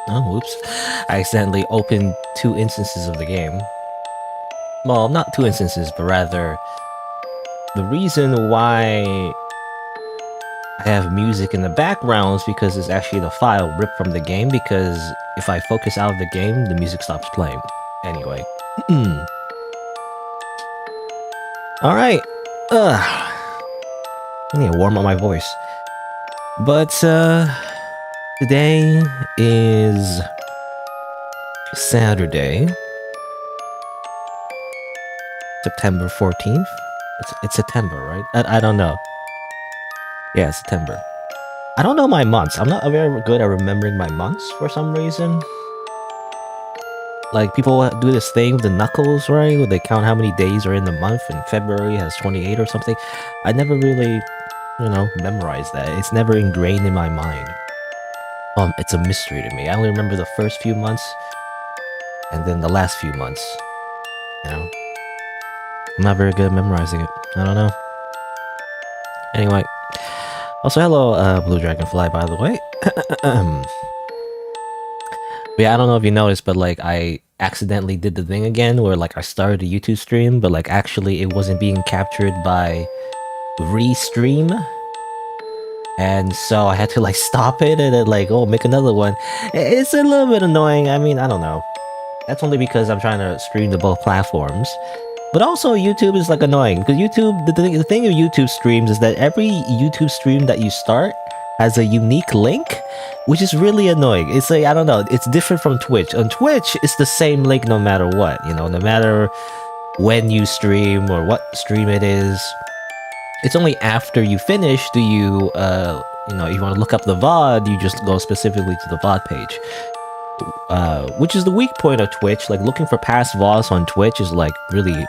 Oh, whoops. I accidentally opened 2 instances of the game. Well, not 2 instances, but rather the reason why I have music in the background is because it's actually the file ripped from the game, because if I focus out of the game, the music stops playing. Anyway. Alright. I need to warm up my voice. But, today is Saturday, September 14th. It's September, right? I don't know. Yeah, September. I don't know my months. I'm not very good at remembering my months for some reason. Like, people do this thing with the knuckles, right? Where they count how many days are in the month, and February has 28 or something. I never really, memorized that. It's never ingrained in my mind. It's a mystery to me. I only remember the first few months, and then the last few months. I'm not very good at memorizing it. I don't know. Anyway. Also, hello, Blue Dragonfly, by the way. Yeah, I don't know if you noticed, but like I accidentally did the thing again where like I started a YouTube stream, but like actually it wasn't being captured by Restream. And so I had to like stop it and then like, make another one. It's a little bit annoying. I mean, I don't know. That's only because I'm trying to stream to both platforms. But also YouTube is like annoying because YouTube, the thing of YouTube streams is that every YouTube stream that you start has a unique link, which is really annoying. It's like, I don't know, it's different from Twitch. On Twitch, it's the same link no matter what, no matter when you stream or what stream it is. It's only after you finish do you, if you want to look up the VOD, you just go specifically to the VOD page. Which is the weak point of Twitch. Like, looking for past VODs on Twitch is like really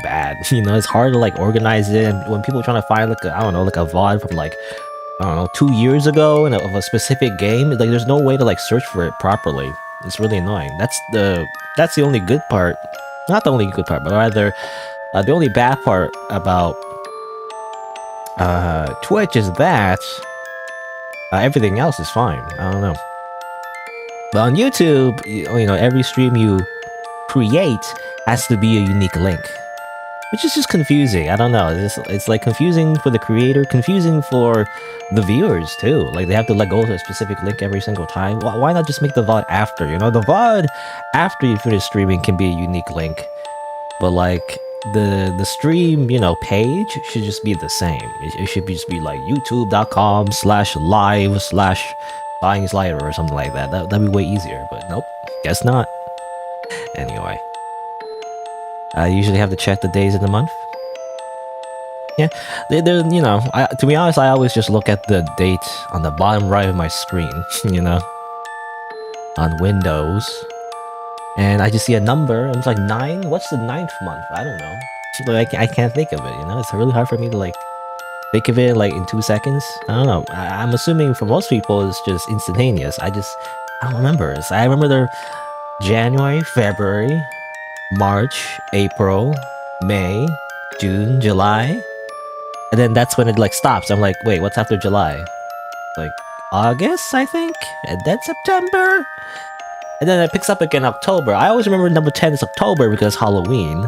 bad. It's hard to like organize it, and when people are trying to find like a VOD from like, 2 years ago and of a specific game, like there's no way to like search for it properly. It's really annoying. That's the only good part. Not the only good part, but rather the only bad part about Twitch is that everything else is fine. I don't know. But on YouTube, every stream you create has to be a unique link, which is just confusing. I don't know. It's like confusing for the creator, confusing for the viewers too. Like they have to go to a specific link every single time. Why not just make the VOD after? The VOD after you finish streaming can be a unique link, but like the stream, page should just be the same. It should just be like youtube.com/live/SighingSlider or something like that. That'd be way easier, but nope, guess not. Anyway, I usually have to check the days of the month. Yeah, to be honest, I always just look at the date on the bottom right of my screen, on Windows, and I just see a number, and it's like 9. What's the 9th month? I don't know. Like, I can't think of it. It's really hard for me to like think of it like in 2 seconds. I don't know. I'm assuming for most people it's just instantaneous. I don't remember. I remember the January, February, March, April, May, June, July, and then that's when it like stops. I'm like, wait, what's after July? Like August, I think, and then September, and then it picks up again October. I always remember number 10 is October because Halloween,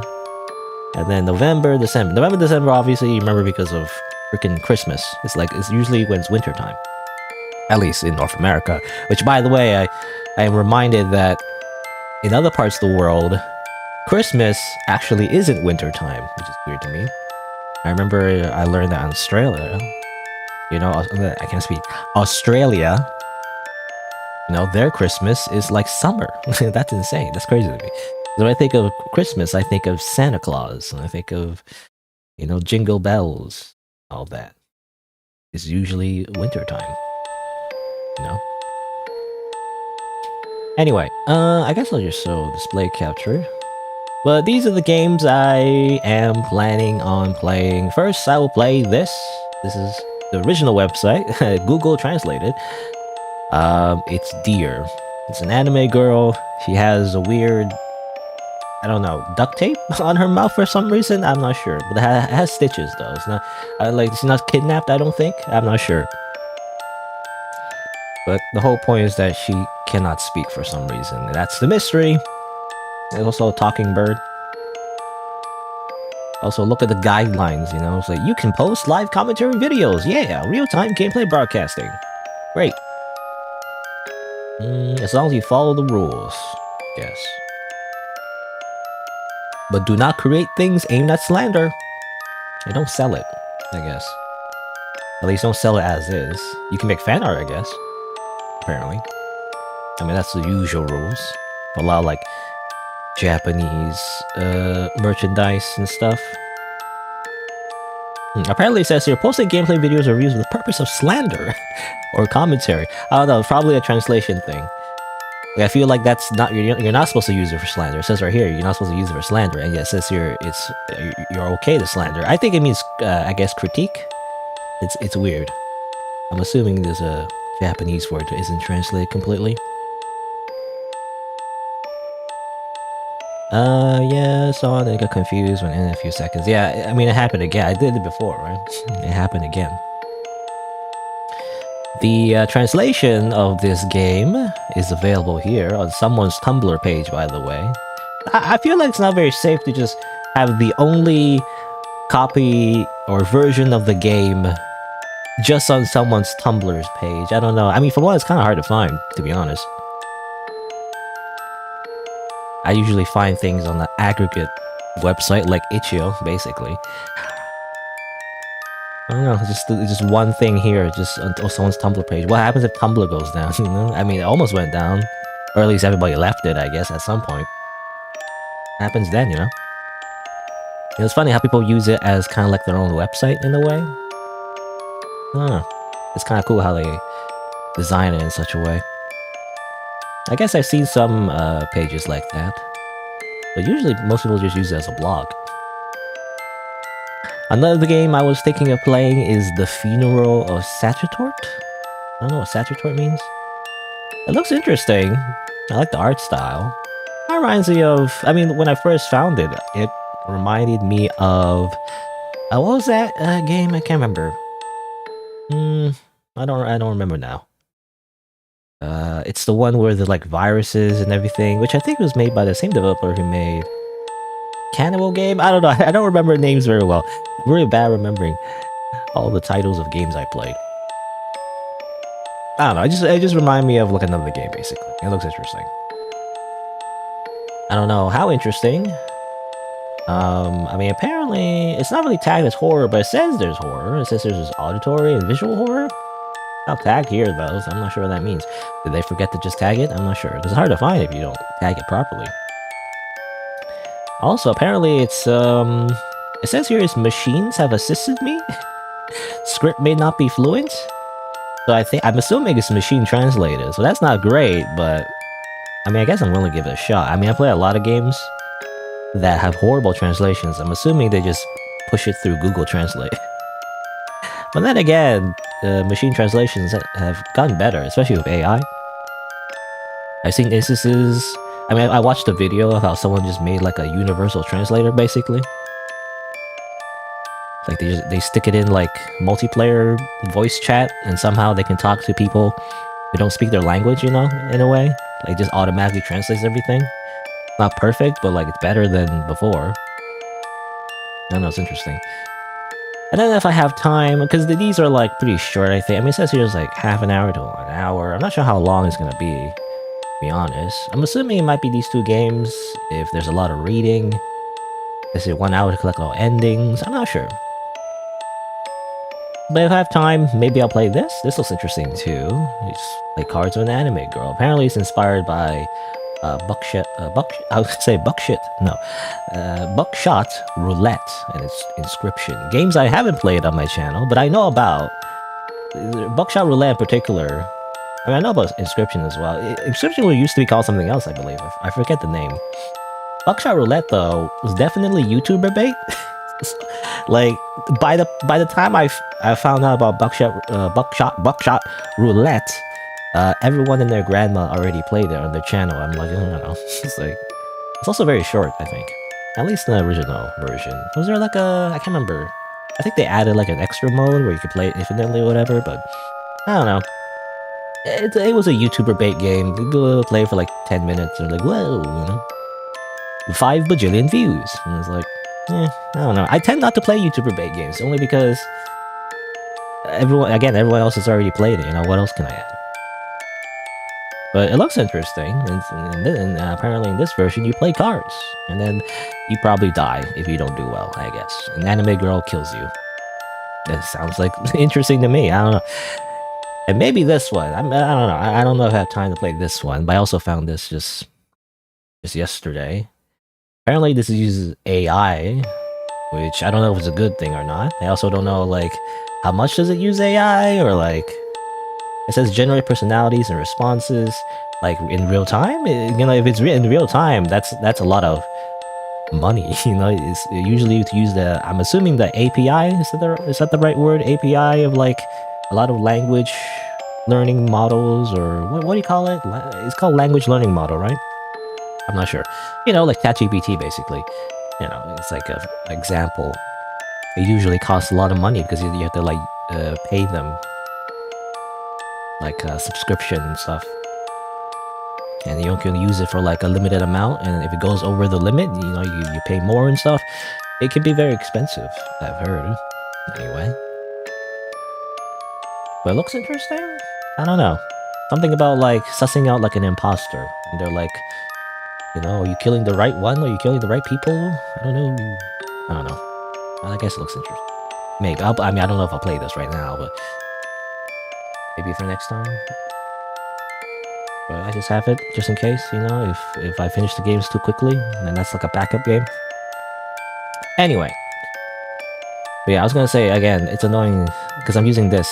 and then November, December, obviously you remember because of freaking Christmas. It's usually when it's winter time, at least in North America. Which, by the way, I am reminded that in other parts of the world, Christmas actually isn't winter time, which is weird to me. I remember I learned that in Australia. I can't speak. Australia, their Christmas is like summer. That's insane. That's crazy to me. When I think of Christmas, I think of Santa Claus, and I think of, jingle bells, all that. It's usually winter time. Anyway, I guess I'll just show display capture. But these are the games I am planning on playing. First, I will play this. This is the original website, Google translated. It's Deer. It's an anime girl. She has a weird, I don't know, duct tape on her mouth for some reason. I'm not sure, but it has stitches though. It's not she's not kidnapped. I don't think. I'm not sure. But the whole point is that she cannot speak for some reason. That's the mystery. And also a talking bird. Also, look at the guidelines, you know. It's like, you can post live commentary videos. Yeah, real-time gameplay broadcasting. Great. As long as you follow the rules. Yes. But do not create things aimed at slander. And don't sell it, I guess. At least don't sell it as is. You can make fan art, I guess. Apparently. I mean, that's the usual rules. A lot of, like, Japanese merchandise and stuff. Apparently it says here, posting gameplay videos or reviews for the purpose of slander or commentary. I don't know, probably a translation thing. Like, I feel like that's not, you're not supposed to use it for slander. It says right here, you're not supposed to use it for slander, and yet it says here you're okay to slander. I think it means, I guess, critique. It's weird. I'm assuming there's a Japanese word that isn't translated completely. Yeah, so I got confused when in a few seconds. Yeah, I mean, it happened again. I did it before, right? It happened again. The translation of this game is available here on someone's Tumblr page, by the way. I feel like it's not very safe to just have the only copy or version of the game just on someone's Tumblr's page. I don't know. I mean, for one, it's kind of hard to find, to be honest. I usually find things on the aggregate website, like itch.io, basically. I don't know, just one thing here, just on someone's Tumblr page. What happens if Tumblr goes down, you know? I mean, it almost went down. Or at least everybody left it, I guess, at some point. Happens then, you know? It's funny how people use it as kind of like their own website, in a way. I don't know. It's kind of cool how they design it in such a way. I guess I've seen some pages like that. But usually, most people just use it as a blog. Another game I was thinking of playing is The Funeral of Sacertort. I don't know what Sacertort means. It looks interesting. I like the art style. It reminds me of... I mean, when I first found it, it reminded me of... what was that game? I can't remember. I don't remember now. It's the one where the like viruses and everything, which I think was made by the same developer who made Cannibal Game. I don't know. I don't remember names very well. I'm really bad remembering all the titles of games I played. I don't know. It just reminded me of like another game, basically. It looks interesting. I don't know how interesting. I mean, apparently it's not really tagged as horror, but it says there's horror. It says there's auditory and visual horror. Not tagged here though, so I'm not sure what that means. Did they forget to just tag it? I'm not sure. It's hard to find if you don't tag it properly. Also, apparently it's it says here is machines have assisted me. Script may not be fluent. So I'm assuming it's machine translated. So that's not great, but I mean, I guess I'm willing to give it a shot. I mean, I play a lot of games that have horrible translations. I'm assuming they just push it through Google Translate. But then again, machine translations have gotten better, especially with AI. I've seen instances... I mean, I watched a video of how someone just made like a universal translator, basically. Like they stick it in like multiplayer voice chat, and somehow they can talk to people who don't speak their language, you know, in a way. Like, just automatically translates everything. Not perfect, but like it's better than before. I don't know, it's interesting. And then if I have time, because these are like pretty short, I think. I mean, it says here it's like half an hour to an hour. I'm not sure how long it's gonna be, to be honest. I'm assuming it might be these two games if there's a lot of reading. Is it 1 hour to collect all endings? I'm not sure. But if I have time, maybe I'll play this. This looks interesting too. It's like Cards of an Anime Girl. Apparently it's inspired by Buckshot Roulette and its Inscription. Games I haven't played on my channel, but I know about. Buckshot Roulette in particular. I mean, I know about Inscription as well. Inscription used to be called something else, I believe. I forget the name. Buckshot Roulette, though, was definitely YouTuber bait. Like, by the time I found out about Buckshot Roulette, everyone and their grandma already played it on their channel. I'm like, I don't know. It's like, it's also very short, I think. At least in the original version. Was there like I can't remember. I think they added like an extra mode where you could play it infinitely or whatever, but I don't know. it was a YouTuber bait game. You go play for like 10 minutes and like, whoa, 5 bajillion views. And it's like, I don't know. I tend not to play YouTuber bait games only because everyone else has already played it. What else can I add? But it looks interesting, and apparently in this version you play cards, and then you probably die if you don't do well, I guess. An anime girl kills you. That sounds like interesting to me. I don't know. And maybe this one. I don't know. I don't know if I have time to play this one, but I also found this just yesterday. Apparently this uses AI, which I don't know if it's a good thing or not. I also don't know like how much does it use AI, or like it says generate personalities and responses like in real time. If it's in real time, that's a lot of money. It's usually to use the, I'm assuming the API, is that the right word, API of like a lot of language learning models, or what do you call it? It's called language learning model, right? I'm not sure. Like ChatGPT basically. It's like an example. It usually costs a lot of money because you have to like pay them like a subscription and stuff. And you can use it for like a limited amount, and if it goes over the limit, you pay more and stuff. It can be very expensive, I've heard. Anyway. But it looks interesting? I don't know. Something about like sussing out like an imposter. And they're like, are you killing the right one? Are you killing the right people? I don't know. Well, I guess it looks interesting. Maybe. I don't know if I'll play this right now, but maybe for next time. But I just have it just in case, if I finish the games too quickly, then that's like a backup game. Anyway. But yeah, I was gonna say again, it's annoying because I'm using this.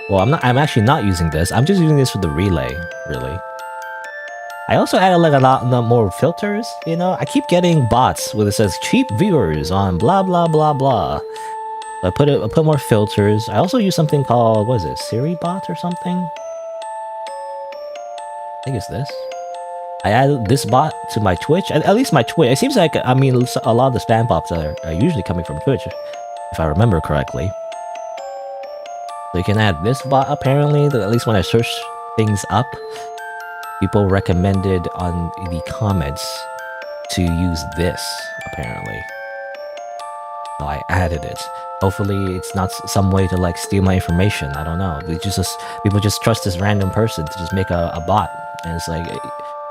Well, I'm actually not using this. I'm just using this for the relay, really. I also added like a lot more filters, I keep getting bots where it says cheap viewers on blah blah blah blah. I put more filters. I also use something called, what is it, Siri bot or something? I think it's this. I added this bot to my Twitch, at least my Twitch. It seems like, a lot of the spam bots are usually coming from Twitch, if I remember correctly. So you can add this bot apparently, at least when I search things up. People recommended on the comments to use this, apparently. So I added it. Hopefully it's not some way to like steal my information. I don't know. People just trust this random person to just make a bot. And it's like,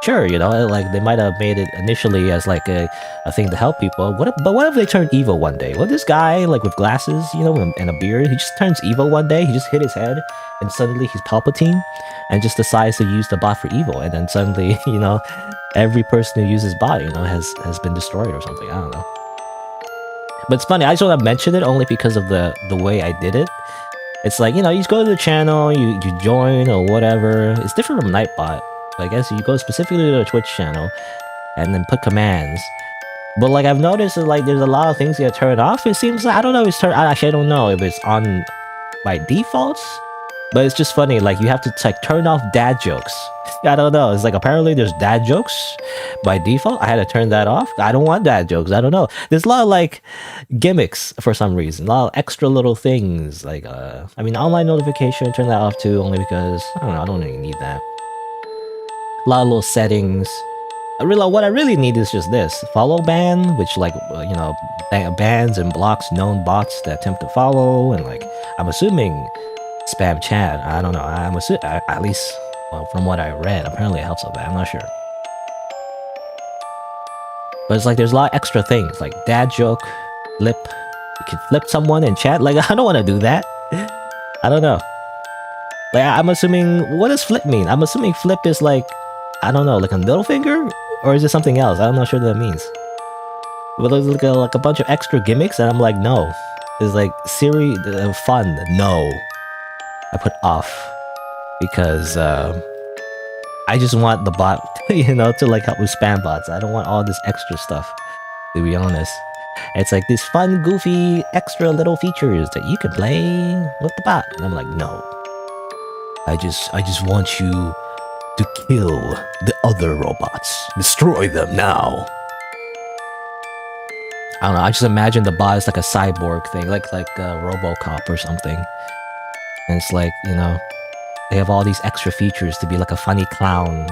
sure, like they might have made it initially as like a thing to help people. But what if they turn evil one day? What if this guy, like with glasses, and a beard, he just turns evil one day? He just hit his head and suddenly he's Palpatine and just decides to use the bot for evil. And then suddenly, every person who uses bot, has been destroyed or something. I don't know. But it's funny, I just want to mention it only because of the way I did it. It's like, you just go to the channel, you join or whatever. It's different from Nightbot. I guess you go specifically to the Twitch channel and then put commands. But like I've noticed that like there's a lot of things that turn off. It seems like, I don't know, actually I don't know if it's on by defaults. But it's just funny, like you have to like turn off dad jokes. I don't know, it's like apparently there's dad jokes by default. I had to turn that off. I don't want dad jokes, I don't know. There's a lot of like gimmicks for some reason. A lot of extra little things like online notification, turn that off too, only because I don't really need that. A lot of little settings. What I really need is just this follow ban, which like bans and blocks known bots that attempt to follow, and like I'm assuming spam chat. I don't know. I'm assuming, at least from what I read, apparently it helps with that. I'm not sure. But it's like there's a lot of extra things like dad joke, flip. You can flip someone in chat. Like I don't want to do that. I don't know. Like I'm assuming, what does flip mean? I'm assuming flip is like, I don't know, like a middle finger? Or is it something else? I'm not sure what that means. But there's like a bunch of extra gimmicks and I'm like, no. It's like Siri, fun, no. I put off. Because I just want the bot, to like help with spam bots. I don't want all this extra stuff, to be honest. It's like these fun, goofy, extra little features that you can play with the bot. And I'm like, no. I just want you to kill the other robots. Destroy them now. I don't know, I just imagine the bot is like a cyborg thing, like RoboCop or something. And it's like, they have all these extra features to be like a funny clown,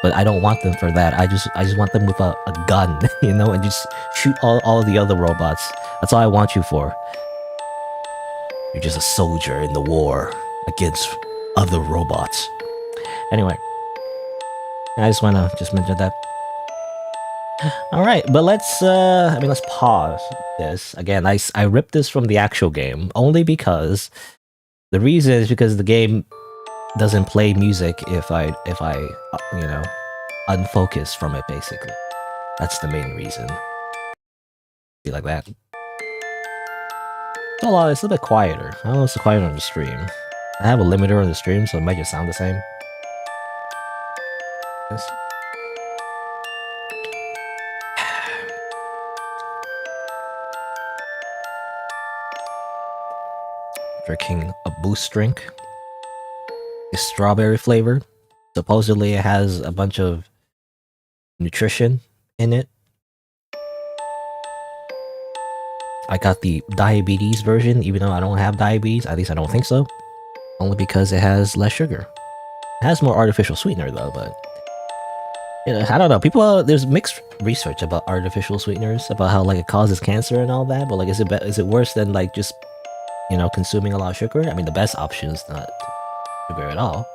but I don't want them for that. I just want them with a gun, you know, and just shoot all the other robots. That's all I want you for. You're just a soldier in the war against other robots. Anyway, I just want to mention that. All right, but let's pause this again. I ripped this from the actual game only because the reason is because the game doesn't play music if I you know, unfocus from it. Basically, that's the main reason. Be like that. It's a little bit quieter. I don't know if it's quieter on the stream. I have a limiter on the stream, so it might just sound the same. Yes. Drinking a boost drink. It's strawberry flavor. Supposedly it has a bunch of nutrition in it. I got the diabetes version, even though I don't have diabetes. At least I don't think so. Only because it has less sugar. It has more artificial sweetener though, but you know, I don't know. People, there's mixed research about artificial sweeteners, about how like it causes cancer and all that. But like, is it worse than like just, you know, consuming a lot of sugar? I mean, the best option is not sugar at all,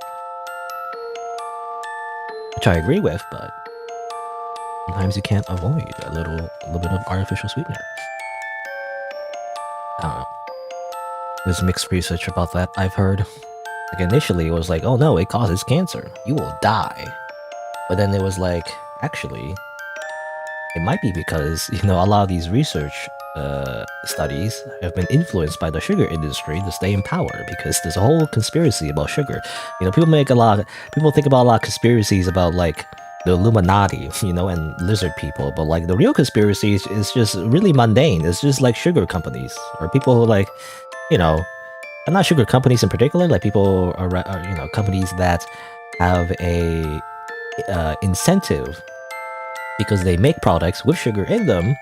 which I agree with. But sometimes you can't avoid a little bit of artificial sweetener. I don't know. There's mixed research about that, I've heard. Like initially it was like, oh no, it causes cancer. You will die. But then it was like, actually, it might be because, you know, a lot of these research studies have been influenced by the sugar industry to stay in power, because there's a whole conspiracy about sugar. You know, people think about a lot of conspiracies about like the Illuminati, you know, and lizard people, but like the real conspiracy is just really mundane. It's just like sugar companies or people who like, you know, and not sugar companies in particular, like people are you know, companies that have a incentive because they make products with sugar in them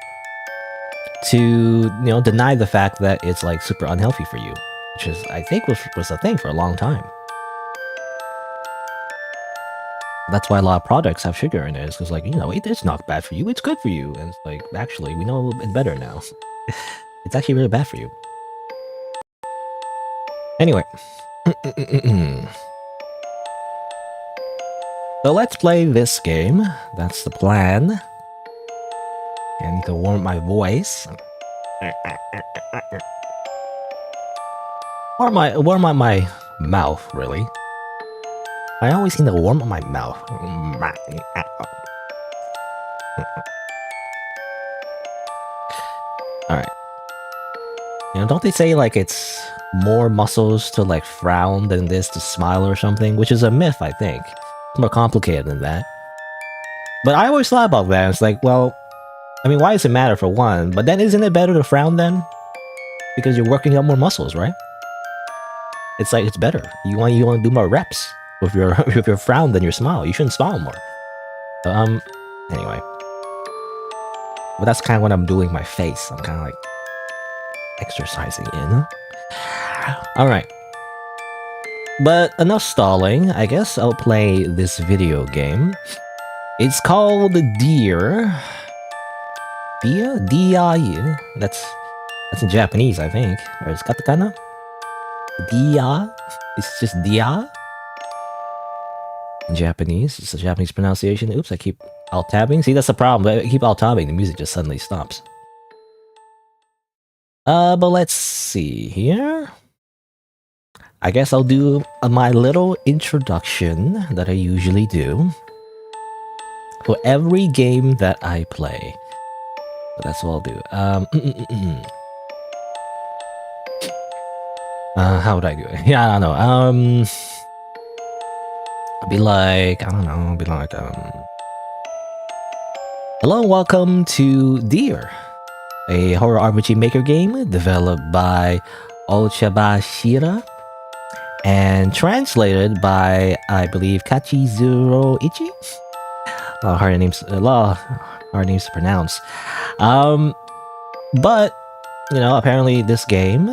to, you know, deny the fact that it's like super unhealthy for you, which is, I think, was a thing for a long time. That's why a lot of products have sugar in it. It's because, like, you know, it's not bad for you, it's good for you. And it's like, actually, we know a little bit better now. It's actually really bad for you. Anyway. So let's play this game. That's the plan. I need to warm my voice. Warm up my mouth, really. I always need to warm up my mouth. Alright. You know, don't they say like it's more muscles to like frown than this to smile or something? Which is a myth, I think. It's more complicated than that. But I always thought about that. It's like, well, I mean, why does it matter for one? But then isn't it better to frown then? Because you're working out more muscles, right? It's like, it's better. You want to do more reps with your frown than your smile. You shouldn't smile more. Anyway. But that's kind of what I'm doing with my face. I'm kind of like exercising, you know? Alright. But enough stalling. I guess I'll play this video game. It's called Deer. Dia? Dia? That's in Japanese, I think. Or it's katakana? Dia? It's just Dia? In Japanese. It's a Japanese pronunciation. Oops, I keep alt-tabbing. See, that's the problem. I keep alt-tabbing. The music just suddenly stops. But let's see here. I guess I'll do my little introduction that I usually do for every game that I play. So that's what I'll do. How would I do it? Yeah, I don't know. I'll be like, I don't know, I'll be like, hello and welcome to Deer, a horror RPG maker game developed by Ochabashira and translated by, I believe, Kachizuro Ichi? A lot of hard names to pronounce. But, you know, apparently this game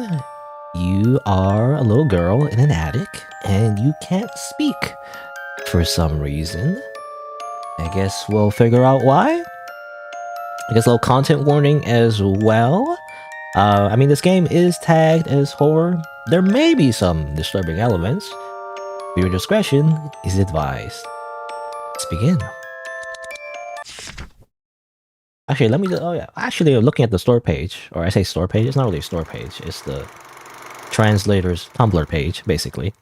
You are a little girl in an attic, and you can't speak for some reason. I guess we'll figure out why. I guess a little content warning as well. I mean, this game is tagged as horror. There may be some disturbing elements. Viewer discretion is advised. Let's begin. Actually, let me... Oh, yeah. Actually, looking at the store page, or I say store page, it's not really a store page. It's the translator's Tumblr page, basically.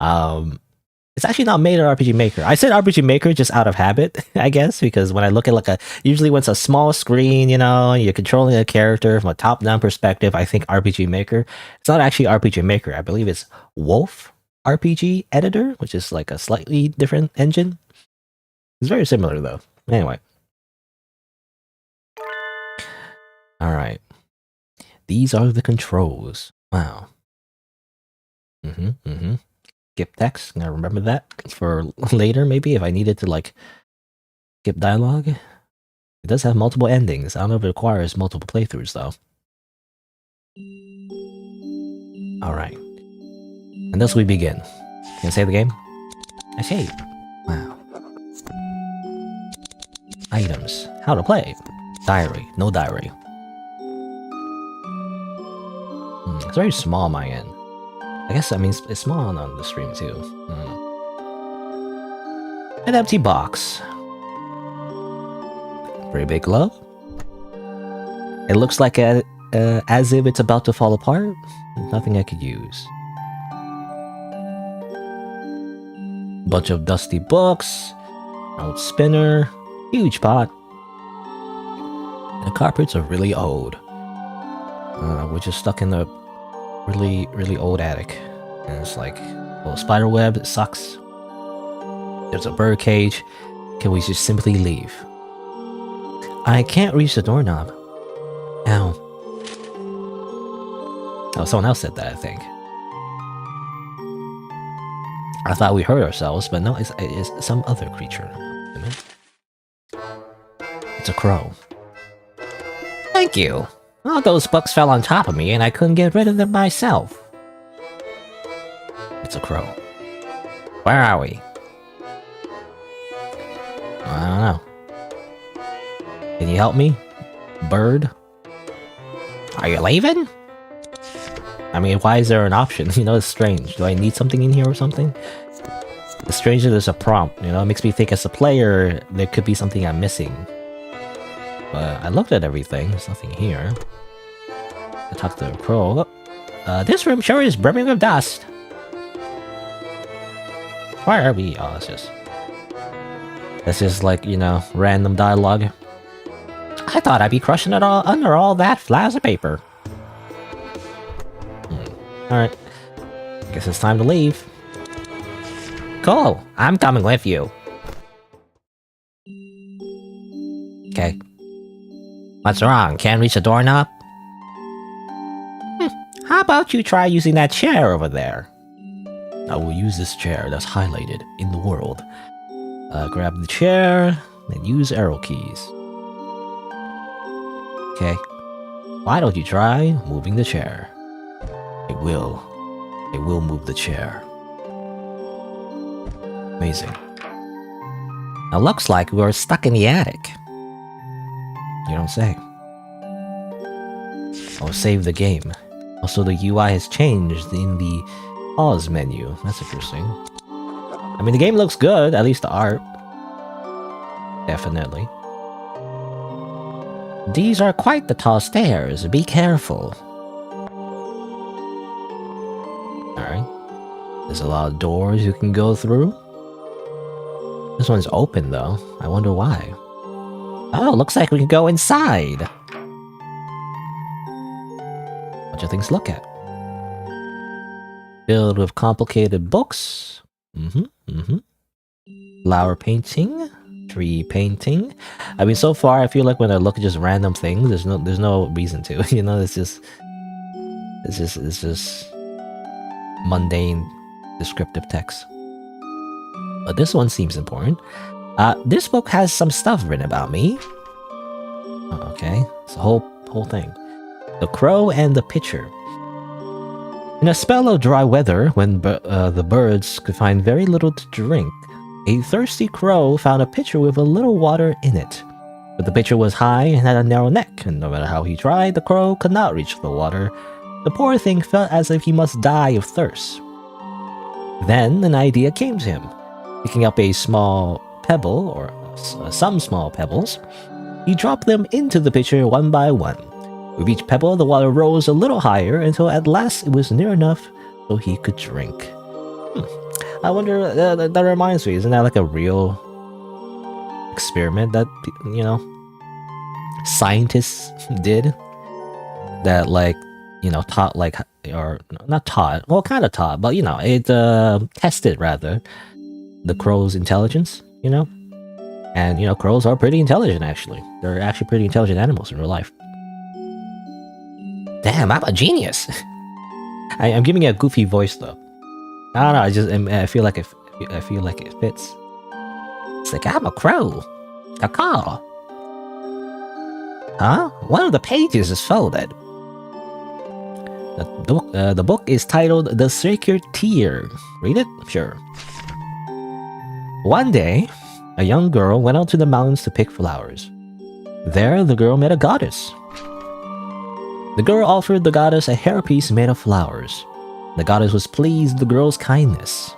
It's actually not made at RPG Maker. I said RPG Maker just out of habit, I guess, because when I look at like usually when it's a small screen, you know, you're controlling a character from a top-down perspective, I think RPG Maker. It's not actually RPG Maker. I believe it's Wolf RPG Editor, which is like a slightly different engine. It's very similar though. Anyway. Alright. These are the controls. Wow. Skip text. Now remember that for later, maybe, if I needed to, like, skip dialogue. It does have multiple endings. I don't know if it requires multiple playthroughs, though. Alright. And thus we begin. Can I save the game? I save. Wow. Items. How to play. Diary. No diary. It's very small on my end. I guess that means it's small on the stream too. An empty box. Very big glove. It looks like as if it's about to fall apart. Nothing I could use. Bunch of dusty books. Old spinner. Huge pot. The carpets are really old. We're just stuck in the really old attic, and it's like, well, spider web, it sucks. There's a bird cage. Can we just simply leave? I can't reach the doorknob. Ow. Oh, someone else said that, I think. I thought we hurt ourselves, but no, it's some other creature. It's a crow. Thank you. All those books fell on top of me and I couldn't get rid of them myself. It's a crow. Where are we? I don't know. Can you help me? Bird? Are you leaving? I mean, why is there an option? You know, it's strange. Do I need something in here or something? It's strange that there's a prompt, you know? It makes me think as a player, there could be something I'm missing. But I looked at everything. There's nothing here. I talked to the crow. This room sure is brimming with dust. Why are we? Oh, that's just like, you know, random dialogue. I thought I'd be crushing it all under all that flies of paper. Alright. Guess it's time to leave. Cool. I'm coming with you. Okay. What's wrong? Can't reach the doorknob? How about you try using that chair over there? I will use this chair that's highlighted in the world. Grab the chair, and use arrow keys. Okay. Why don't you try moving the chair? I will. I will move the chair. Amazing. Now looks like we're stuck in the attic. You don't say. I'll save the game. Also, the UI has changed in the pause menu. That's interesting. I mean, the game looks good, at least the art. Definitely. These are quite the tall stairs. Be careful. Alright. There's a lot of doors you can go through. This one's open, though. I wonder why. Oh, looks like we can go inside. Bunch of things to look at. Filled with complicated books. Flower painting. Tree painting. I mean, so far, I feel like when I look at just random things, there's no reason to. You know, it's just mundane, descriptive text. But this one seems important. This book has some stuff written about me. Oh, okay, it's the whole thing. The Crow and the Pitcher. In a spell of dry weather, when the birds could find very little to drink, a thirsty crow found a pitcher with a little water in it. But the pitcher was high and had a narrow neck, and no matter how he tried, the crow could not reach the water. The poor thing felt as if he must die of thirst. Then an idea came to him. Picking up a small pebble, or some small pebbles, he dropped them into the pitcher one by one. With each pebble, the water rose a little higher until at last it was near enough so he could drink. I wonder, that reminds me, isn't that like a real experiment that, you know, scientists did? That, like, you know, taught, like, or not taught, well, kind of taught, but, you know, it tested, rather, the crow's intelligence, you know? And, you know, crows are pretty intelligent, actually. They're actually pretty intelligent animals in real life. Damn, I'm a genius! I'm giving it a goofy voice, though. I don't know, I feel like it fits. It's like, I'm a crow. A call. Huh? One of the pages is folded. The book is titled The Sacred Tear. Read it? Sure. One day, a young girl went out to the mountains to pick flowers. There, the girl met a goddess. The girl offered the goddess a hairpiece made of flowers. The goddess was pleased with the girl's kindness.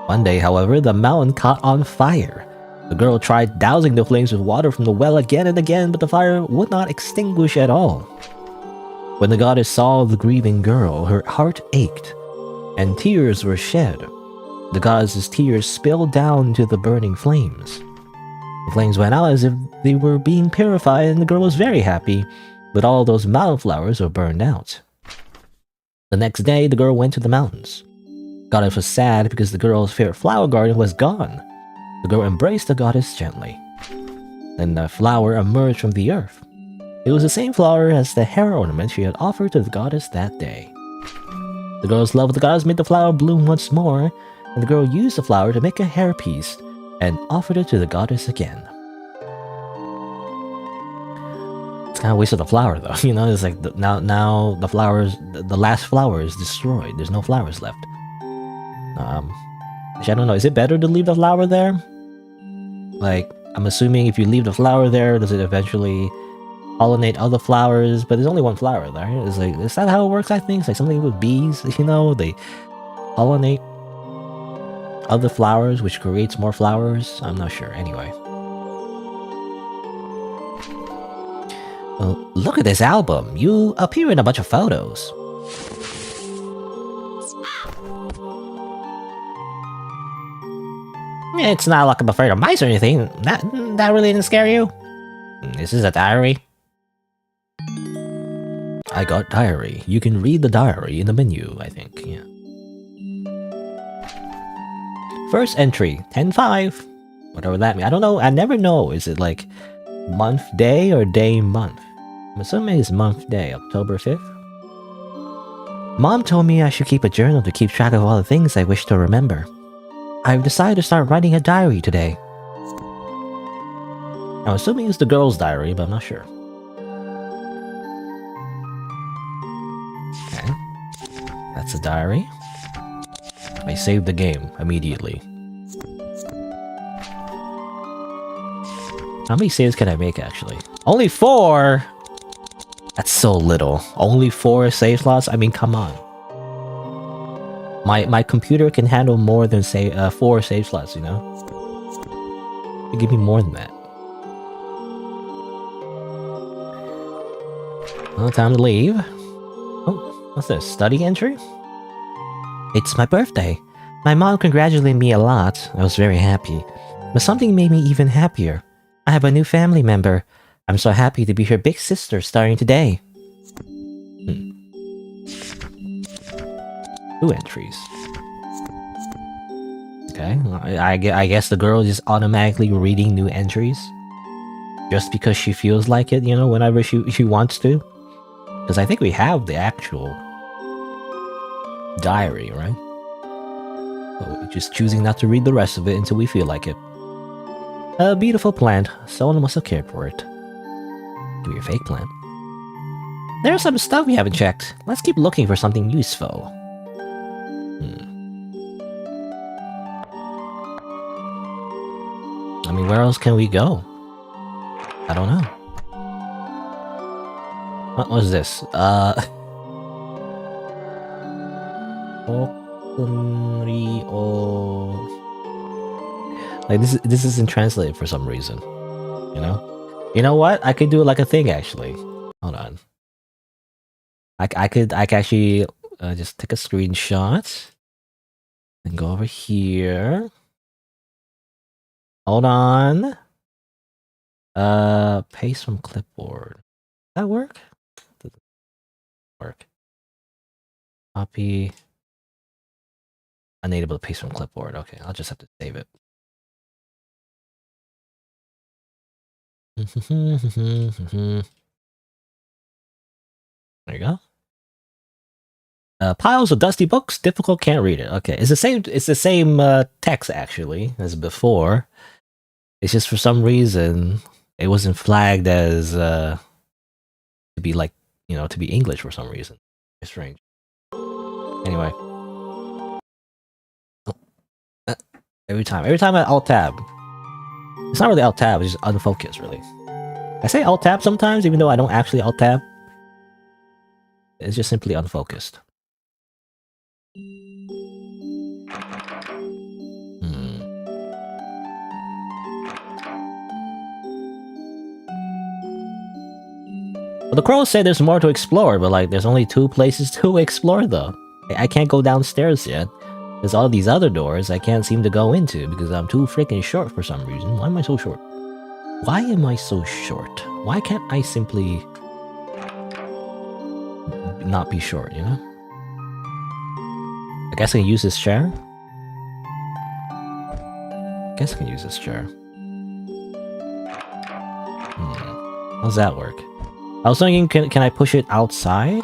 One day, however, the mountain caught on fire. The girl tried dousing the flames with water from the well again and again, but the fire would not extinguish at all. When the goddess saw the grieving girl, her heart ached, and tears were shed. The goddess's tears spilled down into the burning flames. The flames went out as if they were being purified, and the girl was very happy, but all those mountain flowers were burned out. The next day, the girl went to the mountains. The goddess was sad because the girl's favorite flower garden was gone. The girl embraced the goddess gently. Then the flower emerged from the earth. It was the same flower as the hair ornament she had offered to the goddess that day. The girl's love of the goddess made the flower bloom once more, and the girl used the flower to make a hairpiece and offered it to the goddess again. It's kind of a waste of the flower, though. You know, it's like now the flowers, the last flower is destroyed. There's no flowers left. Actually, I don't know. Is it better to leave the flower there? Like, I'm assuming if you leave the flower there, does it eventually pollinate other flowers? But there's only one flower there. It's like, is that how it works? I think it's like something with bees. You know, they pollinate other flowers, which creates more flowers. I'm not sure. Anyway. Well, look at this album. You appear in a bunch of photos. It's not like I'm afraid of mice or anything. That really didn't scare you? This is a diary. I got diary. You can read the diary in the menu, I think. Yeah. First entry, 10-5. Whatever that means. I don't know. I never know. Is it like month day or day month? I'm assuming it's month day, October 5th. Mom told me I should keep a journal to keep track of all the things I wish to remember. I've decided to start writing a diary today. I'm assuming it's the girl's diary, but I'm not sure. Okay. That's a diary. I saved the game immediately. How many saves can I make, actually? Only 4! That's so little. Only 4 save slots? I mean, come on. My computer can handle more than, say, 4 save slots, you know? You give me more than that. Well, time to leave. Oh, what's this? Study entry? It's my birthday. My mom congratulated me a lot. I was very happy. But something made me even happier. I have a new family member. I'm so happy to be her big sister starting today. 2 entries. Okay, I guess the girl is automatically reading new entries. Just because she feels like it, you know, whenever she wants to. Because I think we have the actual diary, right? So we're just choosing not to read the rest of it until we feel like it. A beautiful plant. Someone must have cared for it. Give me a fake plant. There's some stuff we haven't checked. Let's keep looking for something useful. I mean, where else can we go? I don't know. What was this? Like this isn't translated for some reason. You know? You know what? I could do like a thing actually. Hold on. I could actually just take a screenshot and go over here. Hold on. Paste from clipboard. Does that work? Doesn't work. Copy. Unable to paste from clipboard. Okay, I'll just have to save it. There you go. Piles of dusty books. Difficult, can't read it. Okay, it's the same. It's the same text actually as before. It's just for some reason it wasn't flagged as to be like, you know, to be English for some reason. It's strange. Anyway, every time I alt tab, it's not really alt tab. It's just unfocused. Really, I say alt tab sometimes, even though I don't actually alt tab. It's just simply unfocused. Well, the crow said there's more to explore, but like there's only 2 places to explore though. I can't go downstairs yet. There's all these other doors I can't seem to go into because I'm too freaking short for some reason. Why am I so short? Why am I so short? Why can't I simply not be short, you know? I guess I can use this chair? I guess I can use this chair. How's that work? I was thinking, can I push it outside?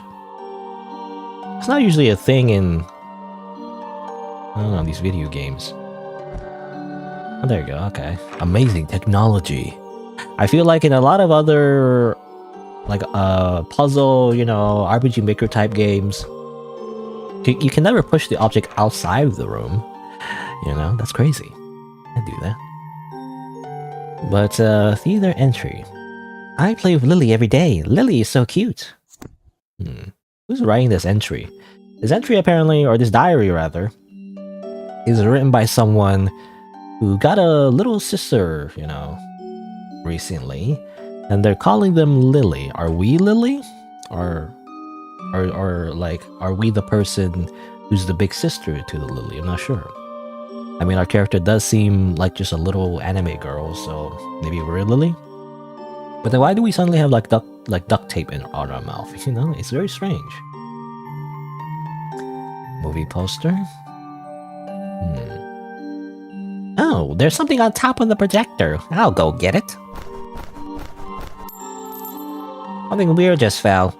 It's not usually a thing in, I don't know, these video games. Oh, there you go, okay. Amazing technology. I feel like in a lot of other, like, puzzle, you know, RPG Maker type games, you can never push the object outside of the room. You know, that's crazy. I do that. But, theater entry. I play with Lily every day. Lily is so cute. Who's writing this entry? This entry apparently, or this diary rather, is written by someone who got a little sister, you know, recently. And they're calling them Lily. Are we Lily? Or like, are we the person who's the big sister to the Lily? I'm not sure. I mean, our character does seem like just a little anime girl, so maybe we're Lily? But then why do we suddenly have like duct tape on our mouth? You know, it's very strange. Movie poster. Oh, there's something on top of the projector. I'll go get it. Something weird just fell.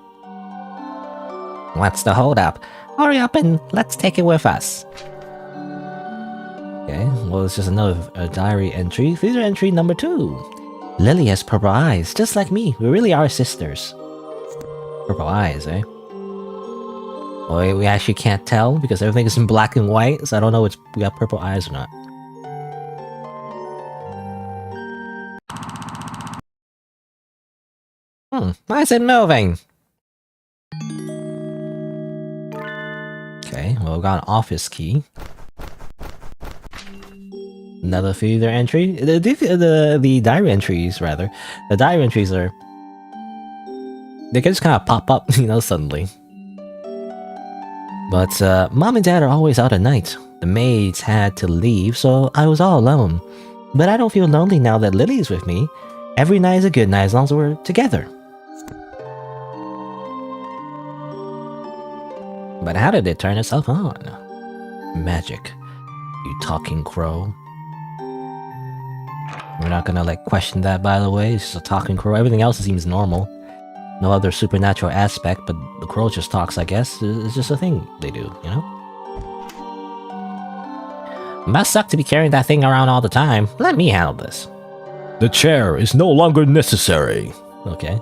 What's the holdup? Hurry up and let's take it with us. Okay, well, it's just another diary entry. Theater entry number 2. Lily has purple eyes, just like me. We really are sisters. Purple eyes, eh? Oh, we actually can't tell because everything is in black and white, so I don't know if we got purple eyes or not. Why is it moving? Okay, well, we got an office key. Another theater entry. The diary entries, rather. The diary entries are... They can just kind of pop up, you know, suddenly. But, Mom and Dad are always out at night. The maids had to leave, so I was all alone. But I don't feel lonely now that Lily's with me. Every night is a good night as long as we're together. But how did it turn itself on? Magic. You talking crow. We're not gonna, like, question that, by the way. It's just a talking crow. Everything else seems normal. No other supernatural aspect, but the crow just talks, I guess. It's just a thing they do, you know? Must suck to be carrying that thing around all the time. Let me handle this. The chair is no longer necessary. Okay.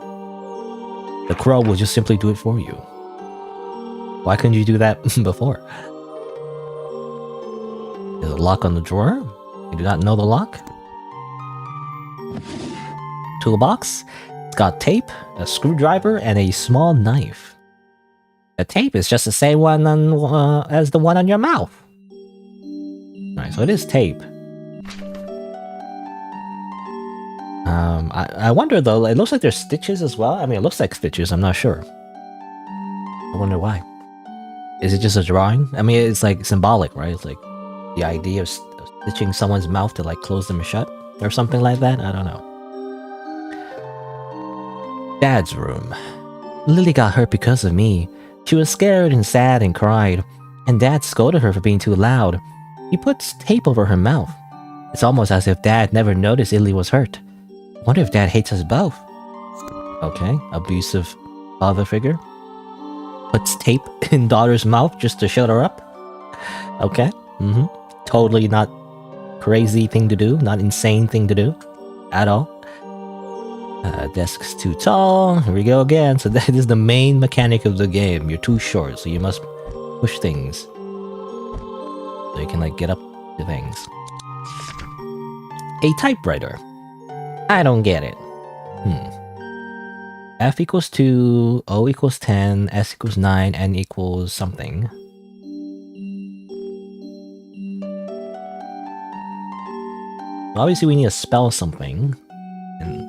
The crow will just simply do it for you. Why couldn't you do that before? There's a lock on the drawer. You do not know the lock. Toolbox. It's got tape, a screwdriver, and a small knife. The tape is just the same one on, as the one on your mouth. Alright, so it is tape. I wonder though, it looks like there's stitches as well. I mean, it looks like stitches, I'm not sure. I wonder why. Is it just a drawing? I mean, it's like symbolic, right? It's like the idea of stitching someone's mouth to like close them shut or something like that. I don't know. Dad's room. Lily got hurt because of me. She was scared and sad and cried, and Dad scolded her for being too loud. He puts tape over her mouth. It's almost as if Dad never noticed Lily was hurt. Wonder if Dad hates us both. Okay, abusive father figure. Puts tape in daughter's mouth just to shut her up. Okay, totally not crazy thing to do, not insane thing to do at all. Desk's too tall. Here we go again. So that is the main mechanic of the game. You're too short, so you must push things so you can like get up to things. A typewriter. I don't get it. F equals 2, O equals 10, S equals 9, N equals something. Obviously we need to spell something. And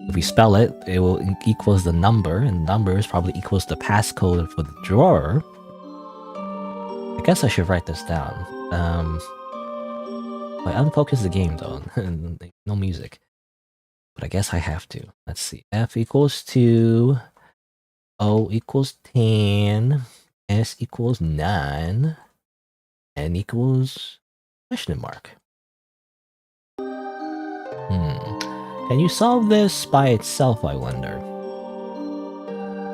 if we spell it, it will equals the number, and numbers probably equals the passcode for the drawer. I guess I should write this down. Wait, unfocus the game though. No music. But I guess I have to. Let's see. F equals 2, O equals 10, S equals 9, N equals question mark. Can you solve this by itself, I wonder?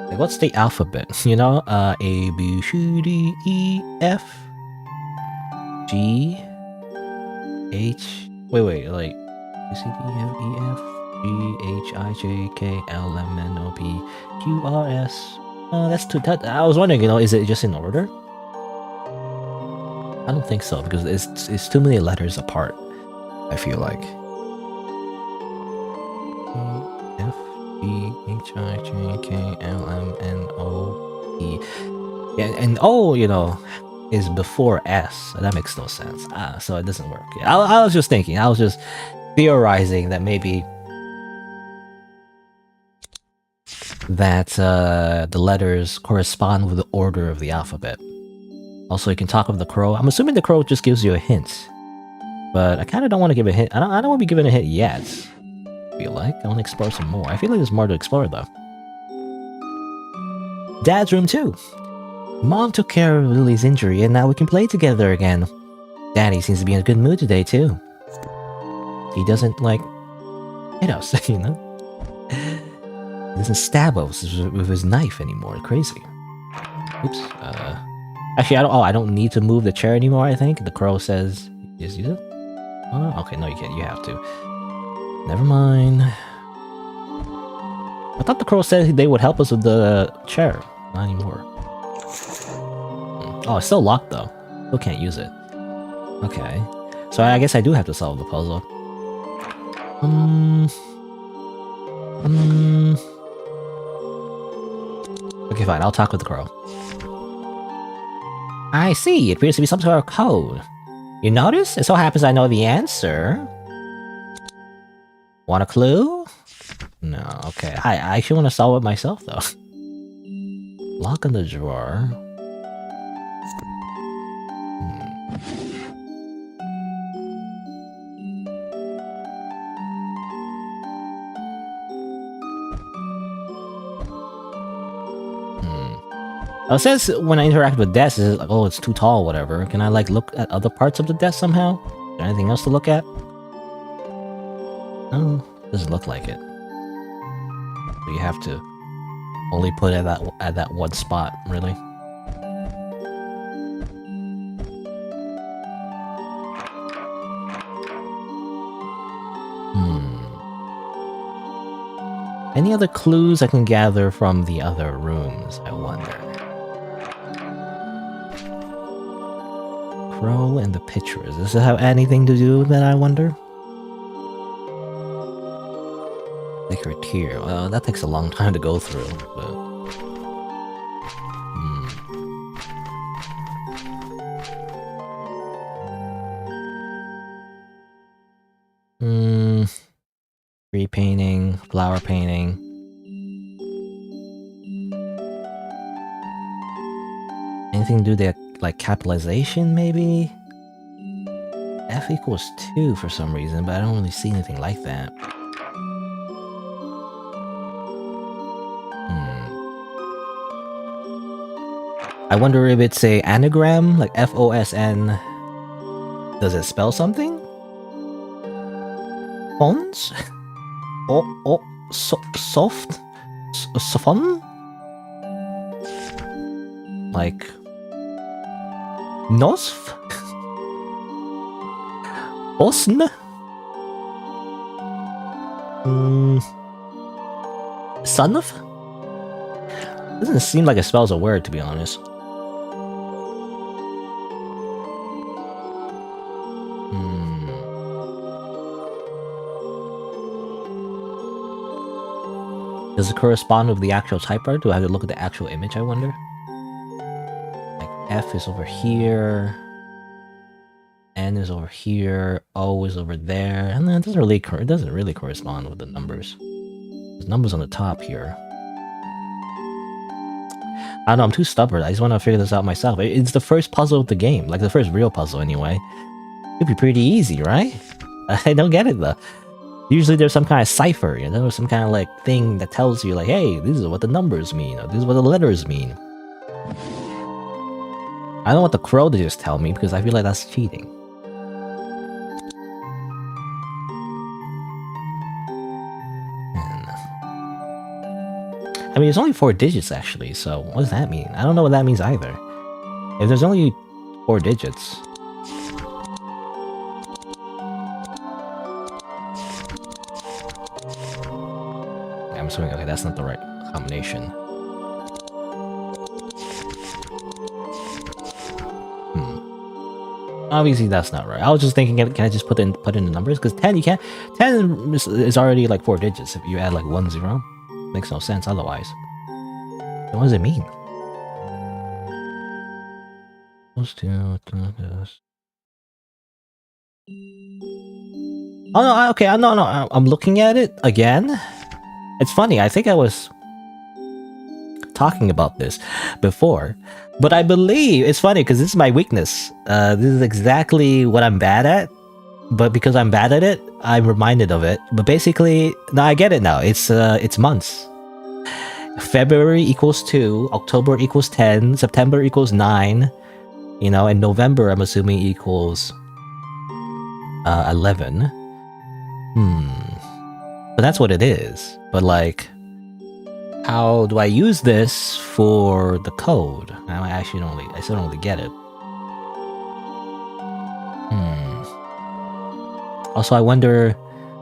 Like, what's the alphabet? You know? A, B, C, D, E, F, G, H... Wait, like... A, C, D, F, E, F, G, H, I, J, K, L, M, N, O, P, Q, R, S... that's too... I was wondering, you know, is it just in order? I don't think so, because it's too many letters apart, I feel like. F, G, H, I, J, K, L, M, N, O, P. Yeah, and O, you know, is before S, so that makes no sense. So it doesn't work. Yeah, I was just thinking, I was just theorizing that maybe that the letters correspond with the order of the alphabet. Also, you can talk with the crow. I'm assuming the crow just gives you a hint, but I kind of don't want to give a hint. I don't want to be given a hint yet. I feel like I want to explore some more. I feel like there's more to explore though. Dad's room too. Mom took care of Lily's injury, and now we can play together again. Daddy seems to be in a good mood today too. He doesn't like hit us, you know. He doesn't stab us with his knife anymore. Crazy. Oops. Actually, I don't need to move the chair anymore. I think the crow says, "Just use it." Oh, okay, no, you can't. You have to. Never mind. I thought the crow said they would help us with the chair. Not anymore. Oh, it's still locked though. Still can't use it. Okay. So I guess I do have to solve the puzzle. Okay, fine. I'll talk with the crow. I see. It appears to be some sort of code. You notice? It so happens I know the answer. Want a clue? No, okay. I actually want to solve it myself, though. Lock in the drawer. It says when I interact with desks, it's like, oh, it's too tall, whatever. Can I, like, look at other parts of the desk somehow? Is there anything else to look at? No, doesn't look like it. So you have to only put it at that one spot, really. Any other clues I can gather from the other rooms, I wonder? Crow and the pictures. Does it have anything to do with that, I wonder? Sacred Tear. Well, that takes a long time to go through, but... Tree painting, flower painting. Anything to do with that, like, capitalization, maybe? F equals 2 for some reason, but I don't really see anything like that. I wonder if it's a anagram, like F-O-S-N. Does it spell something? Fons? Soft? Sofon? Like... Nosf? Osn? Son of? Doesn't seem like it spells a word, to be honest. Does it correspond with the actual typewriter? Do I have to look at the actual image, I wonder? Like, F is over here. N is over here. O is over there. And then it doesn't really correspond with the numbers. There's numbers on the top here. I don't know, I'm too stubborn. I just want to figure this out myself. It's the first puzzle of the game. Like, the first real puzzle, anyway. It'd be pretty easy, right? I don't get it, though. Usually there's some kind of cipher, you know, some kind of like thing that tells you like, hey, this is what the numbers mean, or this is what the letters mean. I don't want the crow to just tell me because I feel like that's cheating. I mean, it's only 4 digits actually, so what does that mean? I don't know what that means either. If there's only 4 digits... I'm assuming, okay, that's not the right combination. Obviously, that's not right. I was just thinking, can I just put in the numbers? Because 10, you can't. 10 is already like 4 digits. If you add like 1 0, makes no sense otherwise. So what does it mean? Those two. Oh no! Okay, no. I'm looking at it again. It's funny, I think I was talking about this before, but I believe it's funny because this is my weakness. This is exactly what I'm bad at, but because I'm bad at it, I'm reminded of it. But basically, now I get it now. It's months. February equals 2, October equals 10, September equals 9, you know, and November I'm assuming equals 11. But that's what it is. But like, how do I use this for the code? I still don't really get it. Also, I wonder,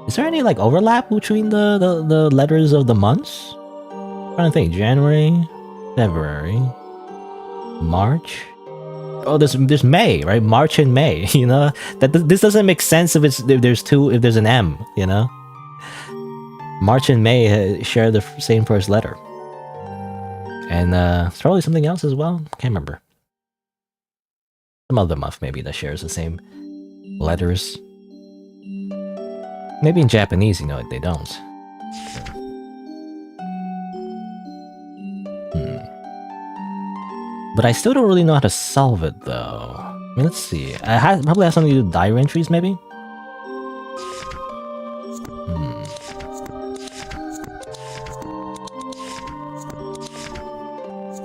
is there any like overlap between the letters of the months? I'm trying to think. January, February, March. Oh, there's May, right? March and May. You know that this doesn't make sense if there's an M. You know. March and May share the same first letter. And it's probably something else as well. Can't remember. Some other month maybe that shares the same letters. Maybe in Japanese, you know, they don't. But I still don't really know how to solve it though. I mean, let's see. Probably has something to do with diary entries maybe?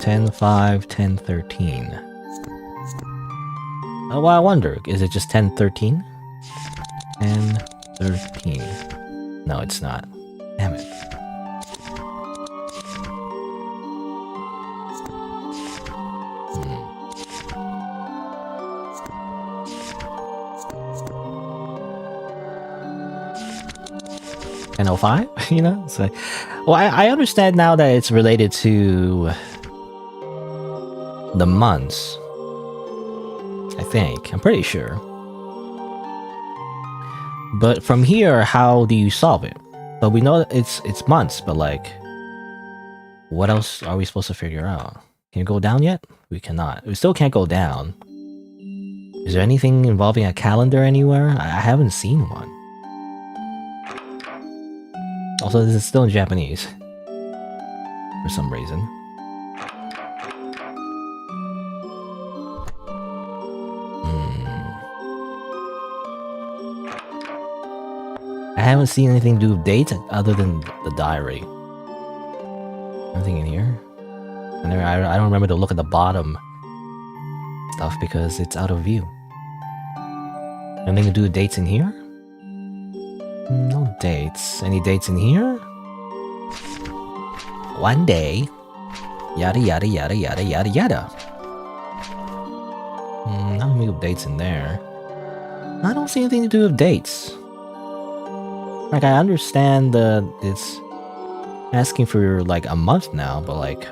10-5, 10-13. Oh, well, I wonder, is it just 10-13? 10-13. No, it's not. Damn it. 10:05, you know? So, well, I understand now that it's related to the months. I think. I'm pretty sure. But from here, how do you solve it? So we know that it's months, but like, what else are we supposed to figure out? Can you go down yet? We cannot. We still can't go down. Is there anything involving a calendar anywhere? I haven't seen one. Also, this is still in Japanese. For some reason. I haven't seen anything to do with dates other than the diary. Nothing in here. I don't remember to look at the bottom stuff because it's out of view. Anything to do with dates in here? No dates. Any dates in here? One day. Yada yada yada yada yada yada. Not many dates in there. I don't see anything to do with dates. Like, I understand that it's asking for like a month now, but like,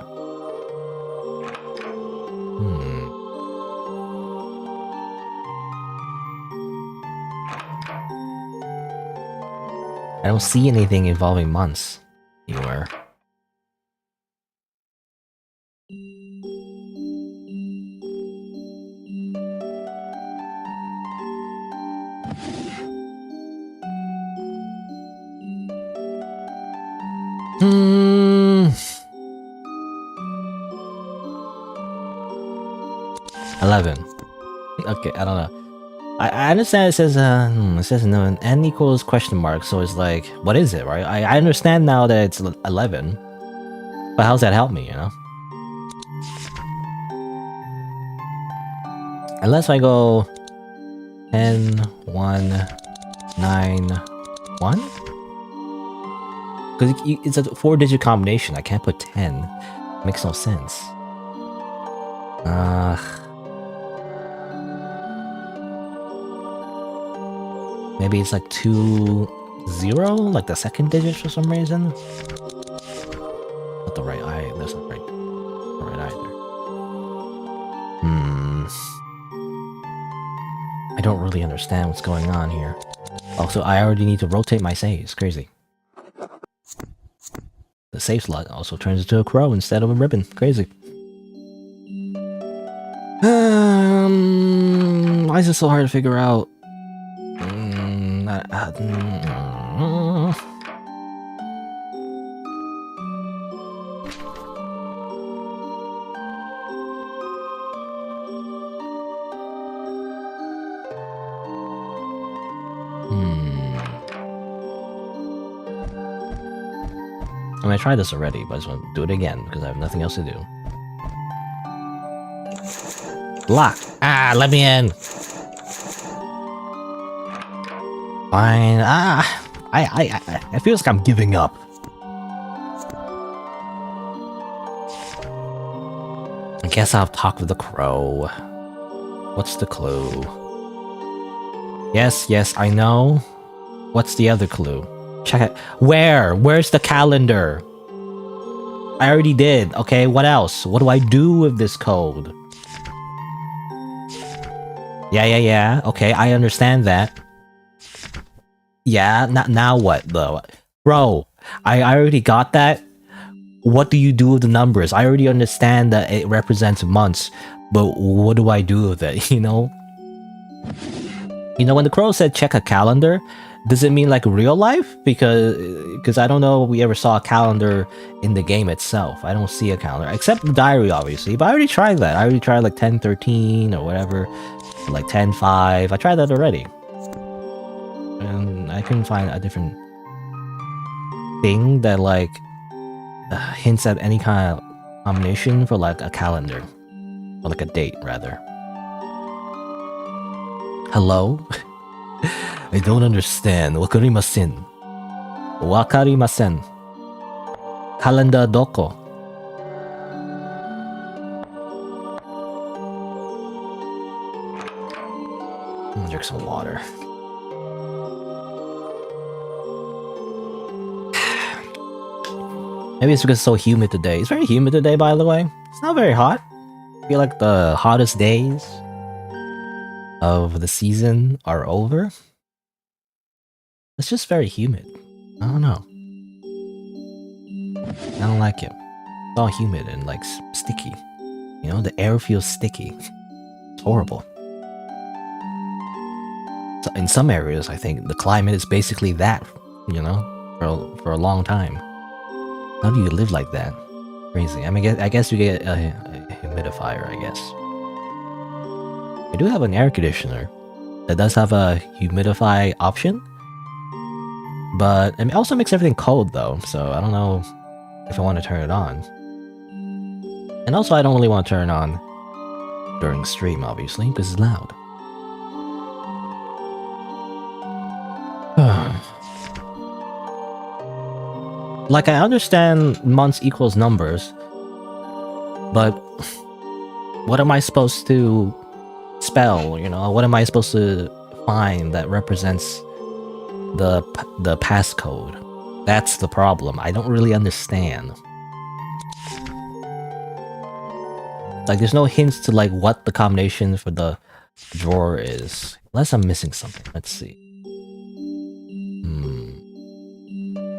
I don't see anything involving months anywhere. Hmm. 11. Okay, I don't know. I understand it says no, an n equals question mark, so it's like, what is it, right? I understand now that it's 11, but how's that help me, you know? Unless I go 10, 1, 9, 1? Because it's a 4-digit combination, I can't put 10. Makes no sense. Maybe it's like 2, 0? Like the second digit for some reason? Not the right eye, that's not right. Not right either. I don't really understand what's going on here. Also, I already need to rotate my saves. Crazy. The save slot also turns into a crow instead of a ribbon. Crazy. Why is it so hard to figure out? I mean, I tried this already, but I just want to do it again because I have nothing else to do. Lock! Ah, let me in! Fine. I feel like I'm giving up. I guess I'll talk with the crow. What's the clue? Yes, I know. What's the other clue? Check it. Where? Where's the calendar? I already did. Okay, what else? What do I do with this code? Yeah. Okay, I understand that. Yeah, now what though? Bro, I already got that. What do you do with the numbers? I already understand that it represents months, but what do I do with it, you know? You know, when the crow said check a calendar, does it mean like real life? Because I don't know if we ever saw a calendar in the game itself. I don't see a calendar, except the diary, obviously. But I already tried that. I already tried like 10:13 or whatever, like 10:5. I tried that already. And I couldn't find a different thing that like hints at any kind of combination for like a calendar. Or like a date, rather. Hello? I don't understand. Wakarimasen. Wakarimasen. Calendar doko? Drink some water. Maybe it's because it's so humid today. It's very humid today, by the way. It's not very hot. I feel like the hottest days of the season are over. It's just very humid. I don't know. I don't like it. It's all humid and like sticky. You know, the air feels sticky. It's horrible. So in some areas, I think the climate is basically that, you know, for a long time. How do you live like that? Crazy. I mean, I guess you get a humidifier, I guess. I do have an air conditioner that does have a humidify option. But it also makes everything cold though, so I don't know if I want to turn it on. And also I don't really want to turn it on during stream, obviously, because it's loud. Like, I understand months equals numbers, but what am I supposed to spell, you know? What am I supposed to find that represents the passcode? That's the problem. I don't really understand. Like, there's no hints to like what the combination for the drawer is. Unless I'm missing something. Let's see.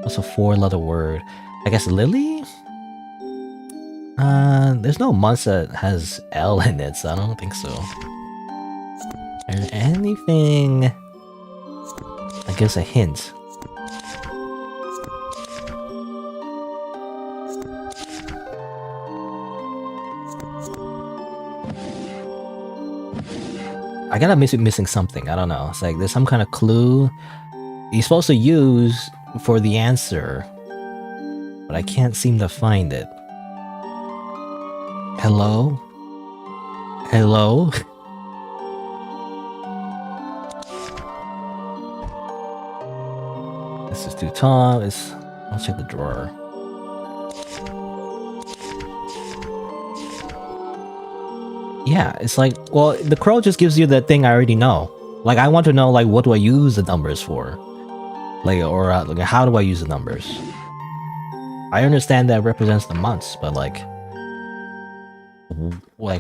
What's a 4-letter word? I guess Lily? There's no months that has L in it, so I don't think so. Is there anything that gives a hint? I gotta missing something. I don't know. It's like there's some kind of clue you're supposed to use for the answer, but I can't seem to find it. Hello? Hello? This is too tall. Let's check the drawer. Yeah, it's like, well, the crow just gives you the thing I already know. Like, I want to know, like, what do I use the numbers for? Like, or like, how do I use the numbers? I understand that represents the months, but like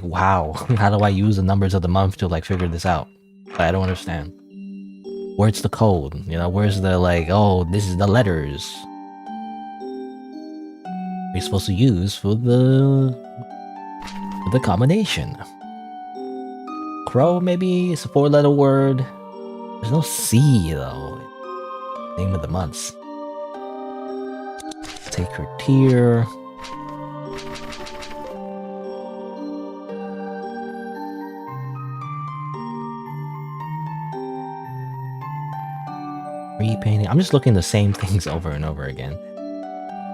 wow, how do I use the numbers of the month to like figure this out? I don't understand. Where's the code? You know, where's the like, oh, this is the letters we're supposed to use for the combination. Crow, maybe it's a 4-letter word. There's no C though. Name of the months. Take her tear. Repainting. I'm just looking the same things over and over again.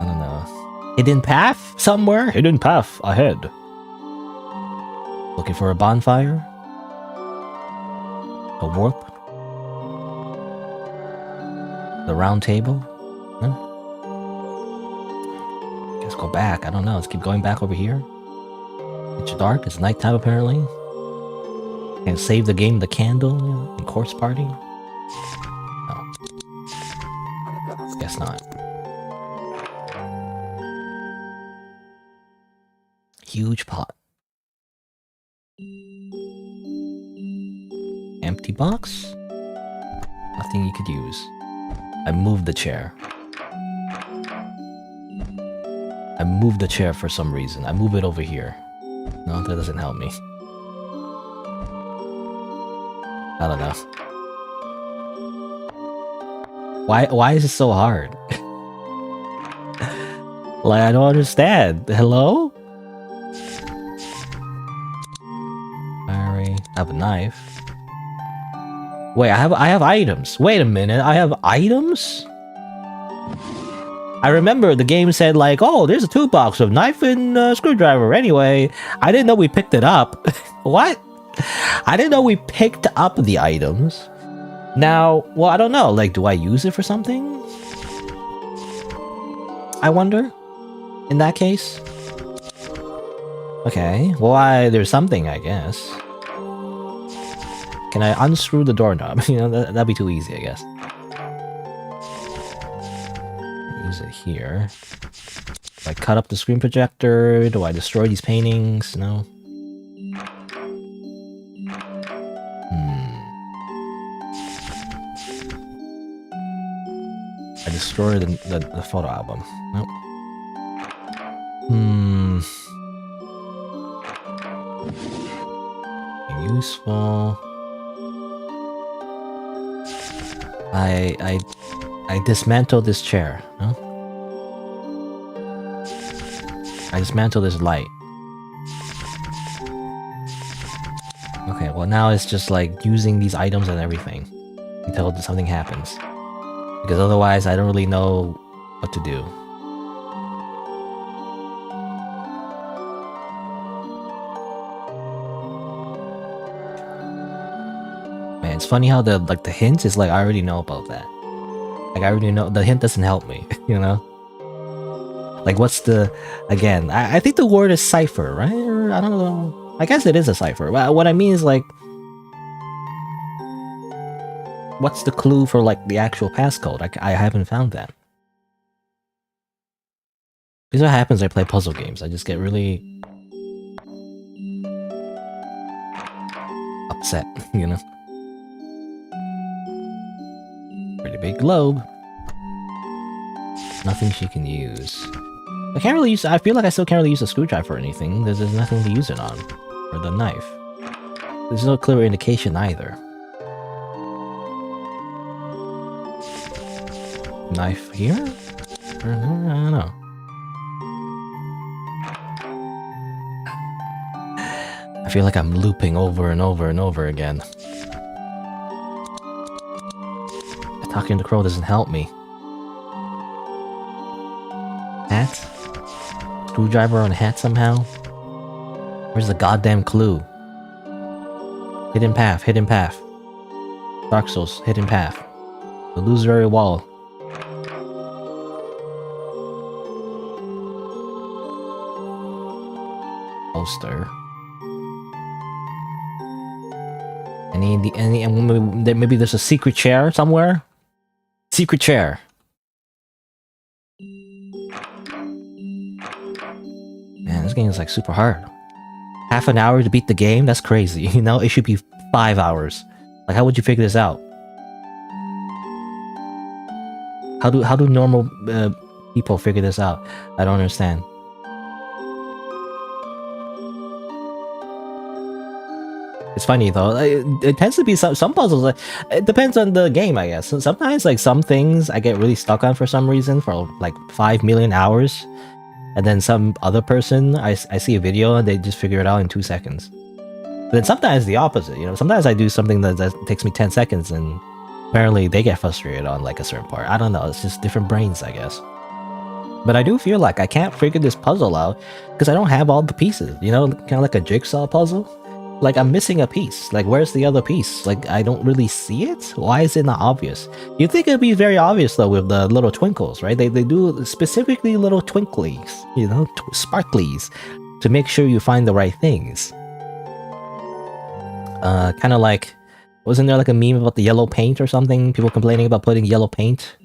I don't know. Hidden path somewhere? Hidden path ahead. Looking for a bonfire? A warp? The round table? Huh? Guess go back. I don't know. Let's keep going back over here. It's dark. It's nighttime apparently. Can't save the game. The candle, you know, in course party. Oh. Guess not. Huge pot. Empty box? Nothing you could use. I moved the chair. I moved the chair for some reason. I move it over here. No, that doesn't help me. I don't know. Why is it so hard? Like, I don't understand. Hello? I have a knife. Wait, I have items. Wait a minute, I have items? I remember the game said like, oh, there's a toolbox of knife and screwdriver. Anyway, I didn't know we picked it up. What? I didn't know we picked up the items. Now, well, I don't know. Like, do I use it for something? I wonder. In that case. Okay, well, there's something, I guess. Can I unscrew the doorknob? You know, that'd be too easy, I guess. Use it here. Do I cut up the screen projector? Do I destroy these paintings? No. I destroy the photo album. Nope. Useful. I dismantle this chair. No? I dismantle this light. Okay, well now it's just like using these items and everything until something happens. Because otherwise I don't really know what to do. Man, it's funny how the hint is like I already know about that. Like I already know the hint doesn't help me, you know? Like what's the again, I think the word is cipher, right? Or I don't know. I guess it is a cipher. What I mean is like what's the clue for like the actual passcode? I haven't found that. This is what happens when I play puzzle games. I just get really upset, you know? Pretty big globe. Nothing she can use. I can't really use. I feel like I still can't really use a screwdriver or anything. There's nothing to use it on. Or the knife. There's no clear indication either. Knife here? I don't know. I feel like I'm looping over and over and over again. Talking to the crow doesn't help me. Hat? Screwdriver on a hat somehow? Where's the goddamn clue? Hidden path, hidden path. Dark Souls, hidden path. The illusory wall. Poster. Maybe there's a secret chair somewhere? Secret chair. Man, this game is like super hard. Half an hour to beat the game? That's crazy, you know? It should be 5 hours. Like, how would you figure this out? How do normal people figure this out? I don't understand. It's funny though. It tends to be some puzzles. Like, it depends on the game, I guess. Sometimes, like some things, I get really stuck on for some reason for like 5 million hours, and then some other person, I see a video and they just figure it out in 2 seconds. But then sometimes the opposite. You know, sometimes I do something that takes me 10 seconds, and apparently they get frustrated on like a certain part. I don't know. It's just different brains, I guess. But I do feel like I can't figure this puzzle out because I don't have all the pieces. You know, kind of like a jigsaw puzzle. Like, I'm missing a piece. Like, where's the other piece? Like, I don't really see it? Why is it not obvious? You'd think it'd be very obvious, though, with the little twinkles, right? They do specifically little twinklies, you know, sparklies, to make sure you find the right things. Kind of like, wasn't there like a meme about the yellow paint or something? People complaining about putting yellow paint?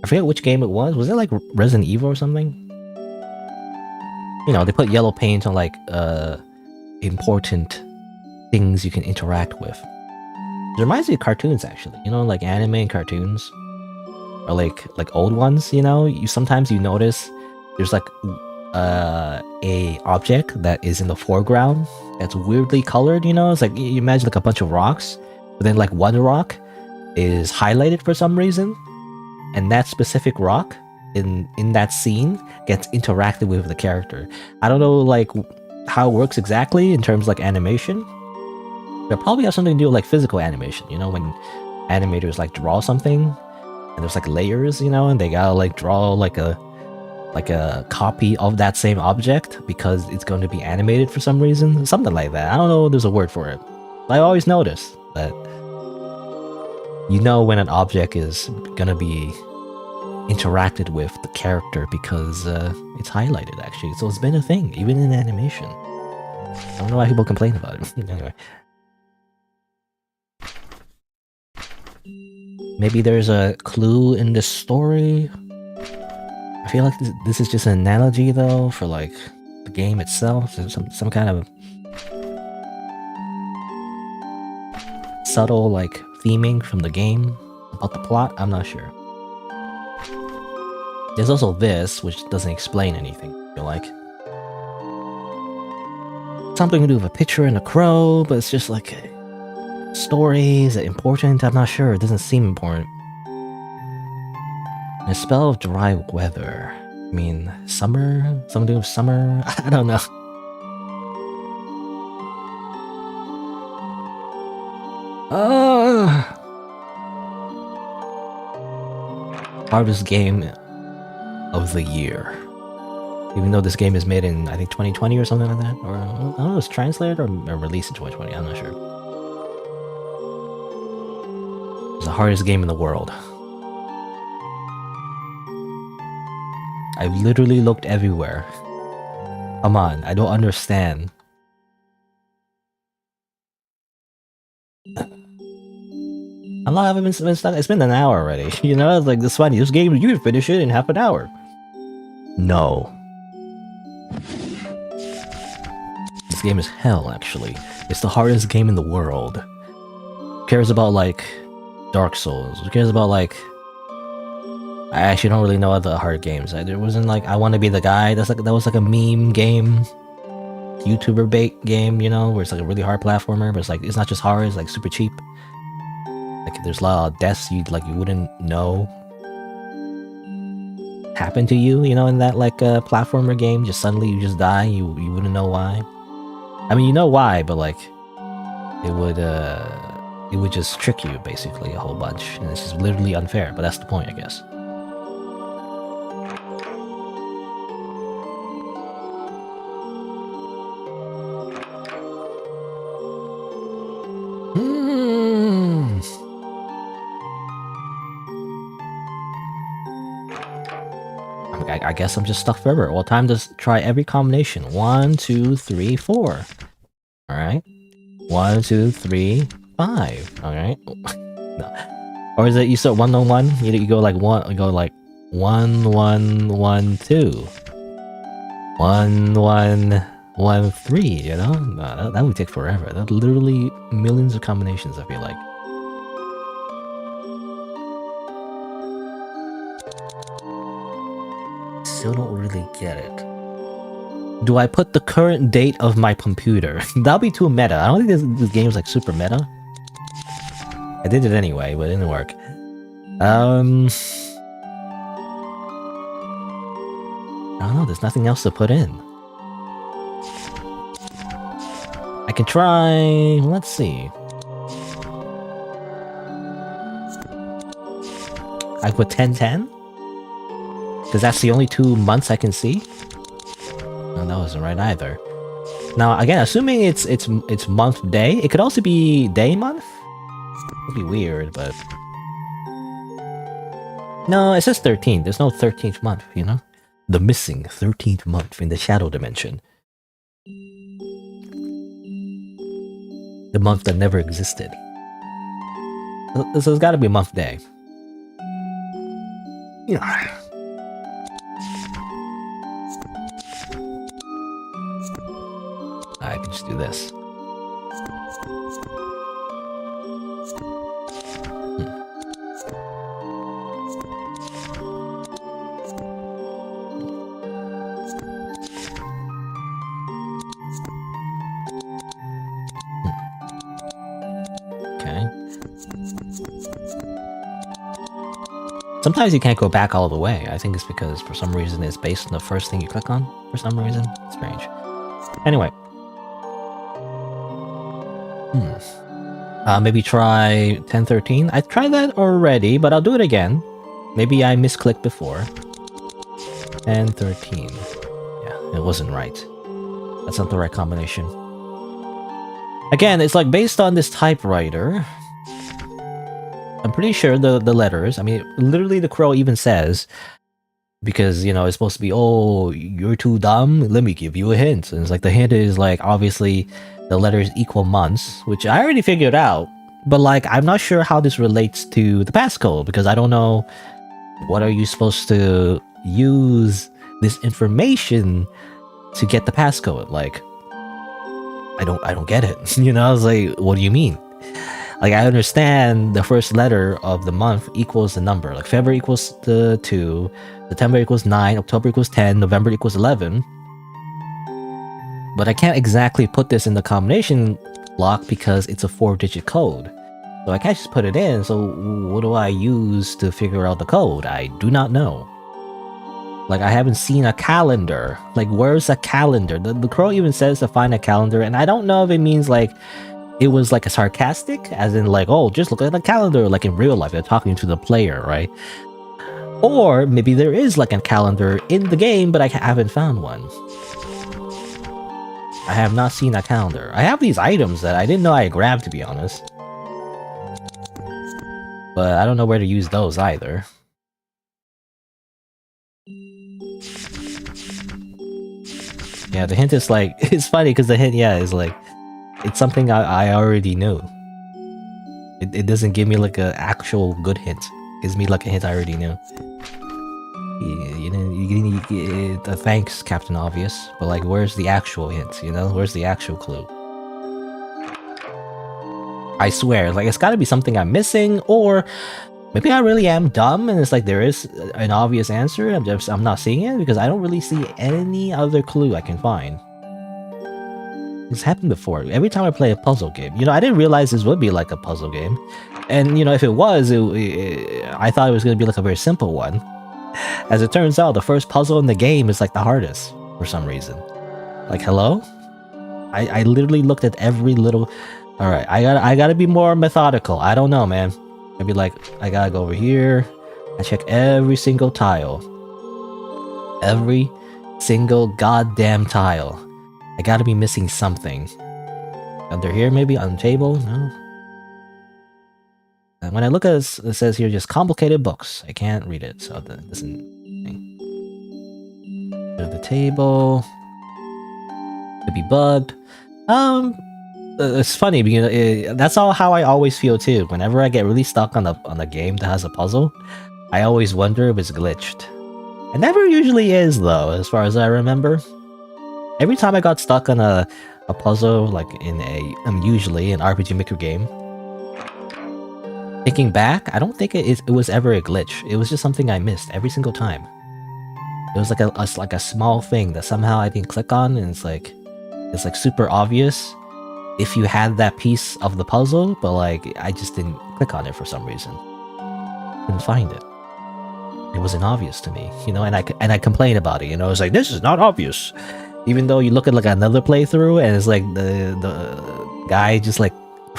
I forget which game it was. Was it like Resident Evil or something? You know, they put yellow paint on like, important things you can interact with. It reminds me of cartoons, actually. You know, like anime and cartoons, or like old ones. You know, sometimes you notice there's like a object that is in the foreground that's weirdly colored. You know, it's like you imagine like a bunch of rocks, but then like one rock is highlighted for some reason, and that specific rock in that scene gets interacted with the character. I don't know like how it works exactly in terms of like animation. It probably has something to do with like physical animation, you know, when animators like draw something and there's like layers, you know, and they gotta like draw like a copy of that same object because it's going to be animated for some reason, something like that. I don't know, there's a word for it. I always notice that you know when an object is gonna be interacted with the character because it's highlighted, actually. So it's been a thing, even in animation. I don't know why people complain about it. Anyway. Maybe there's a clue in the story? I feel like this is just an analogy though for like the game itself. Some kind of subtle like theming from the game about the plot. I'm not sure. There's also this, which doesn't explain anything. I feel like something to do with a picture and a crow, but it's just like story. Is it important? I'm not sure. It doesn't seem important. A spell of dry weather. I mean, summer? Something to do with summer? I don't know. Hardest game of the year. Even though this game is made in, I think, 2020 or something like that. Or, I don't know, it's translated or released in 2020. I'm not sure. It's the hardest game in the world. I've literally looked everywhere. Come on, I don't understand. How long have I been stuck? It's been an hour already. You know, it's like this funny. This game, you can finish it in half an hour. No. This game is hell, actually. It's the hardest game in the world. Who cares about, like, Dark Souls? Who cares about, like... I actually don't really know other hard games. There wasn't, like, I Want to Be the Guy. That was, like, a meme game. YouTuber bait game, you know? Where it's, like, a really hard platformer. But it's, like, it's not just hard. It's, like, super cheap. Like, there's a lot of deaths you wouldn't know happen to you, you know, in that, like, platformer game. Just suddenly you just die. You wouldn't know why. I mean, you know why, but, like, it would just trick you, basically, a whole bunch. And this is literally unfair, but that's the point, I guess. I guess I'm just stuck forever. Well, time to try every combination. 1, 2, 3, 4. Alright. 1, 2, 3, 5. Alright. No. Or is it you start 1 on 1? You go like 1, you go like 1, 1, 1, 2. 1, 1, 1, 3, you know? No, that would take forever. That's literally millions of combinations, I feel like. Still don't really get it. Do I put the current date of my computer? That'll be too meta. I don't think this game's like super meta. I did it anyway, but it didn't work. I don't know, there's nothing else to put in. I can try... let's see. I put 10-10? Because that's the only 2 months I can see? No, that wasn't right either. Now, again, assuming it's month day, it could also be day month? It'd be weird, but... No, it says 13th. There's no 13th month, you know? The missing 13th month in the shadow dimension. The month that never existed. So it's gotta be month day. Yeah. I can just do this. Okay. Sometimes you can't go back all the way. I think it's because for some reason it's based on the first thing you click on. For some reason. It's strange. Anyway. Maybe try 10-13. I tried that already, but I'll do it again. Maybe I misclicked before. 10-13. Yeah, it wasn't right. That's not the right combination. Again, it's like based on this typewriter. I'm pretty sure the letters, I mean, literally the crow even says, because, you know, it's supposed to be, oh, you're too dumb, let me give you a hint. And it's like, the hint is like, obviously, the letters equal months, which I already figured out. But like, I'm not sure how this relates to the passcode, because I don't know what are you supposed to use this information to get the passcode? Like, I don't get it. You know, I was like, what do you mean? Like, I understand the first letter of the month equals the number. Like, February equals the 2, September equals 9, October equals 10, November equals 11. But I can't exactly put this in the combination block because it's a 4-digit code. So I can't just put it in, so what do I use to figure out the code? I do not know. Like, I haven't seen a calendar. Like, where's a calendar? The crow even says to find a calendar, and I don't know if it means, like, it was, like, a sarcastic, as in, like, oh, just look at the calendar, like, in real life, they're talking to the player, right? Or maybe there is, like, a calendar in the game, but I haven't found one. I have not seen a calendar. I have these items that I didn't know I grabbed, to be honest. But I don't know where to use those either. Yeah, the hint is like, it's funny because the hint, yeah, is like, it's something I already knew. It doesn't give me like an actual good hint. It gives me like a hint I already knew. Thanks, Captain Obvious. But like, where's the actual hint, you know? Where's the actual clue? I swear, like, it's gotta be something I'm missing, or maybe I really am dumb and it's like there is an obvious answer, I'm not seeing it, because I don't really see any other clue I can find. It's happened before. Every time I play a puzzle game, you know, I didn't realize this would be like a puzzle game. And, you know, if it was, I thought it was going to be like a very simple one. As it turns out, the first puzzle in the game is like the hardest for some reason. Like, hello? I literally looked at every little... Alright, I gotta be more methodical. I don't know, man. I'd be like, I gotta go over here. I check every single tile. Every single goddamn tile. I gotta be missing something. Under here, maybe? On the table? No? And when I look at this, it says here just complicated books. I can't read it, so that doesn't... Under the table... Could be bugged. It's funny because that's all how I always feel too. Whenever I get really stuck on a game that has a puzzle, I always wonder if it's glitched. It never usually is though, as far as I remember. Every time I got stuck on a puzzle, like in usually an RPG Maker game, thinking back, I don't think it was ever a glitch. It was just something I missed every single time. It was like a small thing that somehow I didn't click on, and it's like super obvious if you had that piece of the puzzle, but like I just didn't click on it for some reason. Couldn't find it. It wasn't obvious to me, you know, and I complained about it, you know, it's like, this is not obvious. Even though you look at like another playthrough and it's like the guy just like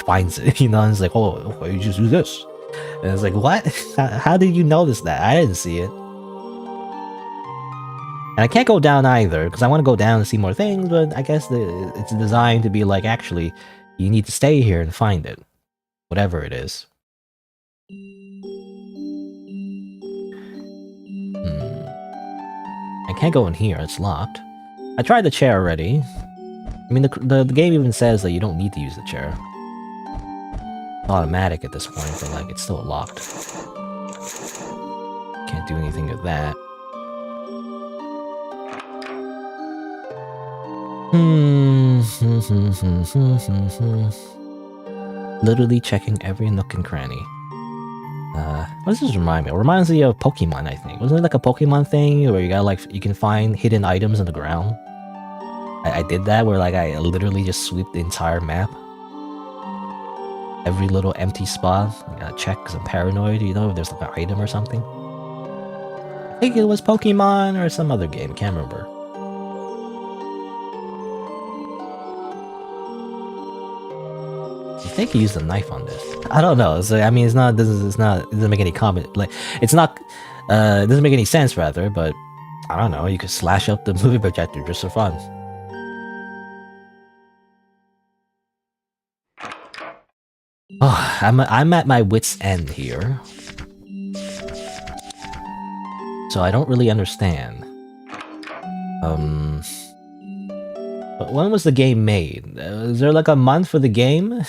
finds it, you know, and it's like, oh, why you just do this? And it's like, what? How did you notice that? I didn't see it. And I can't go down either, because I want to go down and see more things, but I guess it's designed to be like, actually, you need to stay here and find it. Whatever it is. I can't go in here, it's locked. I tried the chair already. I mean, the game even says that you don't need to use the chair. It's automatic at this point, but like, it's still locked. Can't do anything with that. Literally checking every nook and cranny. What does this remind me? It reminds me of Pokemon, I think. Wasn't it like a Pokemon thing where you got like, you can find hidden items in the ground? I did that where like I literally just sweep the entire map. Every little empty spot. I gotta check because I'm paranoid, you know, if there's like an item or something. I think it was Pokemon or some other game, can't remember. I think he used a knife on this. I don't know. So, I mean, it doesn't make any comment. Like, it's not, it doesn't make any sense, rather, but I don't know. You could slash up the movie projector just for fun. Oh, I'm at my wit's end here. So I don't really understand. But when was the game made? Is there like a month for the game?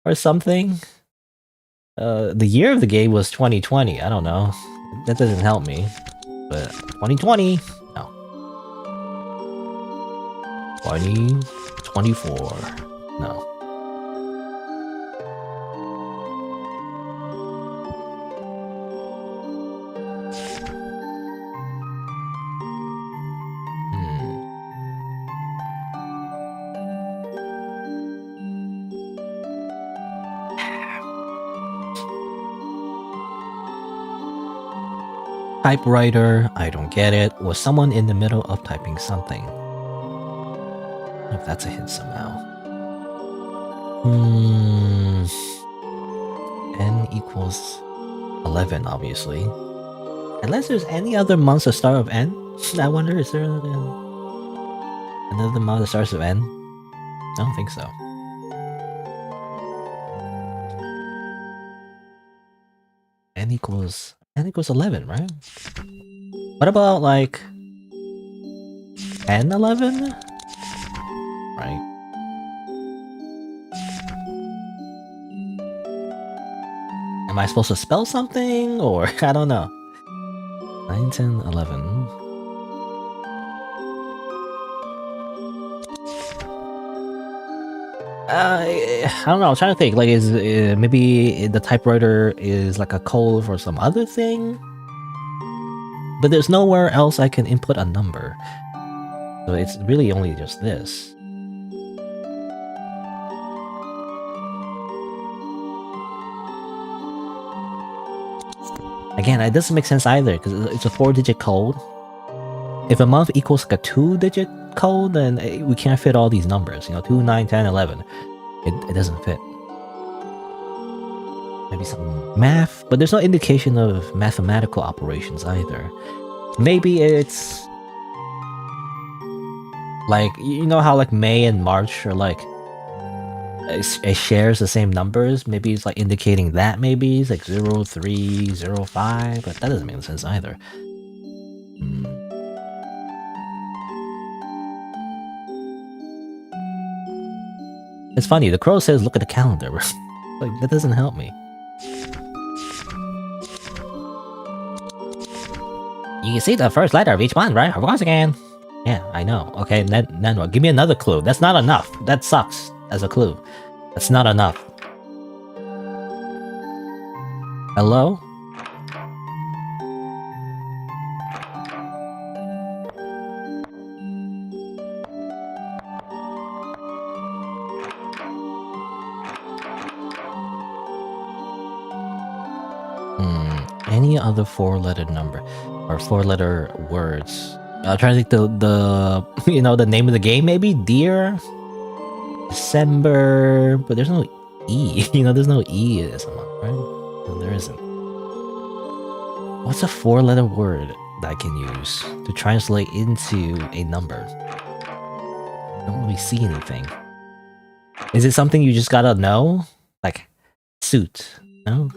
Or something? The year of the game was 2020, I don't know. That doesn't help me. But 2020? No. 2024? No. Typewriter, I don't get it. Was someone in the middle of typing something? I don't know if that's a hint somehow. N equals 11, obviously. Unless there's any other months that start with N? I wonder, is there another month that starts with N? I don't think so. N equals 11, right? What about like 10, 11? Right. Am I supposed to spell something? Or I don't know. 9, 10, 11. I don't know. I'm trying to think. Like, is maybe the typewriter is like a code for some other thing? But there's nowhere else I can input a number. So it's really only just this. Again, it doesn't make sense either, because it's a 4-digit code. If a month equals like a 2-digit code, then we can't fit all these numbers. 2, 9, 10, 11. It doesn't fit. Maybe some math, but there's no indication of mathematical operations either. Maybe it's like, how like May and March are like it shares the same numbers. Maybe it's like indicating that. Maybe it's like 0, 3, 0, 5, but that doesn't make sense either. It's funny, the crow says look at the calendar. Like, that doesn't help me. You can see the first letter of each one, right? Once again. Yeah, I know. Okay, then what? Give me another clue. That's not enough. That sucks as a clue. That's not enough. Hello? Any other 4-letter number or 4-letter words? I'll try to think the the name of the game, maybe Deer, December, but there's no E. There's no E in this month, right? No, there isn't. What's a 4-letter word that I can use to translate into a number? I don't really see anything. Is it something you just gotta know? Like suit? No.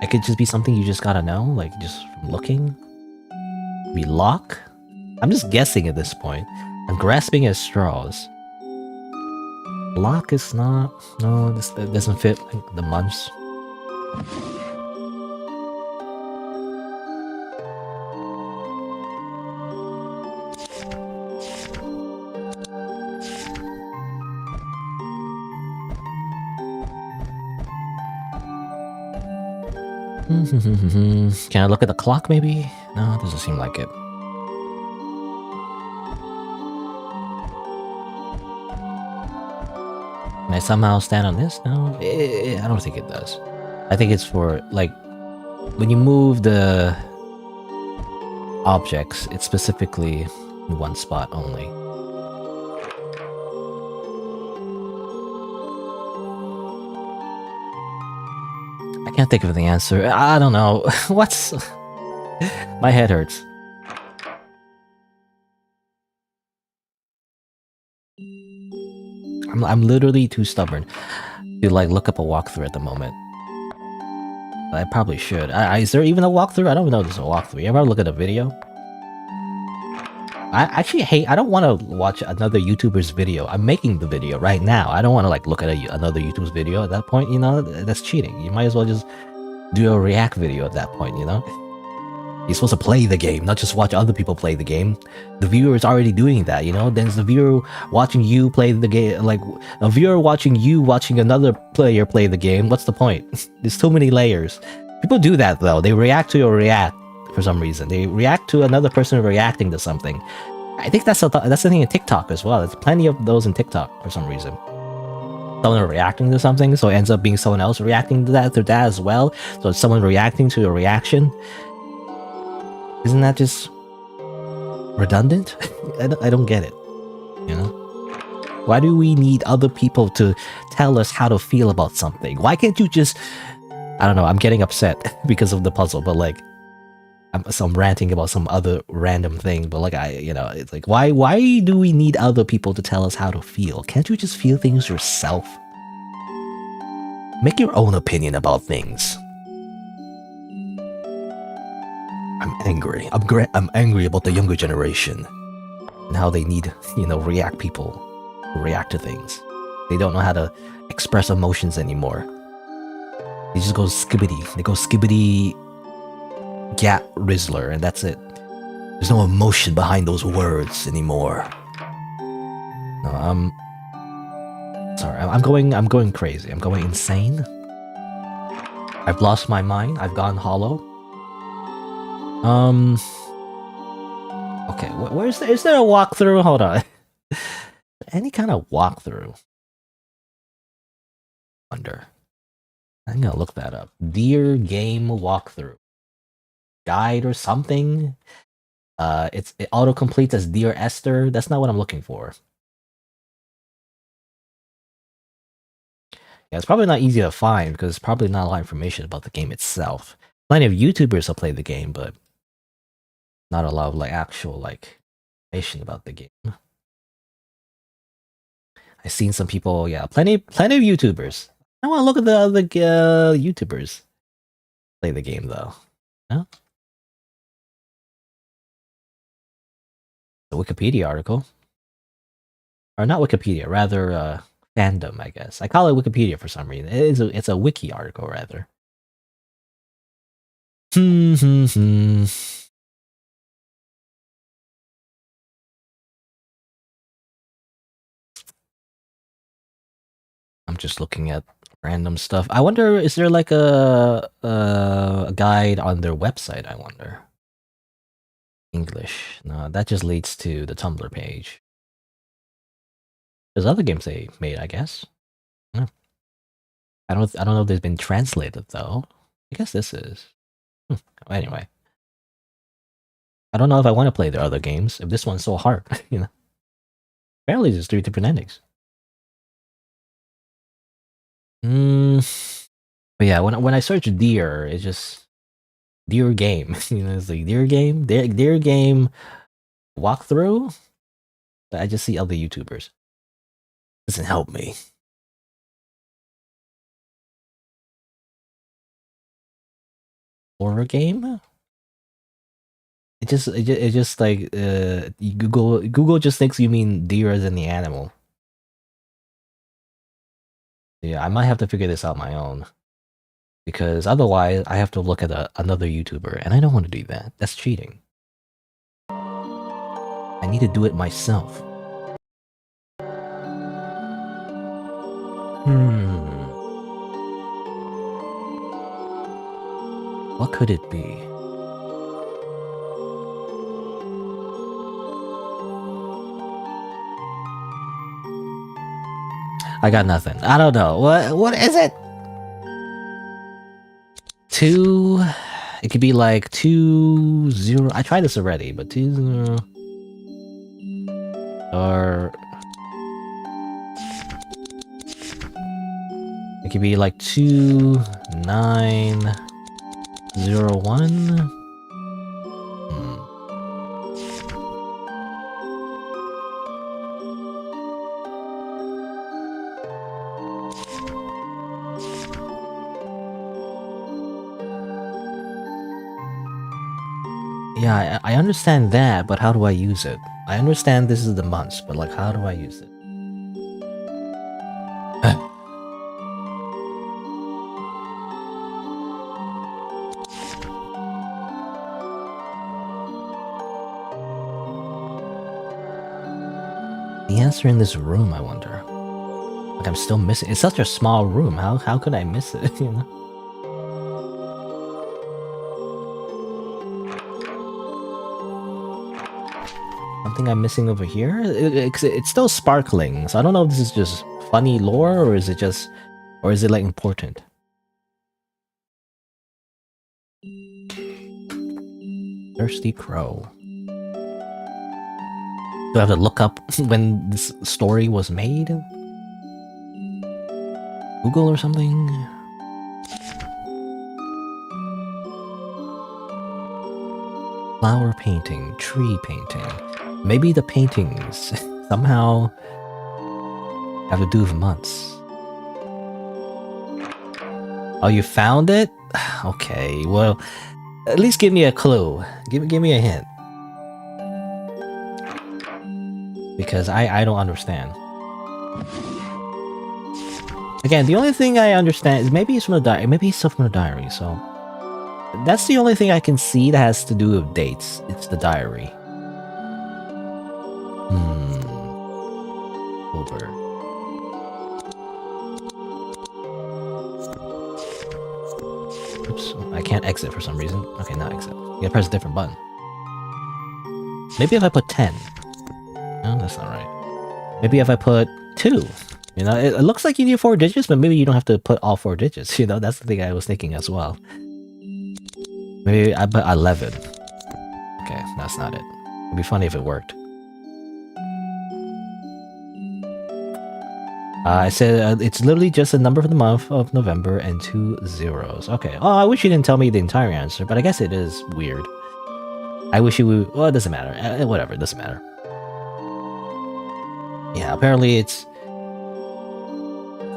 It could just be something you just gotta know, like just from looking. Maybe lock? I'm just guessing at this point. I'm grasping at straws. Lock is not... No, this doesn't fit like the months. Can I look at the clock maybe? No, it doesn't seem like it. Can I somehow stand on this? No, I don't think it does. I think it's for, like, when you move the objects, it's specifically in one spot only. I can't think of the answer. I don't know. What's... My head hurts. I'm literally too stubborn to like look up a walkthrough at the moment. But I probably should. Is there even a walkthrough? I don't know if there's a walkthrough. You ever look at a video? I actually hate. I don't want to watch another YouTuber's video. I'm making the video right now. I don't want to like look at another YouTube's video at that point. You know, that's cheating. You might as well just do a react video at that point. You know, you're supposed to play the game, not just watch other people play the game. The viewer is already doing that. You know, then the viewer watching you play the game, like a viewer watching you watching another player play the game. What's the point? There's too many layers. People do that though. They react to your react. For some reason, they react to another person reacting to something. I think that's the thing in TikTok as well. There's plenty of those in TikTok for some reason. Someone reacting to something, so it ends up being someone else reacting to that as well. So it's someone reacting to a reaction. Isn't that just redundant? I don't get it. You know, why do we need other people to tell us how to feel about something? Why can't you just? I don't know. I'm getting upset because of the puzzle, but like. I'm ranting about some other random thing, but like it's like why do we need other people to tell us how to feel? Can't you just feel things yourself? Make your own opinion about things. I'm angry. I'm angry about the younger generation and how they need, react people to react to things. They don't know how to express emotions anymore. They just go skibbity. They go skibbity. Gap Rizzler, and that's it. There's no emotion behind those words anymore. No, sorry. I'm going crazy. I'm going insane. I've lost my mind. I've gone hollow. Okay, is there a walkthrough? Hold on. Any kind of walkthrough? Wonder. I'm gonna look that up. Dear game walkthrough. Guide or something. It auto completes as Dear Esther. That's not what I'm looking for. Yeah, it's probably not easy to find because there's probably not a lot of information about the game itself. Plenty of YouTubers have played the game, but not a lot of actual information about the game. I've seen some people, plenty of YouTubers. I want to look at the other YouTubers play the game though. No? The Wikipedia article, or not Wikipedia, rather fandom, I guess. I call it Wikipedia for some reason. It's a wiki article rather. I'm just looking at random stuff. I wonder, is there like a guide on their website? I wonder. English. No, that just leads to the Tumblr page. There's other games they made, I guess. Yeah. I don't know if they've been translated though. I guess this is. Anyway, I don't know if I want to play their other games. If this one's so hard, Apparently, there's 3 different endings. But yeah, when I search Dear, it's just Dear Game. It's like Dear Game, Dear Game walkthrough. But I just see other YouTubers. Doesn't help me. Horror game. It just like Google just thinks you mean deer as in the animal. Yeah, I might have to figure this out my own. Because otherwise, I have to look at another YouTuber, and I don't want to do that. That's cheating. I need to do it myself. What could it be? I got nothing. I don't know. What is it? 2. It could be like 2 0. I tried this already, but 2 0. Or it could be like 2 9 0 1. Yeah, I understand that, but how do I use it? I understand this is the months, but like, how do I use it? The answer in this room, I wonder. Like, I'm still missing. It's such a small room. How could I miss it? You know. Something I'm missing over here? It's still sparkling, so I don't know if this is just funny lore or is it just, or is it like important? Thirsty Crow. Do I have to look up when this story was made? Google or something? Flower painting, tree painting. Maybe the paintings somehow have to do with months. Oh, you found it? Okay, well, at least give me a clue. Give me a hint. Because I don't understand. Again, the only thing I understand is maybe it's from the diary. Maybe it's from the diary, so... That's the only thing I can see that has to do with dates. It's the diary. Over. Oops, I can't exit for some reason. Okay, now exit. You gotta press a different button. Maybe if I put 10. No, that's not right. Maybe if I put 2. You know, it looks like you need 4 digits, but maybe you don't have to put all 4 digits. You know, that's the thing I was thinking as well. Maybe I put 11. Okay, that's not it. It'd be funny if it worked. I said it's literally just a number for the month of November and 2 zeros. Okay. Oh, I wish you didn't tell me the entire answer, but I guess it is weird. I wish you would... Well, it doesn't matter. Whatever, it doesn't matter. Yeah, apparently it's...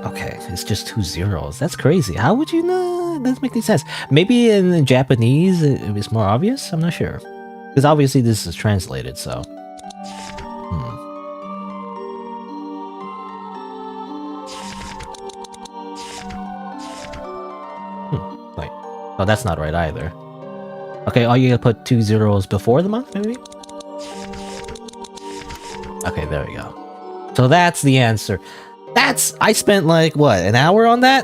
Okay, it's just 2 zeros. That's crazy. How would you know? That doesn't make any sense. Maybe in Japanese it's more obvious? I'm not sure. Because obviously this is translated, so... Wait. Oh, that's not right either. Okay, oh, you gotta put 2 zeros before the month, maybe? Okay, there we go. So that's the answer. I spent like, what, an hour on that?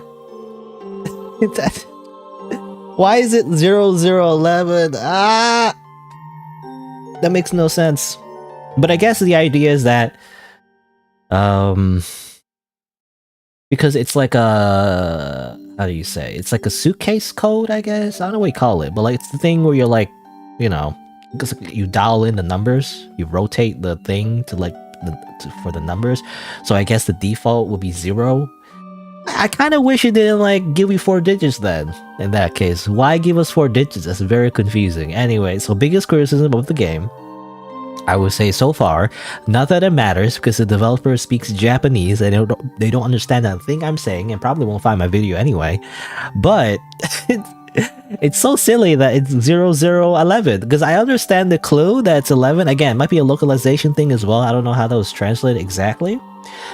Why is it 0011? Ah! That makes no sense. But I guess the idea is that, because it's like a, how do you say? It's like a suitcase code, I guess? I don't know what you call it, but like it's the thing where you're like, you know, because you dial in the numbers, you rotate the thing to like, for the numbers. So I guess the default would be 0. I kind of wish it didn't like give me 4 digits then. In that case, why give us 4 digits? That's very confusing. Anyway, so biggest criticism of the game, I would say so far, not that it matters because the developer speaks Japanese. They don't understand that thing I'm saying and probably won't find my video anyway. But it's so silly that it's 0011 because I understand the clue that it's 11. Again, it might be a localization thing as well. I don't know how that was translated exactly,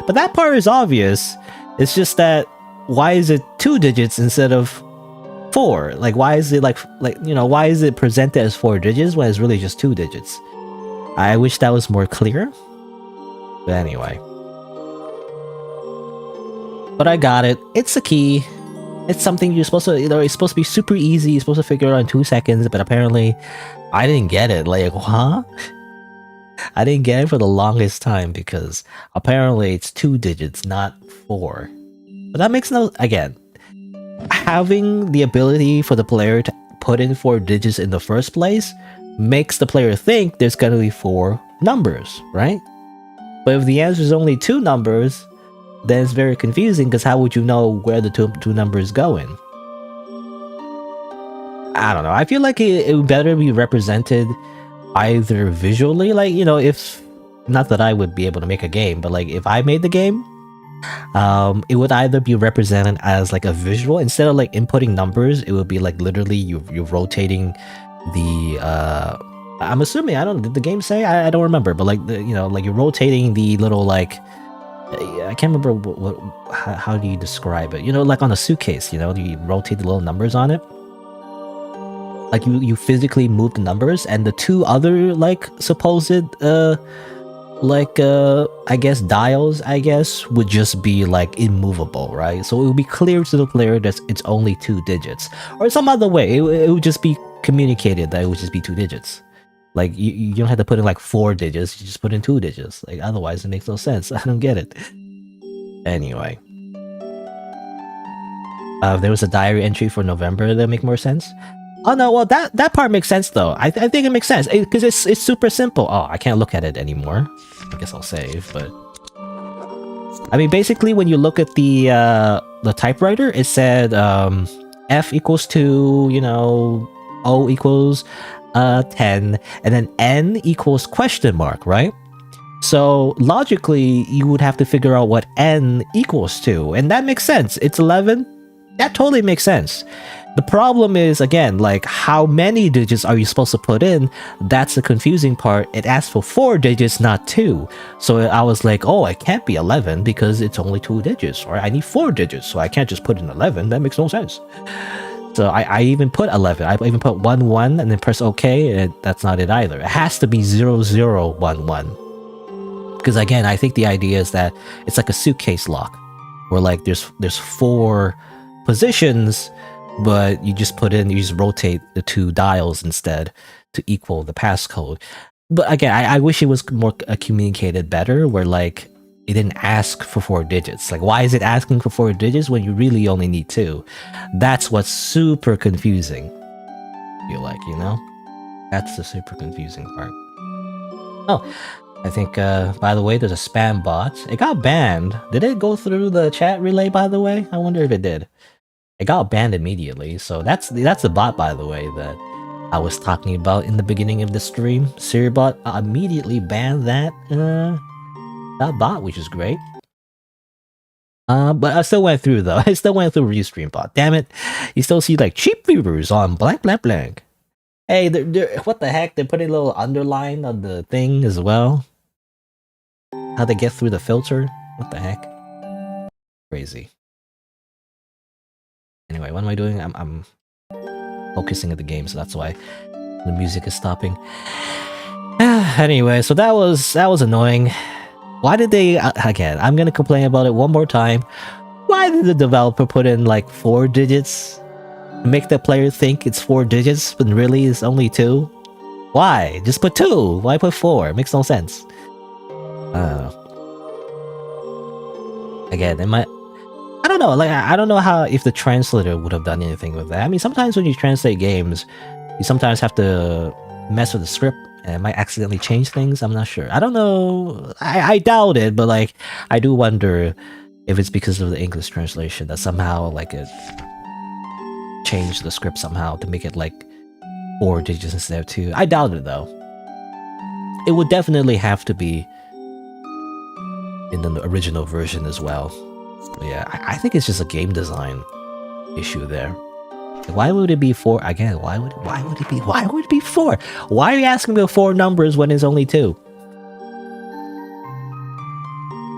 but that part is obvious. It's just that why is it 2 digits instead of 4? Like why is it like you know, why is it presented as 4 digits when it's really just 2 digits? I wish that was more clear. But anyway. But I got it. It's a key. It's something you're supposed to, you know, it's supposed to be super easy. You're supposed to figure it out in 2 seconds, but apparently I didn't get it. Like, huh? I didn't get it for the longest time because apparently it's 2 digits, not 4. But that makes no... Again, having the ability for the player to put in 4 digits in the first place makes the player think there's going to be 4 numbers, right? But if the answer is only 2 numbers, then it's very confusing because how would you know where the two numbers going? I don't know. I feel like it would better be represented either visually, like, you know, if... Not that I would be able to make a game, but like if I made the game, it would either be represented as like a visual. Instead of like inputting numbers, it would be like literally you're rotating the I'm assuming, I don't know, did the game say? I don't remember, but like, you know, like you're rotating the little like, I can't remember how do you describe it? You know, like on a suitcase, you know, you rotate the little numbers on it. Like you physically move the numbers, and the two other like supposed I guess dials, I guess, would just be like immovable, right? So it would be clear to the player that it's only 2 digits, or some other way it would just be communicated that it would just be 2 digits. Like you don't have to put in like 4 digits, you just put in 2 digits. Like otherwise it makes no sense. I don't get it. Anyway, there was a diary entry for November that make more sense. Oh no, well that part makes sense though. I think it makes sense because it's super simple. Oh, I can't look at it anymore. I guess I'll save, but I mean basically when you look at the typewriter, it said F equals 2, you know, O equals 10, and then N equals question mark, right? So logically you would have to figure out what N equals to, and that makes sense. It's 11. That totally makes sense. The problem is, again, like how many digits are you supposed to put in? That's the confusing part. It asks for 4 digits, not 2. So I was like, oh, it can't be 11 because it's only 2 digits, or I need 4 digits, so I can't just put in 11. That makes no sense. So I even put 11. I even put 1 1 and then press OK, and that's not it either. It has to be 0 0 1 1. Because again, I think the idea is that it's like a suitcase lock, where like there's 4 positions, but you just rotate the 2 dials instead to equal the passcode. But again, I wish it was more communicated better, where like it didn't ask for 4 digits. Like, why is it asking for 4 digits when you really only need 2? That's what's super confusing. I feel like, you know? That's the super confusing part. Oh, I think, by the way, there's a spam bot. It got banned. Did it go through the chat relay, by the way? I wonder if it did. It got banned immediately, so that's the bot, by the way, that I was talking about in the beginning of the stream. Siribot immediately banned that bot, which is great. But I still went through though. I still went through Restream bot. Damn it! You still see like cheap viewers on blank blank blank. Hey, what the heck? They put a little underline on the thing as well. How they get through the filter? What the heck? Crazy. Anyway, what am I doing? I'm focusing at the game, so that's why the music is stopping. Anyway, so that was annoying. Why did they again? I'm gonna complain about it one more time. Why did the developer put in like 4 digits to make the player think it's 4 digits, but really it's only 2? Why? Just put 2. Why put 4? It makes no sense. I don't know. Again, I don't know. Like I don't know how if the translator would have done anything with that. I mean, sometimes when you translate games, you sometimes have to mess with the script and it might accidentally change things. I'm not sure. I don't know. I doubt it, but like I do wonder if it's because of the English translation that somehow like it changed the script somehow to make it like 4 digits instead of 2. I doubt it though. It would definitely have to be in the original version as well. But yeah, I think it's just a game design issue there. Why would it be 4 again? Why would it be 4? Why are you asking me 4 numbers when it's only 2?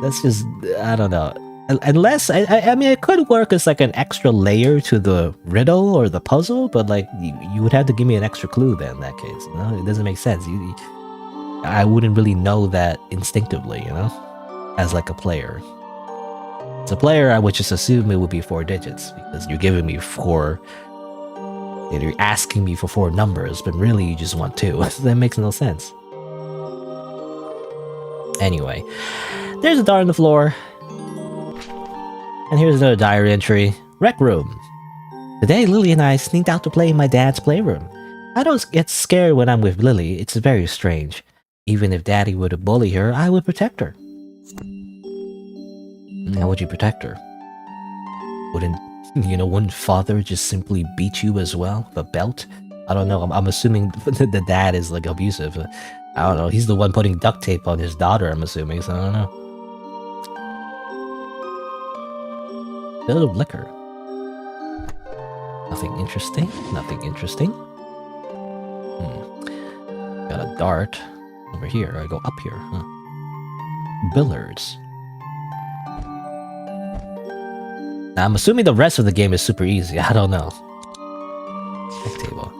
That's just, I don't know. Unless I mean, it could work as like an extra layer to the riddle or the puzzle, but like you would have to give me an extra clue then in that case. You know, it doesn't make sense. I wouldn't really know that instinctively, you know, as like a player. As a player, I would just assume it would be 4 digits because you're giving me 4. You're asking me for 4 numbers, but really you just want 2. That makes no sense. Anyway, there's a dart on the floor. And here's another diary entry. Rec room. Today, Lily and I sneaked out to play in my dad's playroom. I don't get scared when I'm with Lily. It's very strange. Even if Daddy were to bully her, I would protect her. How would you protect her? Wouldn't father just simply beat you as well? With a belt? I don't know. I'm assuming the dad is like abusive. I don't know. He's the one putting duct tape on his daughter, I'm assuming, so I don't know. Bit of liquor. Nothing interesting. Nothing interesting. Got dart. Over here, I go up here, huh? Billiards. Now, I'm assuming the rest of the game is super easy. I don't know. Check table.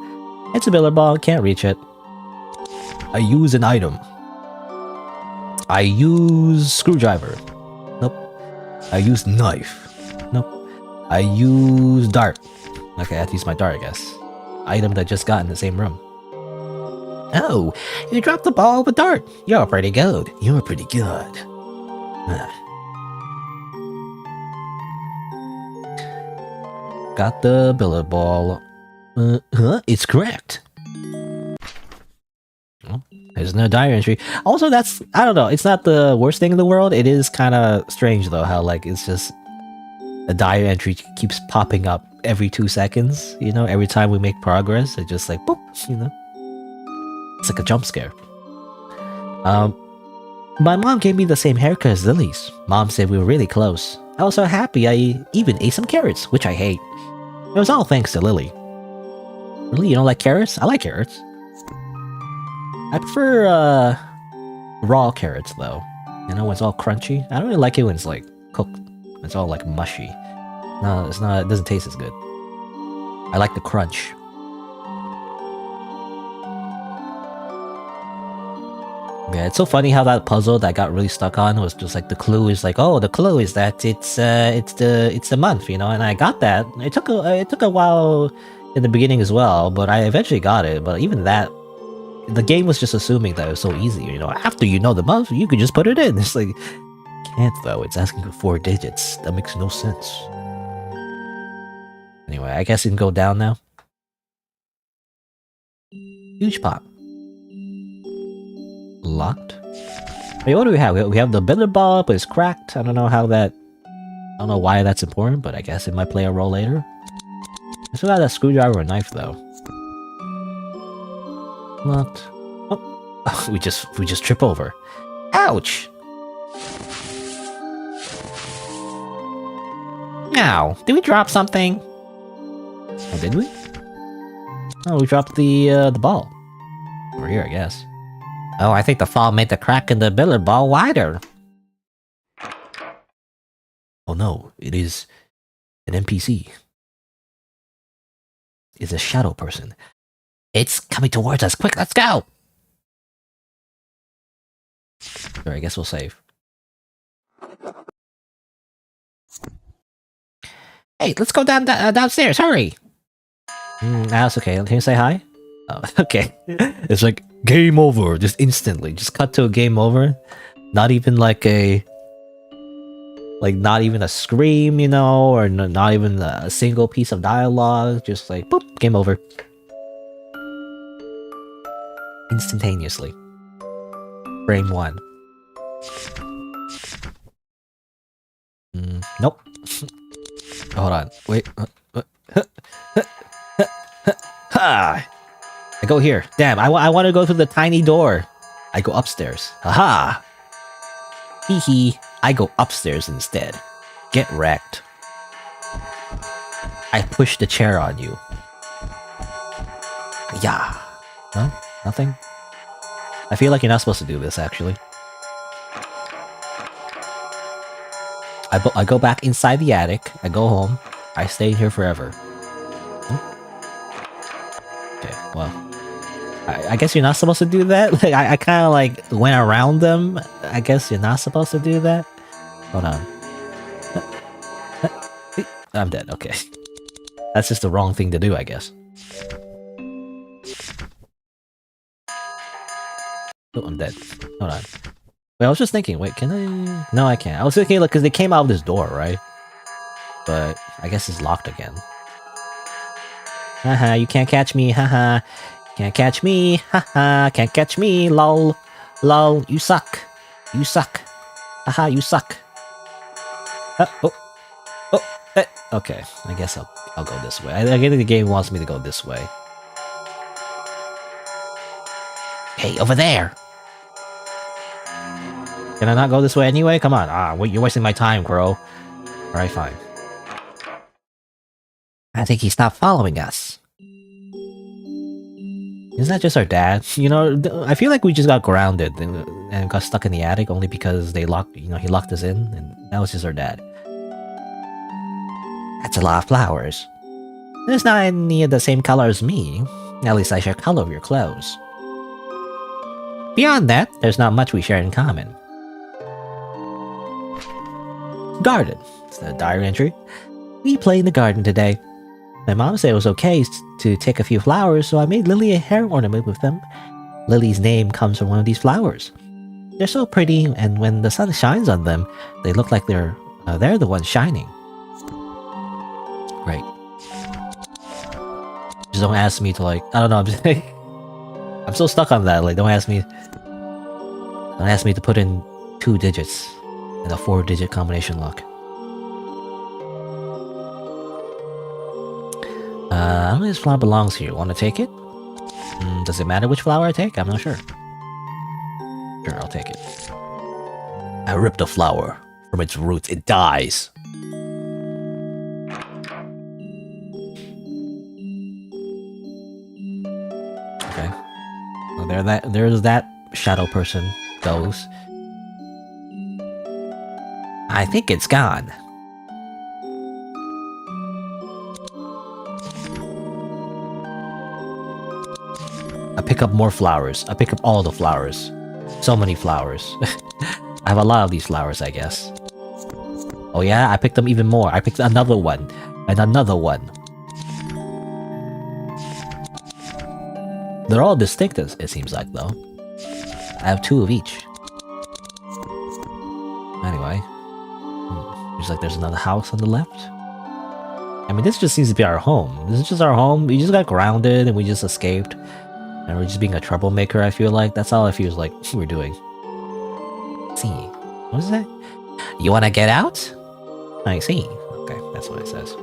It's a billiard ball. Can't reach it. I use an item. I use screwdriver. Nope. I use knife. Nope. I use dart. Okay, I have to use my dart, I guess. Item that just got in the same room. Oh, you dropped the ball with dart. You're pretty good. You're pretty good. Got the billiard ball. It's correct. Well, there's no diary entry. Also, that's, I don't know, it's not the worst thing in the world. It is kind of strange, though, how, like, it's just a diary entry keeps popping up every 2 seconds, you know? Every time we make progress, it just, like, boop, you know? It's like a jump scare. My mom gave me the same haircut as Lily's. Mom said we were really close. I was so happy I even ate some carrots, which I hate. It was all thanks to Lily. Really? You don't like carrots? I like carrots. I prefer, raw carrots, though. You know, when it's all crunchy. I don't really like it when it's, like, cooked. It's all, like, mushy. No, it's not, it doesn't taste as good. I like the crunch. Yeah, it's so funny how that puzzle that I got really stuck on was just like the clue is like, oh, the clue is that it's the month, you know, and I got that. It took a while in the beginning as well, but I eventually got it. But even that, the game was just assuming that it was so easy, you know. After you know the month, you could just put it in. It's like, can't though. It's asking for 4 digits. That makes no sense. Anyway, I guess you can go down now. Huge pot. Locked. Wait, what do we have? We have the billiard ball, but it's cracked. I don't know how that... I don't know why that's important, but I guess it might play a role later. I still got that screwdriver and knife, though. Locked. Oh, we just trip over. Ouch! Now, did we drop something? Oh, did we? Oh, we dropped the ball. Over here, I guess. Oh, I think the fall made the crack in the billiard ball wider. Oh no, it is an NPC. It's a shadow person. It's coming towards us. Quick, let's go! Sure, I guess we'll save. Hey, let's go downstairs, hurry! That's okay, can you say hi? Oh, okay. It's like, game over, just instantly. Just cut to a game over. Not even like a... Like, not even a scream, you know, or not even a single piece of dialogue. Just like, boop, game over. Instantaneously. Frame 1. Nope. Hold on. Wait. Ha! I go here. Damn, I want to go through the tiny door. I go upstairs. Haha! Hee hee. I go upstairs instead. Get wrecked. I push the chair on you. Yeah. No? Nothing? I feel like you're not supposed to do this, actually. I go back inside the attic. I go home. I stay here forever. Okay, well. I guess you're not supposed to do that? Like, I kind of like went around them. I guess you're not supposed to do that? Hold on. I'm dead, okay. That's just the wrong thing to do, I guess. Oh, I'm dead. Hold on. Wait, I was just thinking, wait, can I... No, I can't. I was thinking, like, because they came out of this door, right? But I guess it's locked again. Haha, you can't catch me, haha. Can't catch me, haha, can't catch me, lol. Lol, you suck. You suck. Haha, you suck. Okay, I guess I'll go this way. I think the game wants me to go this way. Hey, over there! Can I not go this way anyway? Come on, wait, you're wasting my time, Crow. Alright, fine. I think he stopped following us. Isn't that just our dad? You know, I feel like we just got grounded and got stuck in the attic only because he locked us in, and that was just our dad. That's a lot of flowers. There's not any of the same color as me. At least I share color of your clothes. Beyond that, there's not much we share in common. Garden. It's the diary entry. We played in the garden today. My mom said it was okay to take a few flowers, so I made Lily a hair ornament with them. Lily's name comes from one of these flowers. They're so pretty, and when the sun shines on them, they look like they're the ones shining. Great. Just don't ask me to I don't know. I'm so stuck on that. Don't ask me to put in 2 digits in a 4-digit combination lock. I don't know if this flower belongs here. Want to take it? Does it matter which flower I take? I'm not sure. Sure, I'll take it. I ripped the flower from its roots. It dies. Okay. Well, there's that shadow person goes. I think it's gone. I pick up more flowers. I pick up all the flowers. So many flowers. I have a lot of these flowers, I guess. Oh yeah, I picked them even more. I picked another one. And another one. They're all distinct, it seems like, though. I have 2 of each. Anyway. Seems like there's another house on the left. I mean, this just seems to be our home. This is just our home. We just got grounded and we just escaped. And we're just being a troublemaker, I feel like. That's all it feels like we're doing. See. What is that? You wanna get out? I see. Okay, that's what it says.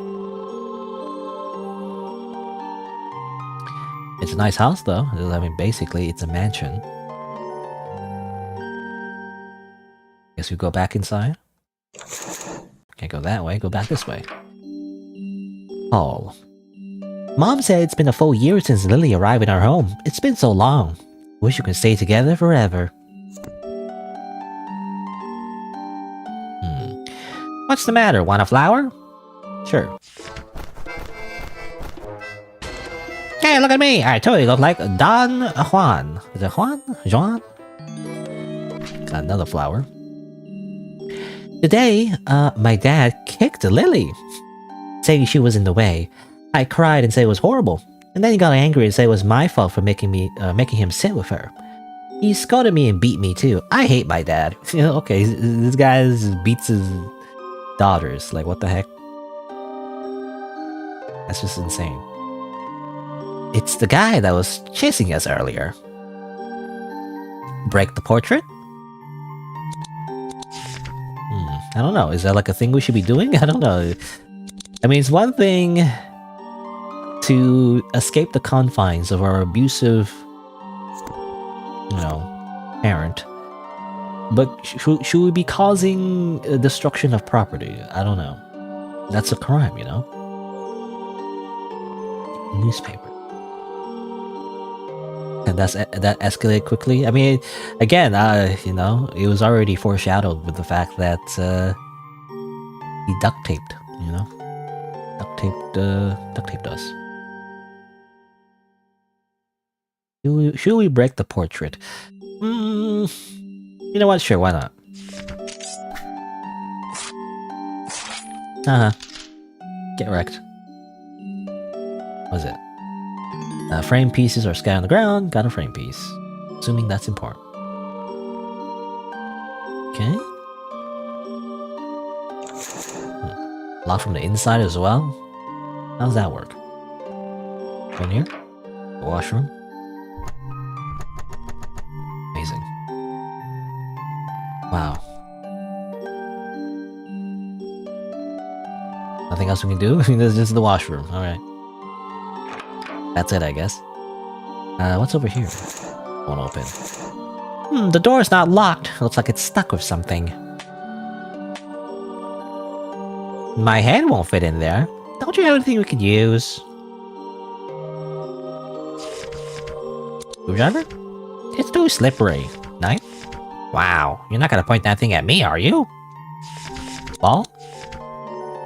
It's a nice house, though. I mean, basically, it's a mansion. Guess we go back inside? Can't go that way. Go back this way. Hall. Mom said it's been a full year since Lily arrived in our home. It's been so long. Wish you could stay together forever. What's the matter? Want a flower? Sure. Hey, look at me! I totally look like Don Juan. Is it Juan? Juan? Got another flower. Today, my dad kicked Lily, saying she was in the way. I cried and said it was horrible, and then he got angry and said it was my fault for making him sit with her. He scolded me and beat me too. I hate my dad. Okay, this guy beats his daughters. Like, what the heck? That's just insane. It's the guy that was chasing us earlier. Break the portrait? I don't know. Is that like a thing we should be doing? I don't know. I mean, it's one thing to escape the confines of our abusive, parent. But should we be causing destruction of property? I don't know. That's a crime, Newspaper. And that escalated quickly. I mean, again, it was already foreshadowed with the fact that he duct taped, duct taped us. Should we break the portrait? You know what? Sure, why not? Get wrecked. What is it? Frame pieces are scattered on the ground. Got a frame piece. Assuming that's important. Okay. Lock from the inside as well? How does that work? Go in here? The washroom? Amazing. Wow. Nothing else we can do? This is just the washroom. Alright. That's it, I guess. What's over here? Won't open. The door's not locked. Looks like it's stuck with something. My head won't fit in there. Don't you have anything we could use? Screwdriver? It's too slippery. Knife? Wow, you're not gonna point that thing at me, are you? Ball?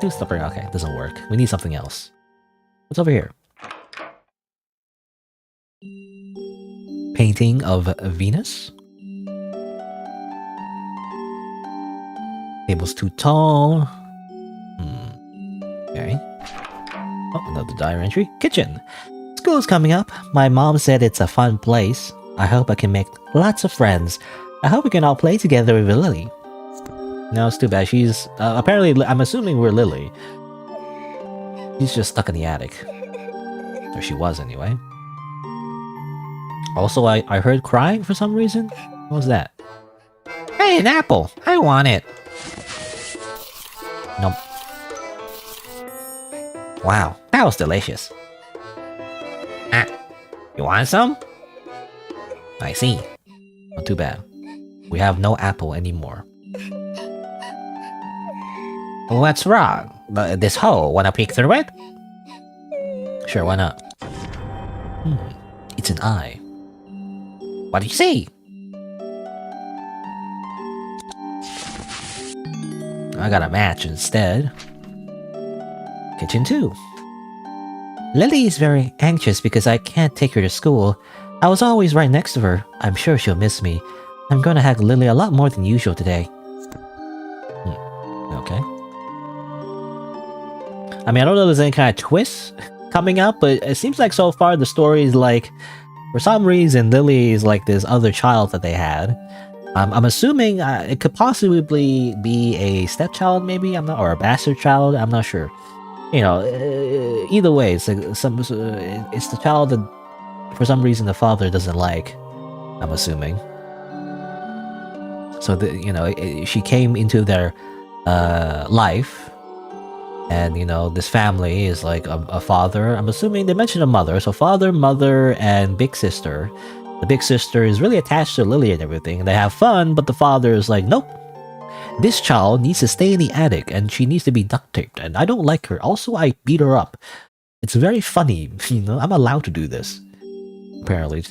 Too slippery. Okay, doesn't work. We need something else. What's over here? Painting of Venus? Table's too tall. Okay. Oh, another diary entry. Kitchen. School's coming up. My mom said it's a fun place. I hope I can make lots of friends. I hope we can all play together with Lily. No, it's too bad. She's apparently. I'm assuming we're Lily. She's just stuck in the attic. Or she was anyway. Also, I heard crying for some reason. What was that? Hey, an apple! I want it! Nope. Wow, that was delicious. Ah, you want some? I see. Not too bad. We have no apple anymore. What's wrong? This hole, wanna peek through it? Sure, why not? It's an eye. What do you see? I got a match instead. Kitchen 2. Lily is very anxious because I can't take her to school. I was always right next to her. I'm sure she'll miss me. I'm gonna hug Lily a lot more than usual today. Okay. I mean, I don't know if there's any kind of twist coming up, but it seems like so far the story is like, for some reason, Lily is like this other child that they had. I'm assuming it could possibly be a stepchild, maybe. Or a bastard child. I'm not sure. You know, either way, it's like it's the child that, for some reason, the father doesn't like. I'm assuming. So she came into their life, and this family is like a father. I'm assuming they mentioned a mother, so father, mother, and big sister. The big sister is really attached to Lily and everything, and they have fun, but the father is like, nope. This child needs to stay in the attic, and she needs to be duct taped, and I don't like her. Also, I beat her up. It's very funny, I'm allowed to do this. Apparently,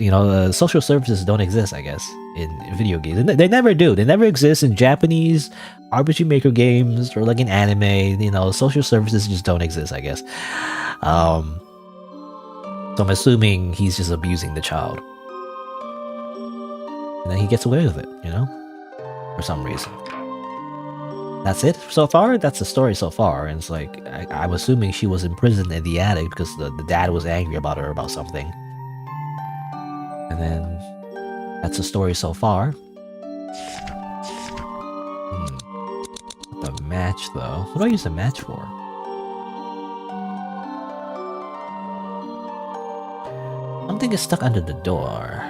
social services don't exist, I guess, in video games. They never do. They never exist in Japanese RPG Maker games, or like in anime. Social services just don't exist, I guess. So I'm assuming he's just abusing the child. And then he gets away with it, for some reason. That's it so far? That's the story so far. And it's like, I'm assuming she was imprisoned in the attic because the dad was angry about her about something. And then, that's the story so far. The match, though. What do I use the match for? Something is stuck under the door.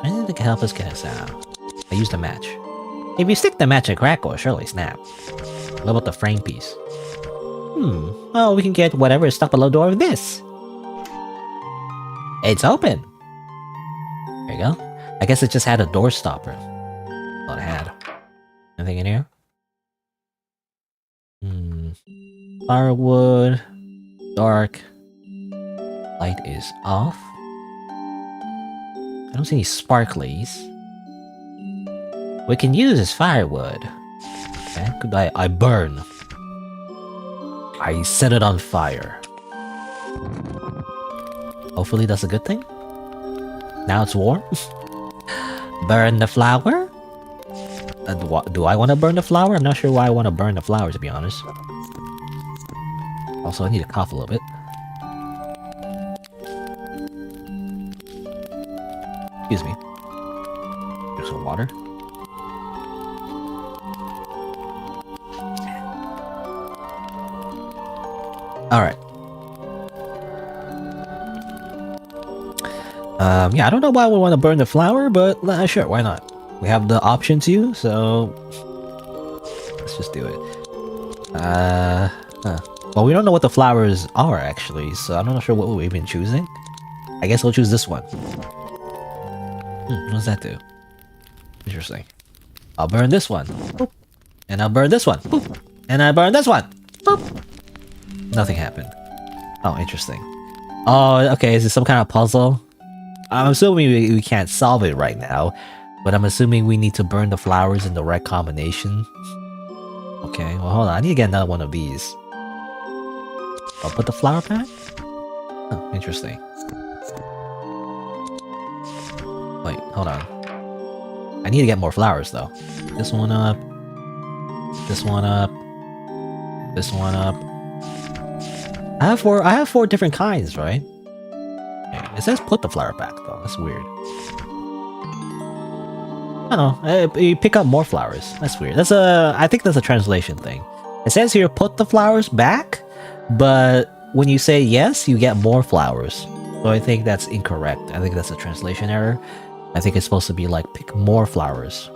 Anything that can help us get us out. I use the match. If you stick the match in a crack, it'll surely snap. What about the frame piece? Oh, we can get whatever is stuck below the door with this. It's open. There you go. I guess it just had a door stopper. That's all it had. Anything in here? Firewood. Dark. Light is off. I don't see any sparklies. We can use as firewood. Okay, I burn. I set it on fire. Hopefully that's a good thing. Now it's warm. Burn the flower? Do I want to burn the flower? I'm not sure why I want to burn the flower, to be honest. Also, I need to cough a little bit. Excuse me. There's some water. Alright. Yeah, I don't know why we want to burn the flower, but sure, why not? We have the option to, so let's just do it. Well, we don't know what the flowers are, actually, so I'm not sure what we've been choosing. I guess we'll choose this one. What does that do? Interesting. I'll burn this one. Boop. And I'll burn this one. Boop. And I burn this one. Boop. Nothing happened. Oh, interesting. Oh, okay, is it some kind of puzzle? I'm assuming we can't solve it right now, but I'm assuming we need to burn the flowers in the right combination. Okay, well hold on, I need to get another one of these. I'll put the flower back? Oh, interesting. Wait, hold on. I need to get more flowers though. This one up. This one up. This one up. I have four different kinds, right? Okay, it says put the flower back though. That's weird. I don't know. You pick up more flowers. That's weird. I think that's a translation thing. It says here put the flowers back, but when you say yes, you get more flowers. So I think that's incorrect. I think that's a translation error. I think it's supposed to be like pick more flowers.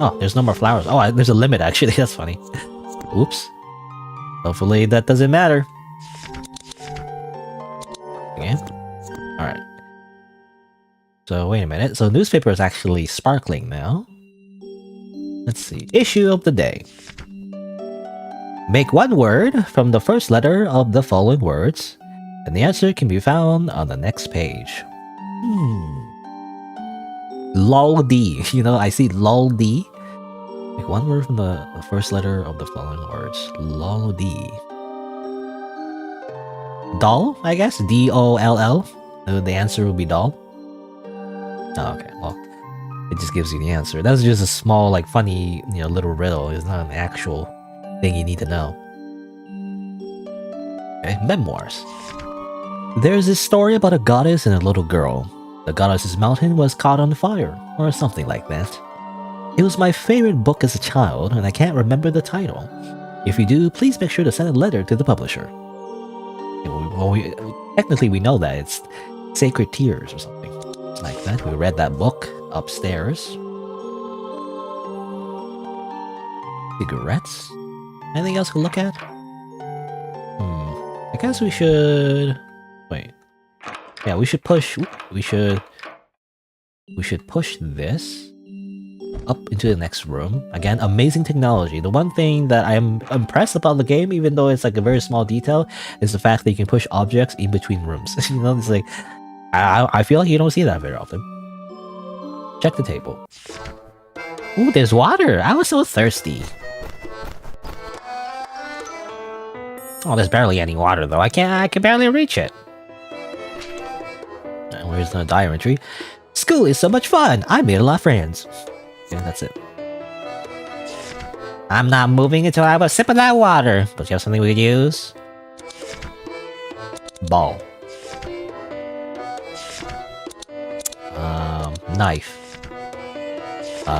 Oh, there's no more flowers. Oh, there's a limit actually. That's funny. Oops. Hopefully that doesn't matter. Okay. Alright. So wait a minute. So newspaper is actually sparkling now. Let's see. Issue of the day. Make one word from the first letter of the following words, and the answer can be found on the next page. Lol D. You know, I see lol D. Make one word from the first letter of the following words. Lol D. Doll, I guess? D-O-L-L. The answer would be doll. Oh, okay, well, it just gives you the answer. That's just a small, like, funny, you know, little riddle. It's not an actual thing you need to know. Okay, memoirs. There's this story about a goddess and a little girl. The goddess's mountain was caught on fire, or something like that. It was my favorite book as a child, and I can't remember the title. If you do, please make sure to send a letter to the publisher. Well, technically we know that. It's Sacred Tears or something like that. We read that book upstairs. Cigarettes? Anything else to look at? I guess we should... Wait. Yeah, we should push... We should push this up into the next room. Again, amazing technology. The one thing that I'm impressed about the game, even though it's like a very small detail, is the fact that you can push objects in between rooms. You know, it's like... I feel like you don't see that very often. Check the table. Ooh, there's water! I was so thirsty. Oh, there's barely any water though. I can barely reach it. And where's the diary entry? School is so much fun! I made a lot of friends. Yeah, that's it. I'm not moving until I have a sip of that water. But you have something we could use? Ball. Knife.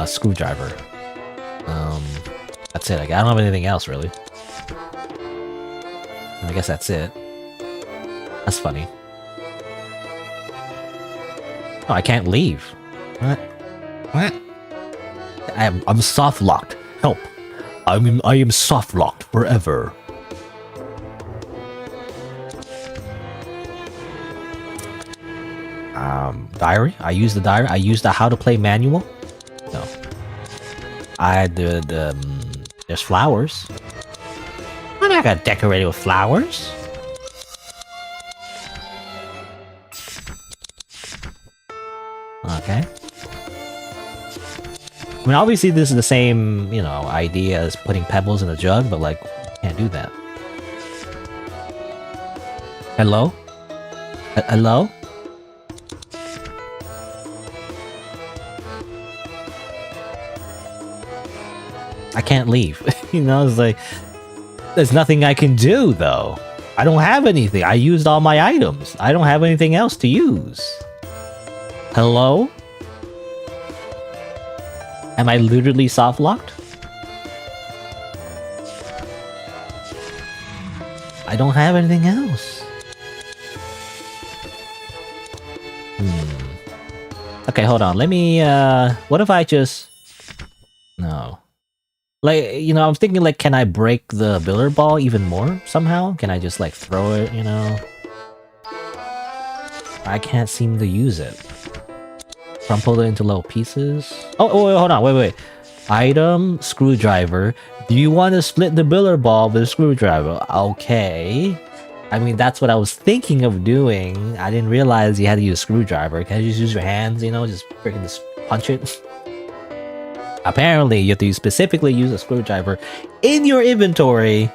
Screwdriver. That's it. I don't have anything else really. I guess that's it. That's funny. Oh, I can't leave. What? What? I'm soft locked. Help! I am soft locked forever. Diary. I use the diary. I use the how to play manual. No. There's flowers. I'm not gonna decorate it with flowers. Okay. I mean, obviously this is the same, you know, idea as putting pebbles in a jug, but like, can't do that. Hello? Hello? I can't leave. You know, it's like, there's nothing I can do, though. I don't have anything. I used all my items. I don't have anything else to use. Hello? Am I literally soft-locked? I don't have anything else. Okay, hold on. Let me, what if I just... No. Like, you know, I'm thinking, like, can I break the billiard ball even more somehow? Can I just, like, throw it, you know? I can't seem to use it. Crumple it into little pieces. Oh, wait, hold on. Wait. Item, screwdriver. Do you want to split the billiard ball with a screwdriver? Okay. I mean, that's what I was thinking of doing. I didn't realize you had to use a screwdriver. Can you just use your hands, you know, just freaking just punch it? Apparently, you have to specifically use a screwdriver in your inventory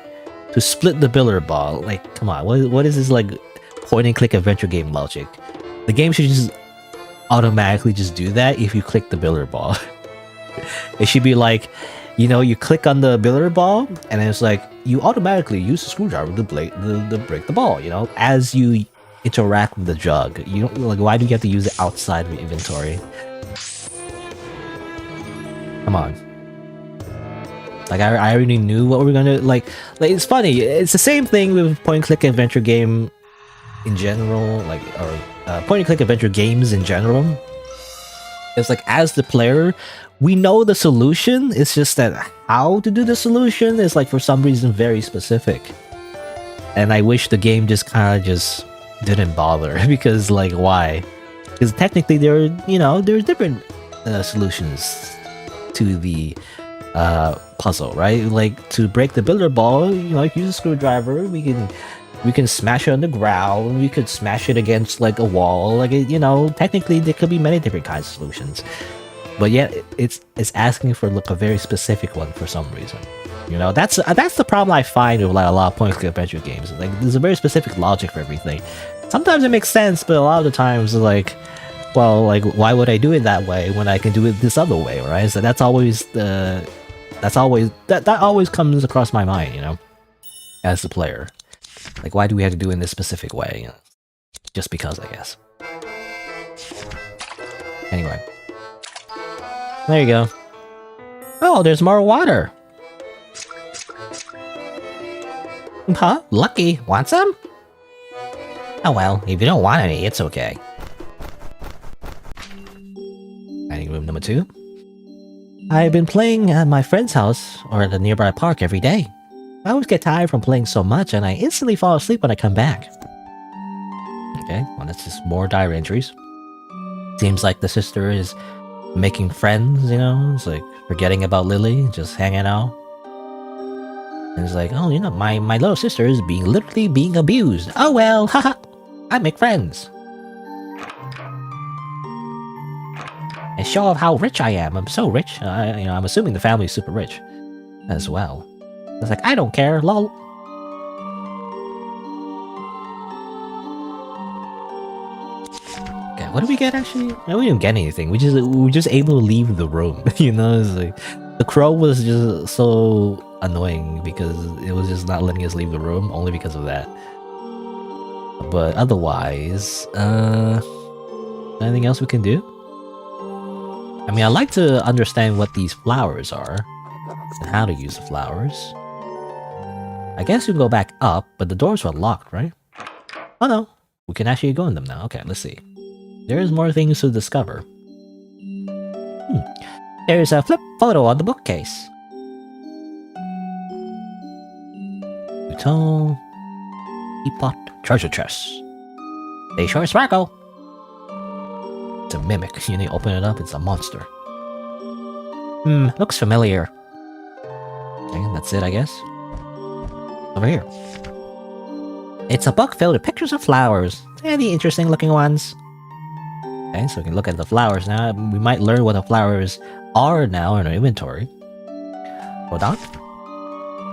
to split the billiard ball. Like, come on, what is this, like, point-and-click adventure game logic? The game should just automatically just do that if you click the billiard ball. It should be like, you know, you click on the billiard ball, and it's like, you automatically use the screwdriver to break the ball, you know, as you interact with the jug. You don't, like, why do you have to use it outside of your inventory? Come on. Like, I already knew what we were gonna, like, it's funny, it's the same thing with point-and-click adventure game in general, like, or point-and-click adventure games in general. It's like, as the player, we know the solution, it's just that how to do the solution is, like, for some reason very specific. And I wish the game just kind of just didn't bother, because, like, why? Because technically there's different solutions to the puzzle, right? Like, to break the billiard ball, you know, if you use a screwdriver, we can smash it on the ground, we could smash it against, like, a wall, like, you know, technically there could be many different kinds of solutions. But yet, it's asking for, like, a very specific one for some reason. You know, that's the problem I find with, like, a lot of point-and-click adventure games. Like, there's a very specific logic for everything. Sometimes it makes sense, but a lot of the times, like, well, like, why would I do it that way when I can do it this other way, right? So that always comes across my mind, you know, as the player. Like, why do we have to do it in this specific way? You know, just because, I guess. Anyway. There you go. Oh, there's more water. Huh? Lucky. Want some? Oh well, if you don't want any, it's okay. Dining room number 2. I've been playing at my friend's house or at the nearby park every day. I always get tired from playing so much and I instantly fall asleep when I come back. Okay, well, that's just more diary entries. Seems like the sister is making friends, you know? It's like forgetting about Lily, just hanging out. And it's like, oh, you know, my little sister is literally being abused. Oh well, haha, I make friends. And show off how rich I am. I'm so rich. I'm assuming the family's super rich as well. It's like, I don't care, lol. Okay, what did we get actually? No, we didn't get anything. We were just able to leave the room. You know, it's like the crow was just so annoying because it was just not letting us leave the room only because of that. But otherwise, anything else we can do? I mean, I'd like to understand what these flowers are and how to use the flowers. I guess we can go back up, but the doors were locked, right? Oh no, we can actually go in them now. Okay, let's see. There's more things to discover. There's a flip photo on the bookcase. Bouton, teapot, treasure chest. They sure sparkle. It's a mimic. You need to open it up, it's a monster. Looks familiar. Okay, that's it, I guess. Over here. It's a book filled with pictures of flowers. Any interesting looking ones. Okay, so we can look at the flowers now. We might learn what the flowers are now in our inventory. Rodolph.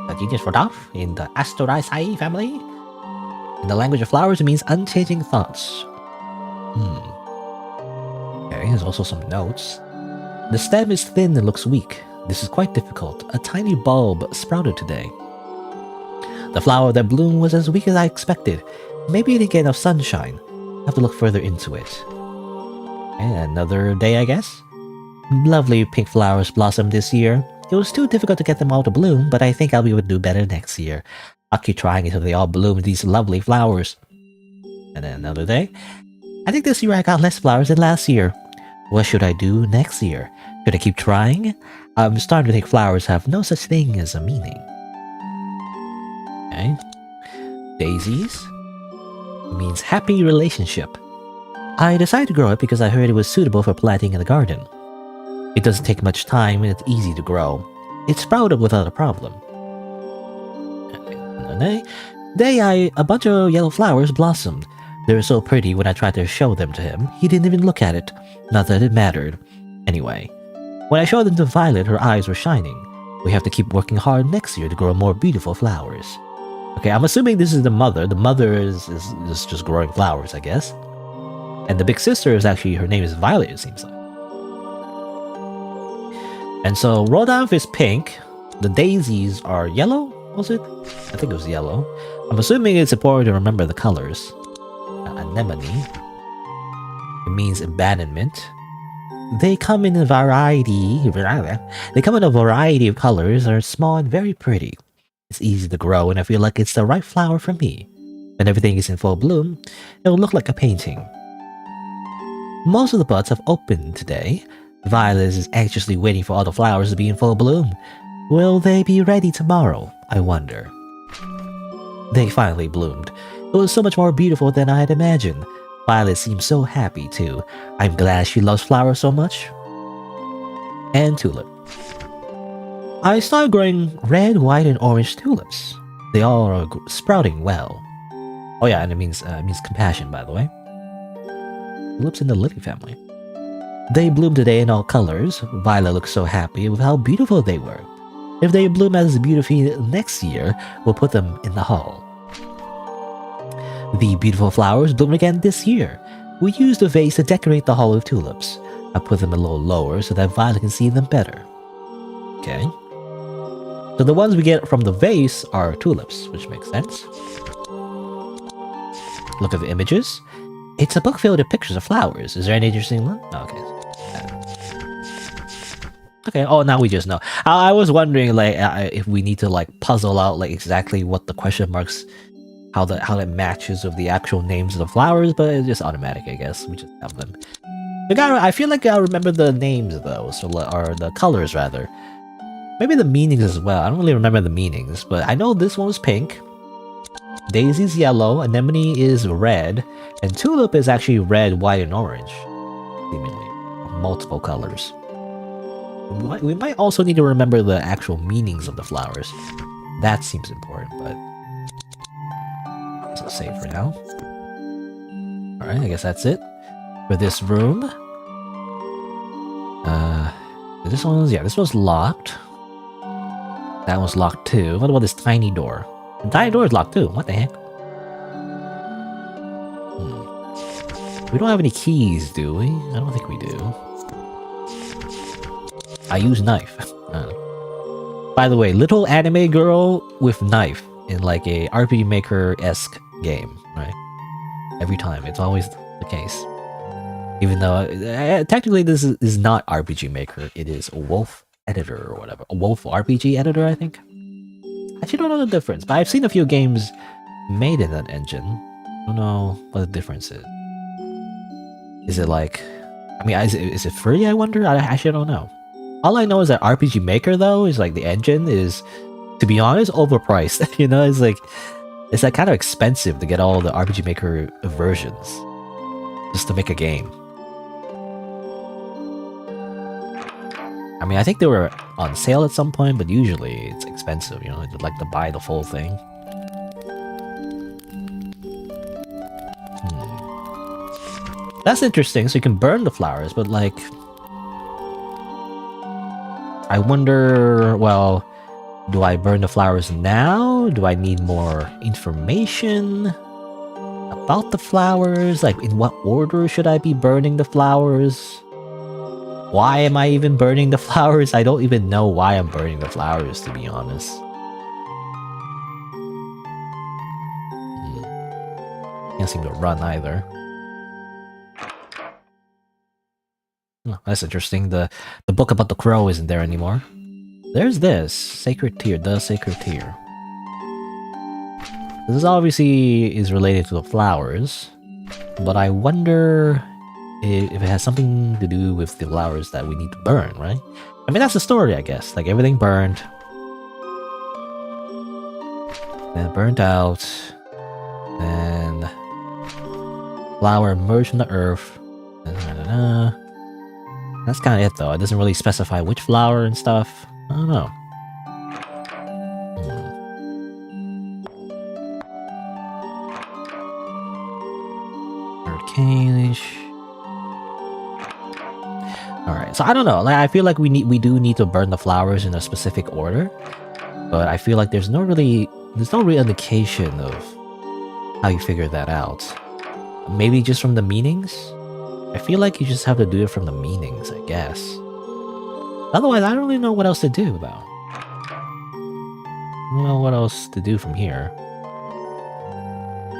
The genius Rodolph in the Astoraceae family. In the language of flowers, it means unchanging thoughts. Okay, there's also some notes. The stem is thin and looks weak. This is quite difficult. A tiny bulb sprouted today. The flower that bloomed was as weak as I expected. Maybe it didn't get enough sunshine. I have to look further into it. And another day, I guess. Lovely pink flowers blossomed this year. It was too difficult to get them all to bloom, but I think I'll be able to do better next year. I'll keep trying until they all bloom these lovely flowers. And then another day. I think this year I got less flowers than last year. What should I do next year? Should I keep trying? I'm starting to think flowers have no such thing as a meaning. Okay. Daisies. It means happy relationship. I decided to grow it because I heard it was suitable for planting in the garden. It doesn't take much time and it's easy to grow. It sprouted without a problem. A bunch of yellow flowers blossomed. They were so pretty when I tried to show them to him. He didn't even look at it. Not that it mattered. Anyway, when I showed them to Violet, her eyes were shining. We have to keep working hard next year to grow more beautiful flowers. Okay, I'm assuming this is the mother. The mother is just growing flowers, I guess. And the big sister is actually, her name is Violet, it seems like. And so, Rodolph is pink. The daisies are yellow, was it? I think it was yellow. I'm assuming it's important to remember the colors. Anemone. It means abandonment. They come in a variety. They come in a variety of colors, are small and very pretty. It's easy to grow, and I feel like it's the right flower for me. When everything is in full bloom, it'll look like a painting. Most of the buds have opened today. Violet is anxiously waiting for all the flowers to be in full bloom. Will they be ready tomorrow? I wonder. They finally bloomed. It was so much more beautiful than I had imagined. Violet seemed so happy too. I'm glad she loves flowers so much. And tulip. I started growing red, white, and orange tulips. They all are sprouting well. Oh yeah, and it means compassion, by the way. Tulips in the lily family. They bloomed today in all colors. Violet looked so happy with how beautiful they were. If they bloom as beautifully next year, we'll put them in the hall. The beautiful flowers bloom again this year. We used a vase to decorate the hall with tulips. I put them a little lower so that Violet can see them better. Okay. So the ones we get from the vase are tulips, which makes sense. Look at the images. It's a book filled with pictures of flowers. Is there any interesting one? Oh, okay. Okay, oh, now we just know. I was wondering, like, if we need to, like, puzzle out, like, exactly what the question marks, how that matches with the actual names of the flowers, but it's just automatic, I guess. We just have them. I feel like I remember the names, though, or the colors, rather. Maybe the meanings as well. I don't really remember the meanings, but I know this one was pink. Daisy's yellow, Anemone is red, and Tulip is actually red, white, and orange. Seemingly. Multiple colors. We might also need to remember the actual meanings of the flowers. That seems important, but... let's save for now. Alright, I guess that's it for this room. This one's locked. That one's locked too. What about this tiny door? The tiny door is locked too. What the heck? We don't have any keys, do we? I don't think we do. I use knife. By the way, little anime girl with knife in like a RPG Maker-esque game, right? Every time. It's always the case. Even though, technically this is not RPG Maker. It is a Wolf Editor or whatever. A Wolf RPG Editor, I think? I actually don't know the difference, but I've seen a few games made in that engine. I don't know what the difference is. Is it like... I mean, is it free, I wonder? I actually don't know. All I know is that RPG Maker, though, is like the engine is, to be honest, overpriced. You know, it's like kind of expensive to get all the RPG Maker versions just to make a game. I mean, I think they were on sale at some point, but usually it's expensive, you know, you'd like to buy the full thing. That's interesting, so you can burn the flowers, but like... I wonder, well, do I burn the flowers now? Do I need more information about the flowers? Like, in what order should I be burning the flowers? Why am I even burning the flowers? I don't even know why I'm burning the flowers, to be honest. Can't seem to run either. Oh, that's interesting. The book about the crow isn't there anymore. There's this. Sacred Tear. The Sacred Tear. This obviously is related to the flowers. But I wonder if it has something to do with the flowers that we need to burn, right? I mean, that's the story, I guess. Like, everything burned. Then burnt out. Then... flower emerged from the earth. That's kind of it, though. It doesn't really specify which flower and stuff. I don't know. Cage. All right, so I don't know. Like, I feel like we do need to burn the flowers in a specific order, but I feel like there's no real indication of how you figure that out. Maybe just from the meanings. I feel like you just have to do it from the meanings, I guess. Otherwise, I don't really know what else to do though. I don't know what else to do from here.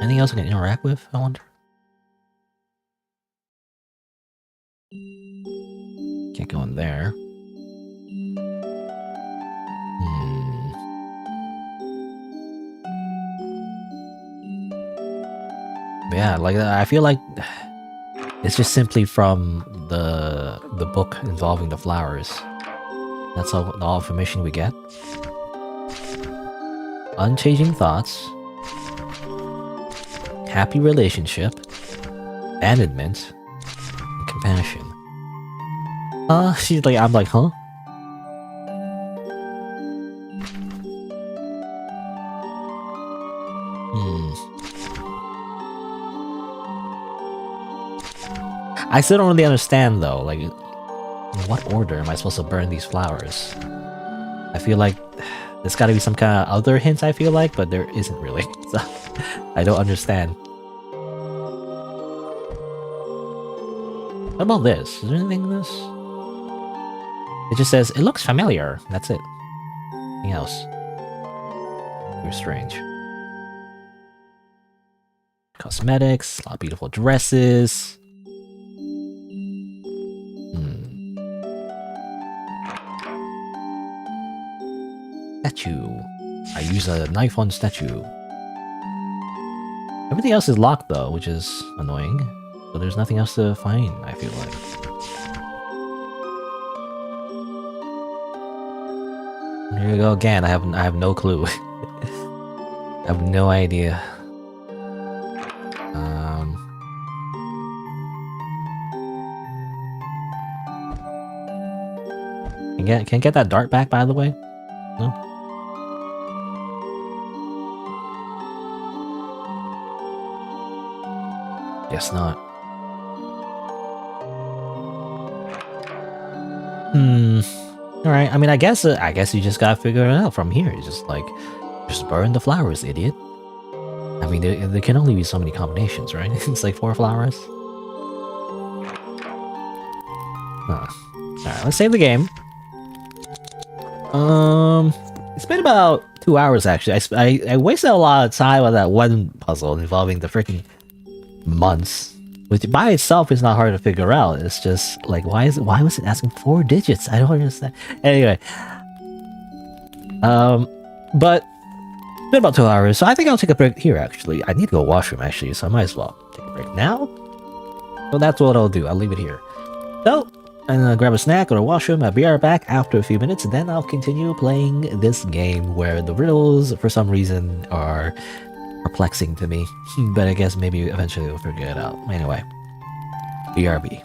Anything else I can interact with, I wonder? Can't go in there. Yeah, like I feel like it's just simply from the book involving the flowers. That's all information we get. Unchanging thoughts. Happy relationship. Abandonment. And compassion. She's like, I'm like, huh? I still don't really understand though, like, in what order am I supposed to burn these flowers? I feel like there's gotta be some kind of other hints, I feel like, but there isn't really. So, I don't understand. What about this? Is there anything in this? It just says, it looks familiar. That's it. Anything else? You're strange. Cosmetics, a lot of beautiful dresses. Statue. I use a knife on statue. Everything else is locked though, which is annoying. So there's nothing else to find, I feel like. Here we go again. I have no clue. I have no idea. Can I get that dart back, by the way? No? Guess not. Alright, I mean, I guess you just gotta figure it out from here. You just burn the flowers, idiot. I mean, there can only be so many combinations, right? It's like 4 flowers. Alright, let's save the game. It's been about 2 hours actually. I wasted a lot of time on that one puzzle involving the freaking months, which by itself is not hard to figure out. It's just like, why was it asking 4 digits? I don't understand. Anyway, but it's been about 2 hours, so I think I'll take a break here. Actually, I need to go washroom actually, so I might as well take a break now. So that's what I'll do. I'll leave it here. So. And grab a snack or a washroom. I'll be right back after a few minutes, and then I'll continue playing this game where the riddles, for some reason, are perplexing to me. But I guess maybe eventually we'll figure it out. Anyway, BRB.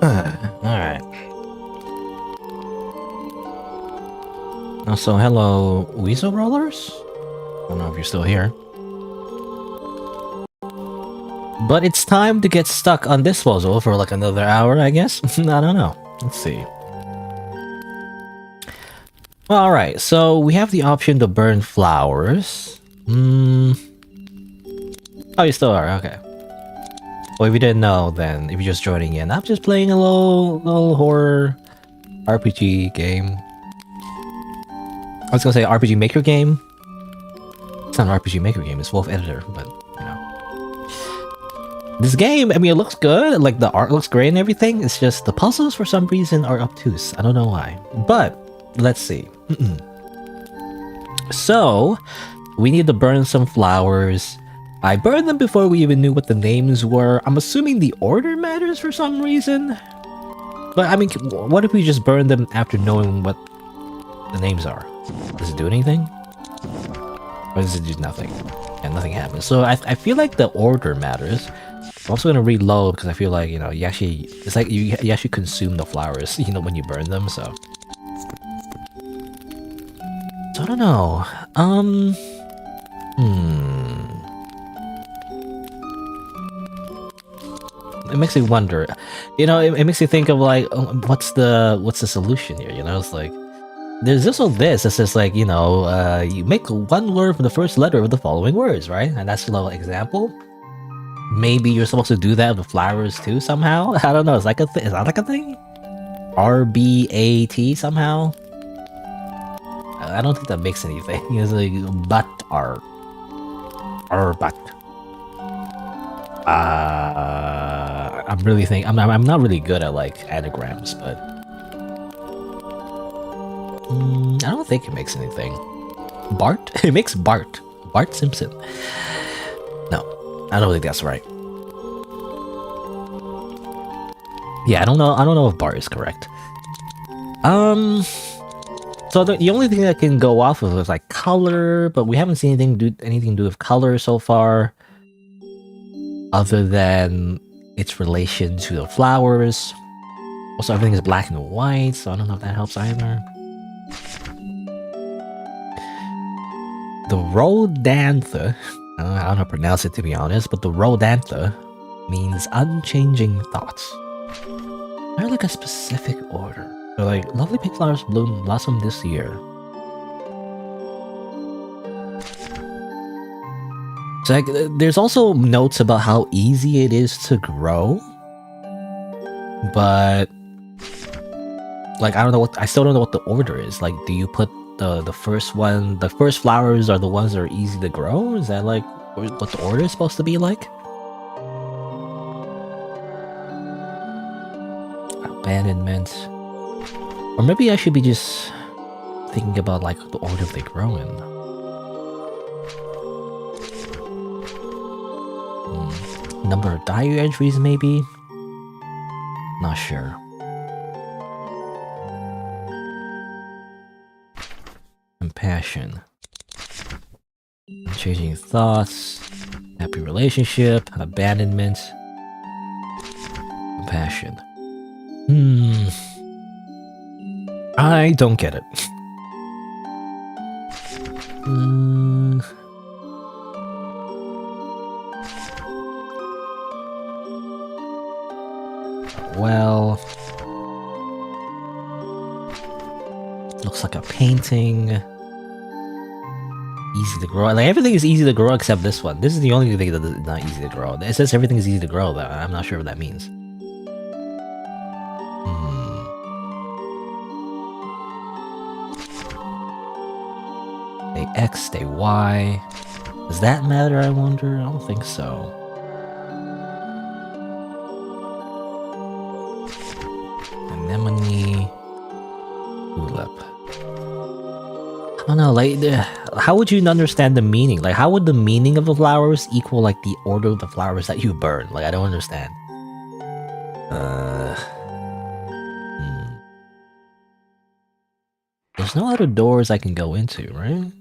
Alright. Also, hello, Weasel Rollers? I don't know if you're still here. But it's time to get stuck on this puzzle for like another hour, I guess? I don't know. Let's see. Alright, so we have the option to burn flowers. Oh, you still are, okay. Well, if you didn't know, then if you're just joining in, I'm just playing a little horror RPG game. I was gonna say RPG Maker game. It's not an RPG Maker game, it's Wolf Editor, but you know. This game, I mean, it looks good, like the art looks great and everything, it's just the puzzles for some reason are obtuse. I don't know why. But, let's see. So, we need to burn some flowers. I burned them before we even knew what the names were. I'm assuming the order matters for some reason. But I mean, what if we just burn them after knowing what the names are? Does it do anything? Or does it do nothing? And nothing happens. So I feel like the order matters. I'm also gonna reload because I feel like, you know, it's like you actually consume the flowers, you know, when you burn them, so. So I don't know. It makes me wonder, you know, it makes me think of like, what's the solution here, you know? It's like, there's also this, it's just like, you know, you make one word from the first letter of the following words, right? And that's a little example. maybe you're supposed to do that with flowers too somehow? I don't know. Is that like a thing? RBAT somehow? I don't think that makes anything. It's like but art. Or but. I'm not really good at like anagrams, but I don't think it makes anything. Bart? It makes Bart. Bart Simpson. No, I don't think that's right. Yeah, I don't know if Bart is correct. So the only thing that can go off of is like color, but we haven't seen anything to do with color so far, other than its relation to the flowers. Also, everything is black and white, so I don't know if that helps either. The Rodantha, I don't know how to pronounce it to be honest, but the Rodantha means unchanging thoughts. They're like a specific order. They're like, lovely pink flowers blossom this year. So like, there's also notes about how easy it is to grow, but like I still don't know what the order is. Like, do you put the first flowers are the ones that are easy to grow? Is that like what the order is supposed to be like? Abandonment. Or maybe I should be just thinking about like the order they grow in. Number of diary entries maybe? Not sure. Compassion. Changing thoughts. Happy relationship. Abandonment. Compassion. I don't get it. Well, looks like a painting. Easy to grow. Like everything is easy to grow except this one. This is the only thing that is not easy to grow. It says everything is easy to grow, but I'm not sure what that means. They X, they Y. Does that matter, I wonder? I don't think so. Anemone. Tulip. I don't know, like, how would you understand the meaning? Like, how would the meaning of the flowers equal, like, the order of the flowers that you burn? Like, I don't understand. There's no other doors I can go into, right?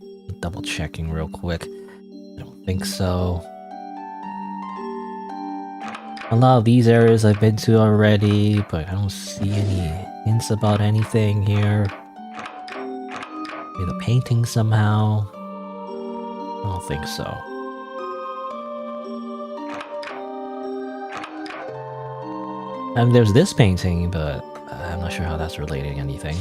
Double checking real quick. I don't think so. A lot of these areas I've been to already, but I don't see any hints about anything here. Maybe the painting somehow. I don't think so. And there's this painting, but I'm not sure how that's relating anything.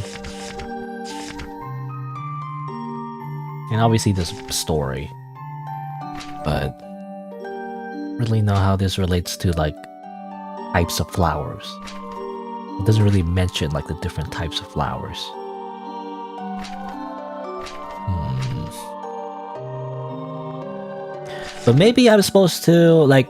And obviously this story, but really know how this relates to like types of flowers. It doesn't really mention like the different types of flowers. But maybe I'm supposed to like,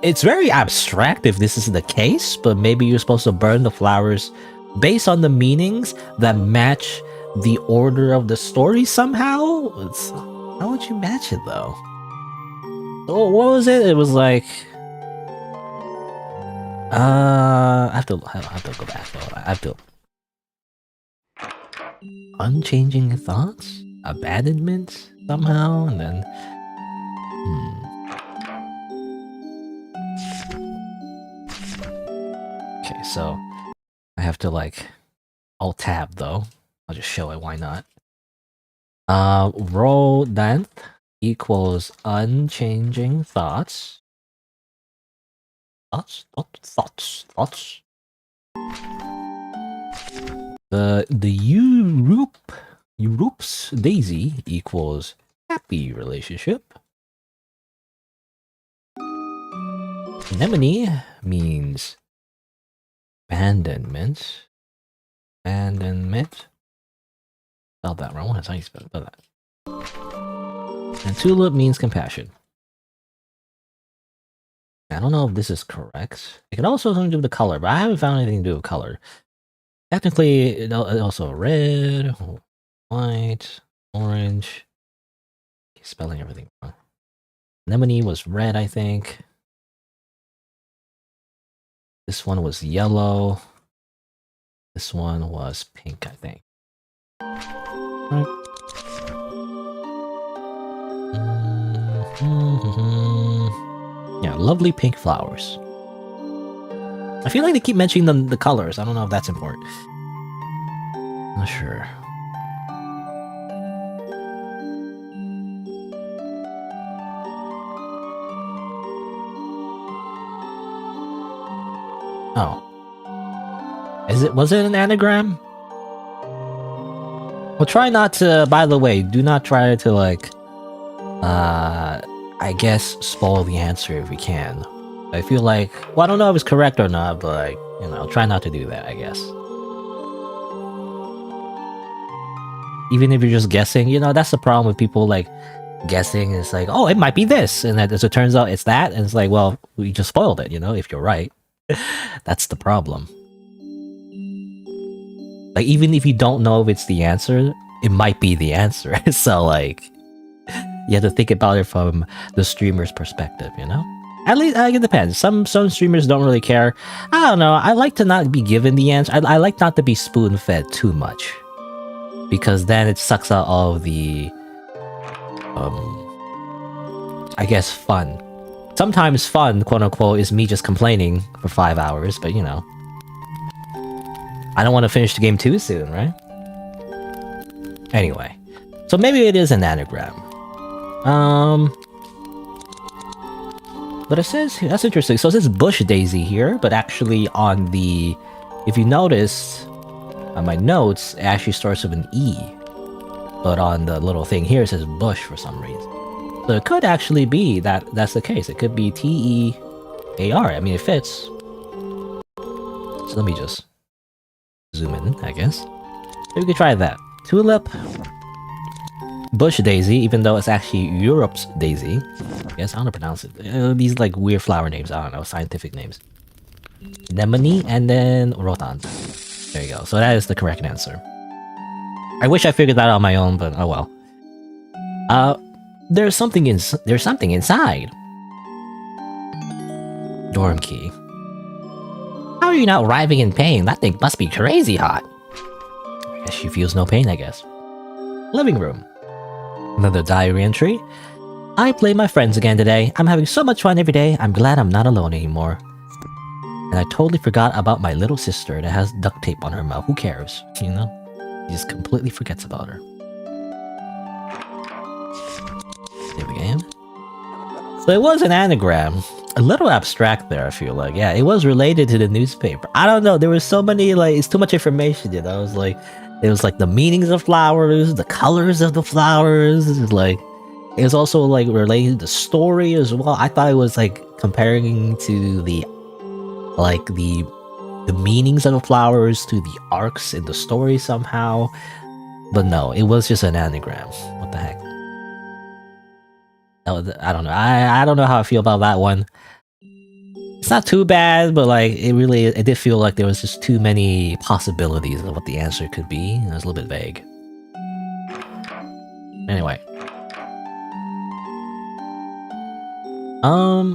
it's very abstract if this is the case, but maybe you're supposed to burn the flowers based on the meanings that match the order of the story somehow? How would you match it though? Oh, what was it? It was like... I have to go back though. I have to... Unchanging thoughts? Abandonment? Somehow? And then... Okay, so... I have to like... Alt-tab though. I'll just show it, why not? Rodantha equals unchanging thoughts. Thoughts. The Europe's daisy equals happy relationship. Anemone means abandonment. Abandonment. Spelled that wrong. That's how you spell that. And tulip means compassion. I don't know if this is correct. It could also have something to do with the color, but I haven't found anything to do with color. Technically, it also red, white, orange. Spelling everything wrong. Anemone was red, I think. This one was yellow. This one was pink, I think. Yeah, lovely pink flowers. I feel like they keep mentioning the colors. I don't know if that's important. Not sure. Oh. Was it an anagram? Well, try not to, by the way, do not try to, like, I guess, spoil the answer if we can. I feel like, well, I don't know if it's correct or not, but, like, you know, try not to do that, I guess. Even if you're just guessing, you know, that's the problem with people, like, guessing. It's like, oh, it might be this, and as it turns out, it's that, and it's like, well, we just spoiled it, you know, if you're right. That's the problem. Like, even if you don't know if it's the answer, it might be the answer. So, like, you have to think about it from the streamer's perspective, you know? At least, it depends. Some streamers don't really care. I don't know. I like to not be given the answer. I like not to be spoon-fed too much. Because then it sucks out all of the... I guess fun. Sometimes fun, quote-unquote, is me just complaining for 5 hours, but you know. I don't want to finish the game too soon, right? Anyway. So maybe it is an anagram. But it says... That's interesting. So it says bush daisy here, but actually on the... If you notice, on my notes, it actually starts with an E. But on the little thing here, it says bush for some reason. So it could actually be that's the case. It could be T-E-A-R. I mean, it fits. So let me just zoom in, I guess. Maybe we could try that. Tulip. Bush daisy, even though it's actually Europe's daisy. I guess I don't know how to pronounce it. These like weird flower names. I don't know, scientific names. Anemone and then Rotan. There you go. So that is the correct answer. I wish I figured that out on my own, but oh well. There's something inside. Dorm key. How are you not writhing in pain? That thing must be crazy hot. I guess she feels no pain, I guess. Living room. Another diary entry. I play my friends again today. I'm having so much fun every day. I'm glad I'm not alone anymore. And I totally forgot about my little sister that has duct tape on her mouth. Who cares? You know? He just completely forgets about her. There we go. So it was an anagram. A little abstract there, I feel like. Yeah, it was related to the newspaper. I don't know. There was so many, like, it's too much information, you know? It was like the meanings of flowers, the colors of the flowers. It was also like related to the story as well. I thought it was like comparing to the meanings of the flowers to the arcs in the story somehow. But no, it was just an anagram. What the heck? I don't know. I don't know how I feel about that one. It's not too bad, but like it did feel like there was just too many possibilities of what the answer could be. It was a little bit vague. Anyway.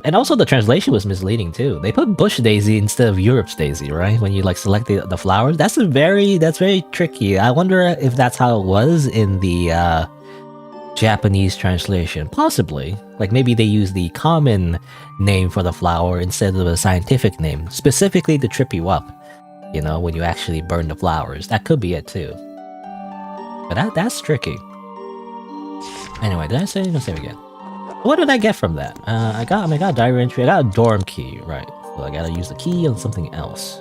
And also the translation was misleading too. They put bush daisy instead of Europe's daisy, right? When you like select the flowers. That's very tricky. I wonder if that's how it was in the Japanese translation. Possibly. Like maybe they use the common name for the flower instead of a scientific name. Specifically to trip you up. You know, when you actually burn the flowers. That could be it too. But that's tricky. Anyway, did I say? Let's say it again. What did I get from that? I got a diary entry. I got a dorm key, right? So I gotta use the key on something else.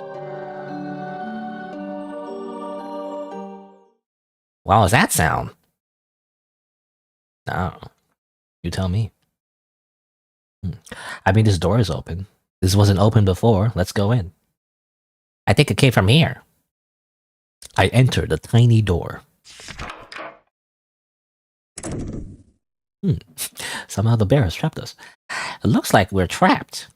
Wow, does that sound? Oh, you tell me. I mean, this door is open. This wasn't open before. Let's go in. I think it came from here. I enter the tiny door. Somehow the bear has trapped us. It looks like we're trapped.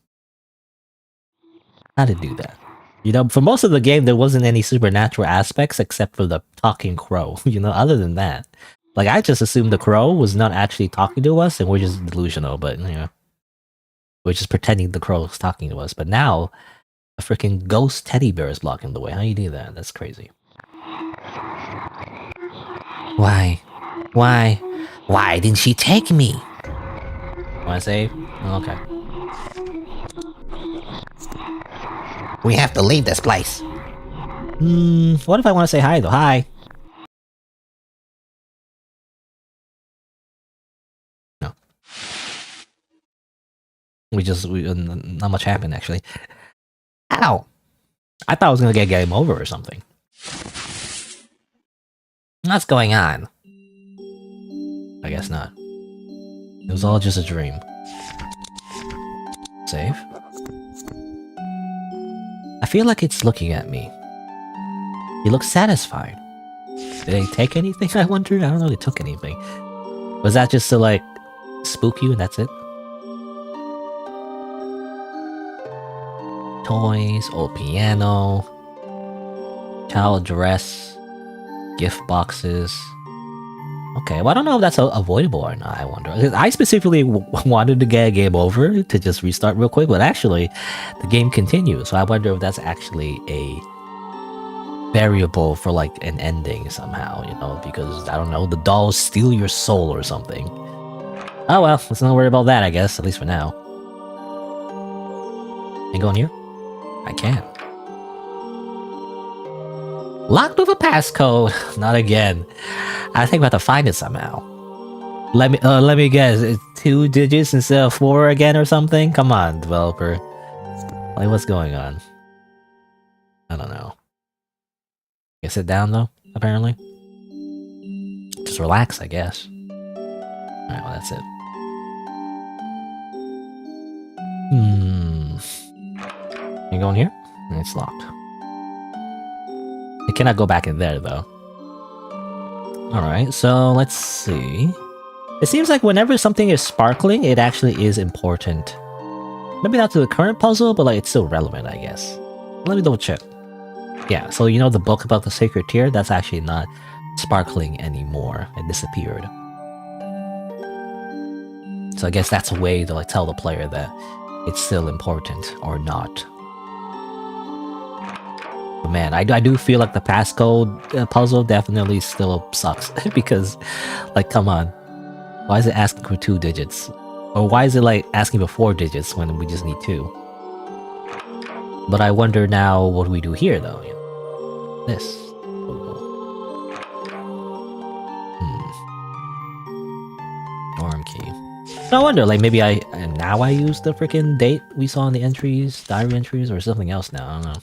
How to do that? You know, for most of the game, there wasn't any supernatural aspects except for the talking crow. You know, other than that. Like, I just assumed the crow was not actually talking to us and we're just delusional, but, you know. We're just pretending the crow is talking to us. But now, a freaking ghost teddy bear is blocking the way. How do you do that? That's crazy. Why? Why didn't she take me? Wanna save? Oh, okay. We have to leave this place. What if I want to say hi though? Hi. No. Not much happened actually. Ow! I thought I was gonna get game over or something. What's going on? I guess not. It was all just a dream. Save. I feel like it's looking at me. He looks satisfied. Did they take anything, I wonder? I don't know if they took anything. Was that just to, like, spook you and that's it? Toys, old piano, child dress, gift boxes. Okay, well I don't know if that's avoidable or not, I wonder. I specifically wanted to get a game over to just restart real quick, but actually the game continues, so I wonder if that's actually a variable for like an ending somehow, you know, because I don't know, the dolls steal your soul or something. Oh well, let's not worry about that, I guess, at least for now. Can I go in here? I can. Locked with a passcode. Not again. I think we have to find it somehow. Let me guess. It's 2 digits instead of 4 again or something? Come on, developer. Like, what's going on? I don't know. You sit down though, apparently. Just relax, I guess. Alright, well that's it. Can you go in here? It's locked. I cannot go back in there though. Alright, so let's see. It seems like whenever something is sparkling, it actually is important. Maybe not to the current puzzle, but like it's still relevant, I guess. Let me double check. Yeah, so you know the book about the sacred tear? That's actually not sparkling anymore. It disappeared. So I guess that's a way to like tell the player that it's still important or not. But man, I do feel like the passcode puzzle definitely still sucks because, like, come on, why is it asking for 2 digits? Or why is it like asking for 4 digits when we just need 2? But I wonder now what do we do here though? You know, this. Norm key. So I wonder, like maybe now I use the freaking date we saw in the entries, diary entries, or something else now. I don't know.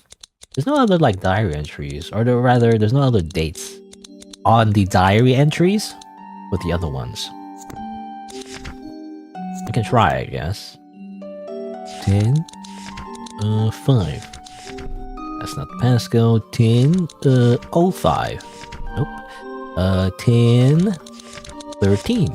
There's no other like diary entries, or rather, there's no other dates on the diary entries with the other ones. I can try, I guess. 10, 5. That's not the passcode. 10, 05. Nope. 10, 13.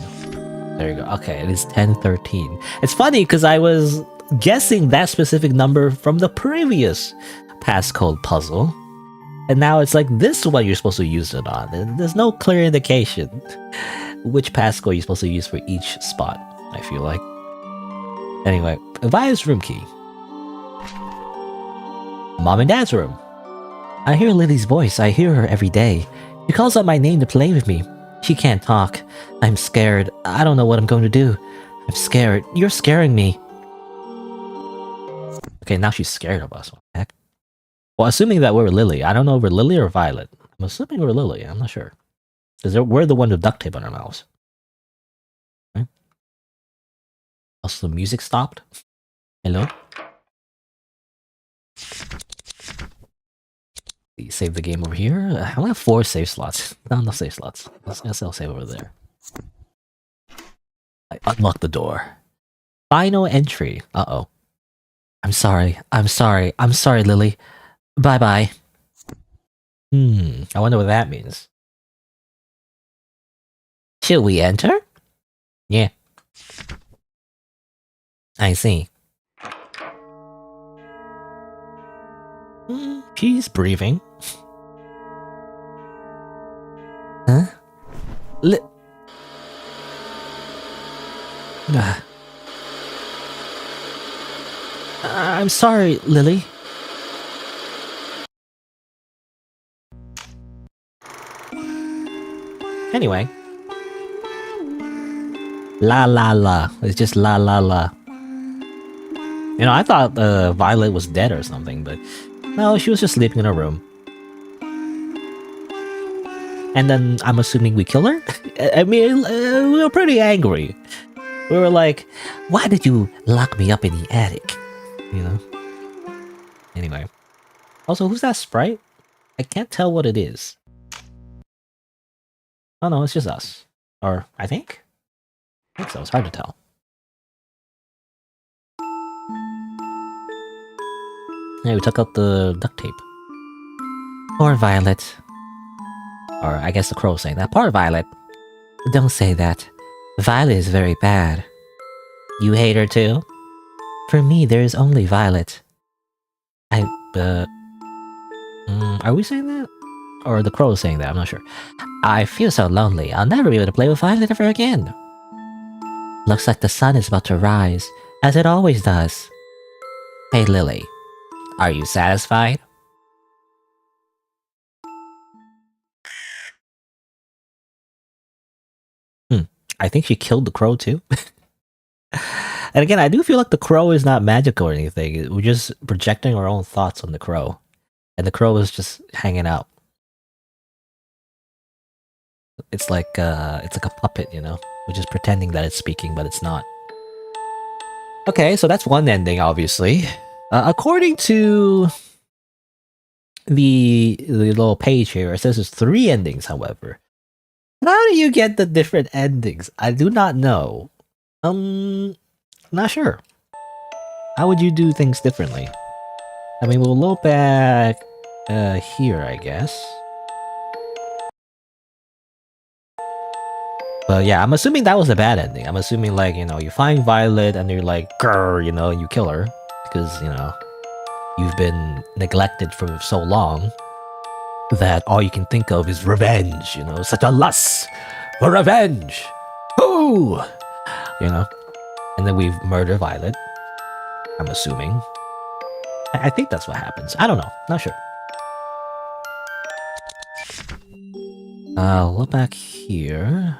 There you go. Okay, it is 1013. It's funny because I was guessing that specific number from the previous passcode puzzle, and now it's like this one you're supposed to use it on. And there's no clear indication which passcode you're supposed to use for each spot, I feel like. Anyway, Via's room key. Mom and Dad's room. I hear Lily's voice. I hear her every day. She calls out my name to play with me. She can't talk. I'm scared. I don't know what I'm going to do. I'm scared. You're scaring me. Okay, now she's scared of us. What the heck? Well, assuming that we're Lily. I don't know if we're Lily or Violet. I'm assuming we're Lily. I'm not sure. Because we're the one with duct tape on our mouths. Okay. Also, the music stopped. Hello? Save the game over here. I only have 4 save slots. Not enough save slots. I'll save over there. I unlock the door. Final entry. Uh-oh. I'm sorry. I'm sorry. I'm sorry, Lily. Bye-bye. I wonder what that means. Should we enter? Yeah. I see. She's breathing. Huh? I'm sorry, Lily. Anyway. La la la. It's just la la la. You know, I thought Violet was dead or something, but no, she was just sleeping in her room. And then I'm assuming we kill her? I mean, we were pretty angry. We were like, why did you lock me up in the attic? You know? Anyway. Also, who's that sprite? I can't tell what it is. Oh no, it's just us. Or, I think so, it's hard to tell. Yeah, we took out the duct tape. Poor Violet. Or I guess the crow's saying that. Poor Violet. Don't say that. Violet is very bad. You hate her too? For me, there is only Violet. Are we saying that? Or the crow is saying that, I'm not sure. I feel so lonely. I'll never be able to play with Violet ever again. Looks like the sun is about to rise, as it always does. Hey Lily, are you satisfied? I think she killed the crow too. And again, I do feel like the crow is not magical or anything. We're just projecting our own thoughts on the crow. And the crow is just hanging out. It's like a puppet, you know? We're just pretending that it's speaking, but it's not. Okay, so that's one ending, obviously. According to the little page here, it says there's 3 endings, however. How do you get the different endings? I do not know. Not sure. How would you do things differently? I mean, we'll load back here, I guess. But yeah, I'm assuming that was a bad ending. I'm assuming, like, you know, you find Violet and you're like, grrr, you know, you kill her. Because, you know, you've been neglected for so long that all you can think of is revenge, you know, such a lust for revenge. Ooh! You know? And then we murder Violet. I'm assuming. I think that's what happens. I don't know. Not sure. Look back here.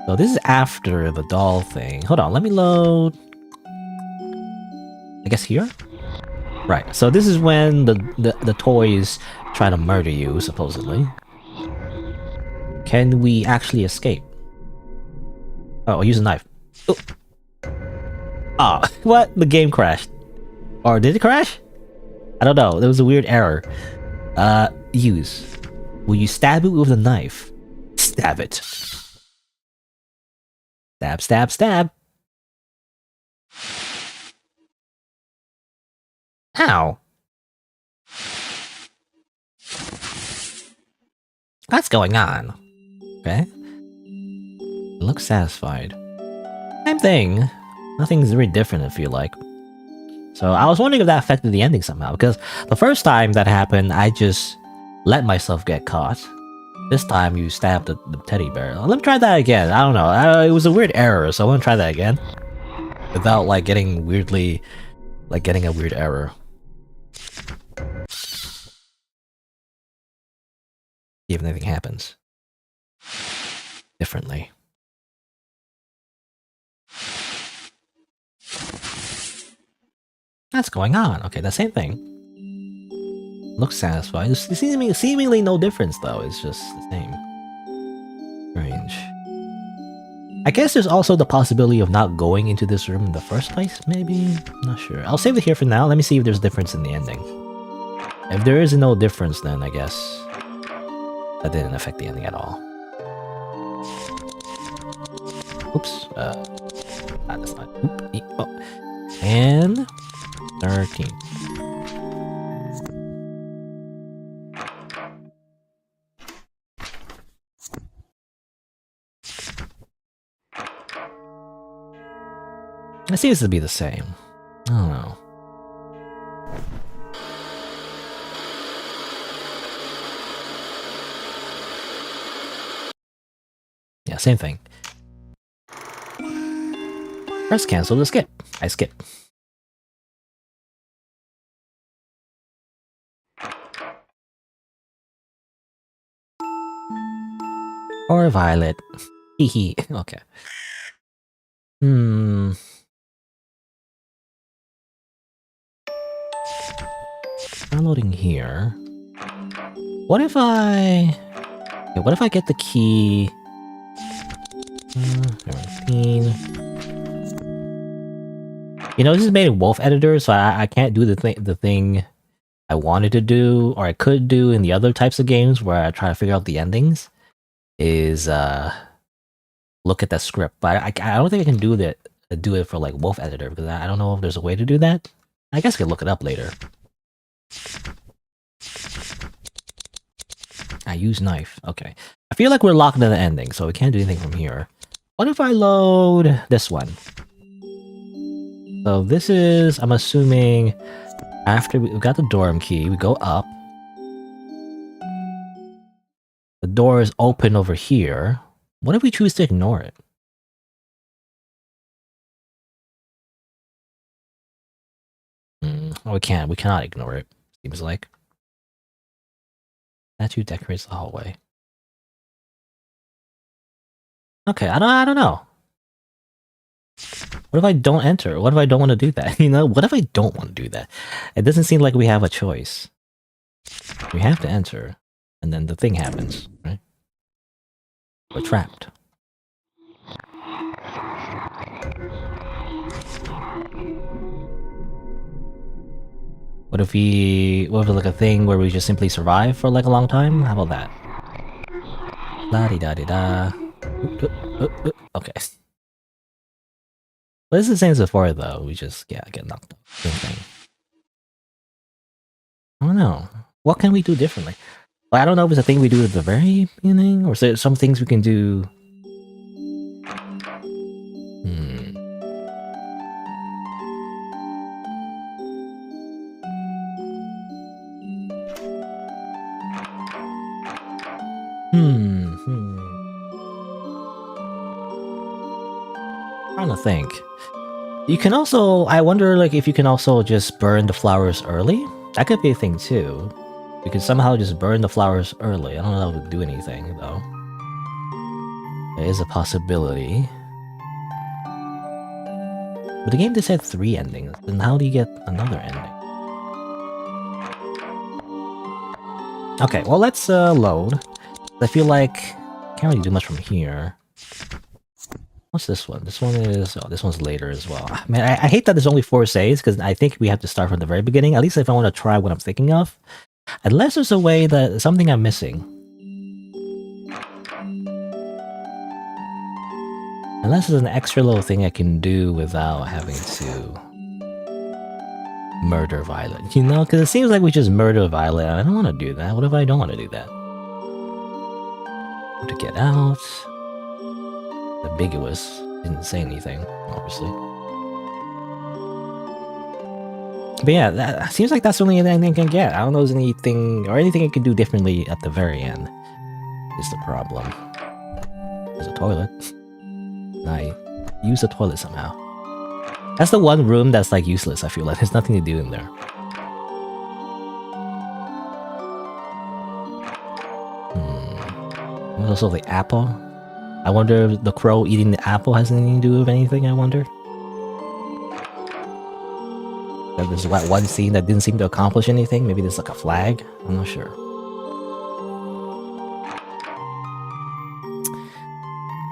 So this is after the doll thing. Hold on, let me load. I guess here? Right, so this is when the toys try to murder you, supposedly. Can we actually escape? Oh, I'll use a knife. Oh. Oh, what? The game crashed. Or did it crash? I don't know, there was a weird error. Use. Will you stab it with a knife? Stab it. Stab, stab, stab. Ow. What's going on? Okay. It looks satisfied. Same thing. Nothing's really different, I feel like. So I was wondering if that affected the ending somehow, because the first time that happened, I just let myself get caught. This time you stabbed the teddy bear. Let me try that again. I don't know. It was a weird error, so I want to try that again. Without, like, getting weirdly... like, getting a weird error. See if anything happens. Differently. What's going on? Okay, the same thing. Looks satisfied. There's seemingly no difference, though. It's just the same. Strange. I guess there's also the possibility of not going into this room in the first place, maybe? Not sure. I'll save it here for now. Let me see if there's a difference in the ending. If there is no difference, then I guess that didn't affect the ending at all. Oops. That's not... Oop, oh. And... 13. It seems to be the same. I don't know. Yeah, same thing. Press cancel to skip. I skip. Or violet. Hehe. Okay. Downloading here. What if I... Yeah, what if I get the key... 17... You know, this is made in Wolf Editor, so I can't do the thing I wanted to do, or I could do in the other types of games where I try to figure out the endings, is look at that script. But I don't think I can do it for like Wolf Editor, because I don't know if there's a way to do that. I guess I could look it up later. I use knife. Okay. I feel like we're locked into the ending, so we can't do anything from here. What if I load this one? So this is, I'm assuming, after we've got the dorm key, we go up. The door is open over here. What if we choose to ignore it? Oh, we can't. We cannot ignore it, seems like. Statue decorates the hallway. Okay, I don't know. What if I don't enter? What if I don't want to do that? You know, what if I don't want to do that? It doesn't seem like we have a choice. We have to enter, and then the thing happens, right? We're trapped. What if like a thing where we just simply survive for like a long time? How about that? La-di-da-di-da. Okay. But it's the same as before, though. We just, yeah, get knocked up. Same thing. I don't know. What can we do differently? Well, I don't know if it's a thing we do at the very beginning, or is there some things we can do... I'm trying to think. You can also... I wonder, like, if you can also just burn the flowers early? That could be a thing, too. You could somehow just burn the flowers early. I don't know if it would do anything, though. There is a possibility. But the game just had 3 endings, then how do you get another ending? Okay, well, let's load. I feel like... can't really do much from here. What's this one? This one is... oh, this one's later as well. Man, I hate that there's only 4 saves, because I think we have to start from the very beginning, at least if I want to try what I'm thinking of. Unless there's a way that... something I'm missing. Unless there's an extra little thing I can do without having to... murder Violet. You know, because it seems like we just murder Violet, and I don't want to do that. What if I don't want to do that? To get out... ambiguous. Didn't say anything, obviously. But yeah, that seems like that's the only thing I can get. I don't know if there's anything, or anything I can do differently at the very end. Is the problem. There's a toilet. I use the toilet somehow. That's the one room that's like useless, I feel like. There's nothing to do in there. There's also the apple. I wonder if the crow eating the apple has anything to do with anything, I wonder? There's one scene that didn't seem to accomplish anything. Maybe there's like a flag? I'm not sure.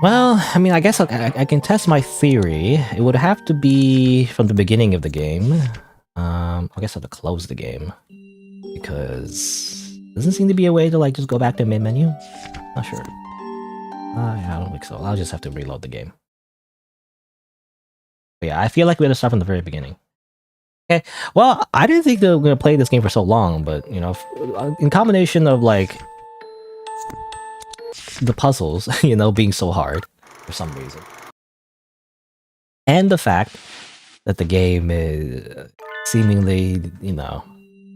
Well, I mean, I guess I can test my theory. It would have to be from the beginning of the game. I guess I have to close the game. Because... doesn't seem to be a way to like just go back to main menu. Not sure. I don't think so. I'll just have to reload the game. But yeah, I feel like we had to start from the very beginning. Okay, well, I didn't think they were gonna play this game for so long, but you know, in combination of like the puzzles, you know, being so hard for some reason, and the fact that the game is seemingly, you know,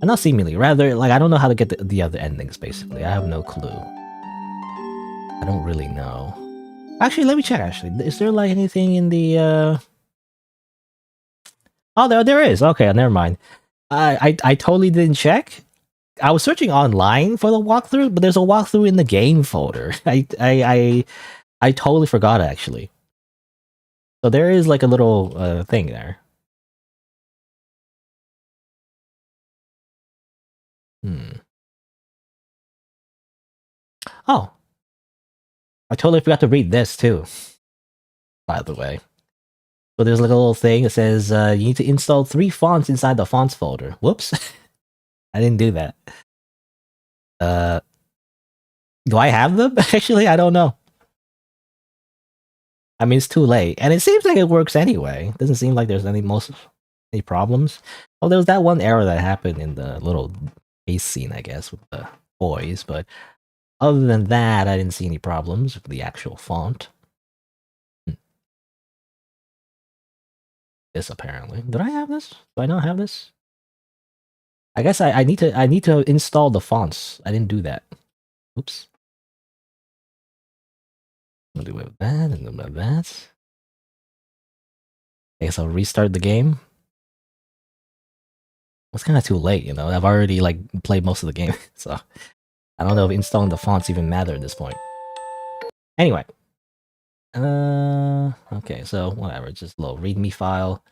not seemingly, rather like I don't know how to get the other endings. Basically, I have no clue. I don't really know. Actually, let me check. Actually, is there like anything in the? Oh, there is. Okay, never mind. I totally didn't check. I was searching online for the walkthrough, but there's a walkthrough in the game folder. I totally forgot actually. So there is like a little thing there. Oh, I totally forgot to read this too. By the way, so there's like a little thing that says you need to install 3 fonts inside the fonts folder. Whoops, I didn't do that. Do I have them? Actually, I don't know. I mean, it's too late, and it seems like it works anyway. It doesn't seem like there's any problems. Well, there was that one error that happened in the little chase scene, I guess, with the boys, but other than that, I didn't see any problems with the actual font. This apparently. Did I have this? Do I not have this? I guess I need to install the fonts. I didn't do that. Oops. I'll do with that and with that. I guess I'll restart the game. It's kind of too late, you know. I've already like played most of the game, so I don't know if installing the fonts even matter at this point. Anyway, okay, so whatever, just a little README file.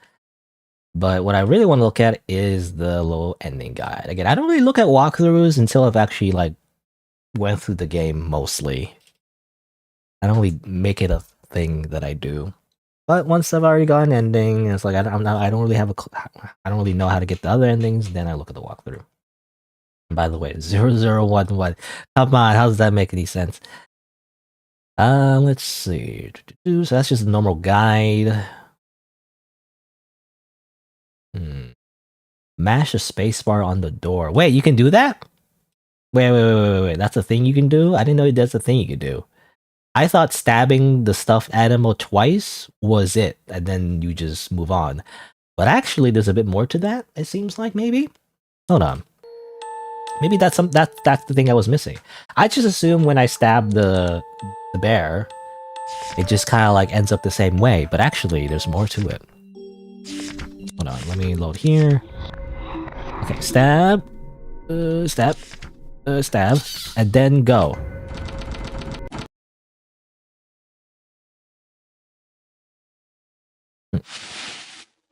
But what I really want to look at is the little ending guide. Again, I don't really look at walkthroughs until I've actually like went through the game mostly. I don't really make it a thing that I do. But once I've already got an ending, it's like I don't really know how to get the other endings. Then I look at the walkthrough. And by the way, 0011. Come on, how does that make any sense? Let's see. So that's just a normal guide. Mash a spacebar on the door. Wait, you can do that? Wait. That's a thing you can do? I didn't know that's a thing you could do. I thought stabbing the stuffed animal twice was it, and then you just move on. But actually, there's a bit more to that, it seems like, maybe? Hold on. Maybe that's the thing I was missing. I just assumed when I stab the bear, it just kind of like ends up the same way, but actually, there's more to it. Hold on, let me load here. Okay, stab, stab, stab, and then go.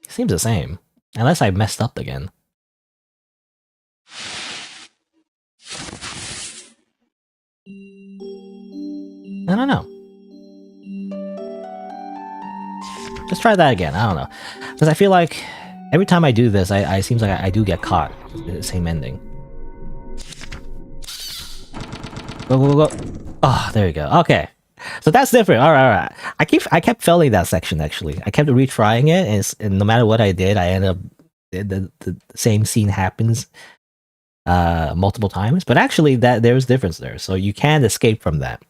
Seems the same, unless I messed up again. I don't know. Let's try that again. I don't know, because I feel like every time I do this, I seems like I do get caught. The same ending. Go. Oh, there you go. Okay, so that's different. All right. I kept failing that section actually. I kept retrying it, and no matter what I did, I ended up the same scene happens multiple times. But actually, there's difference there, so you can escape from that.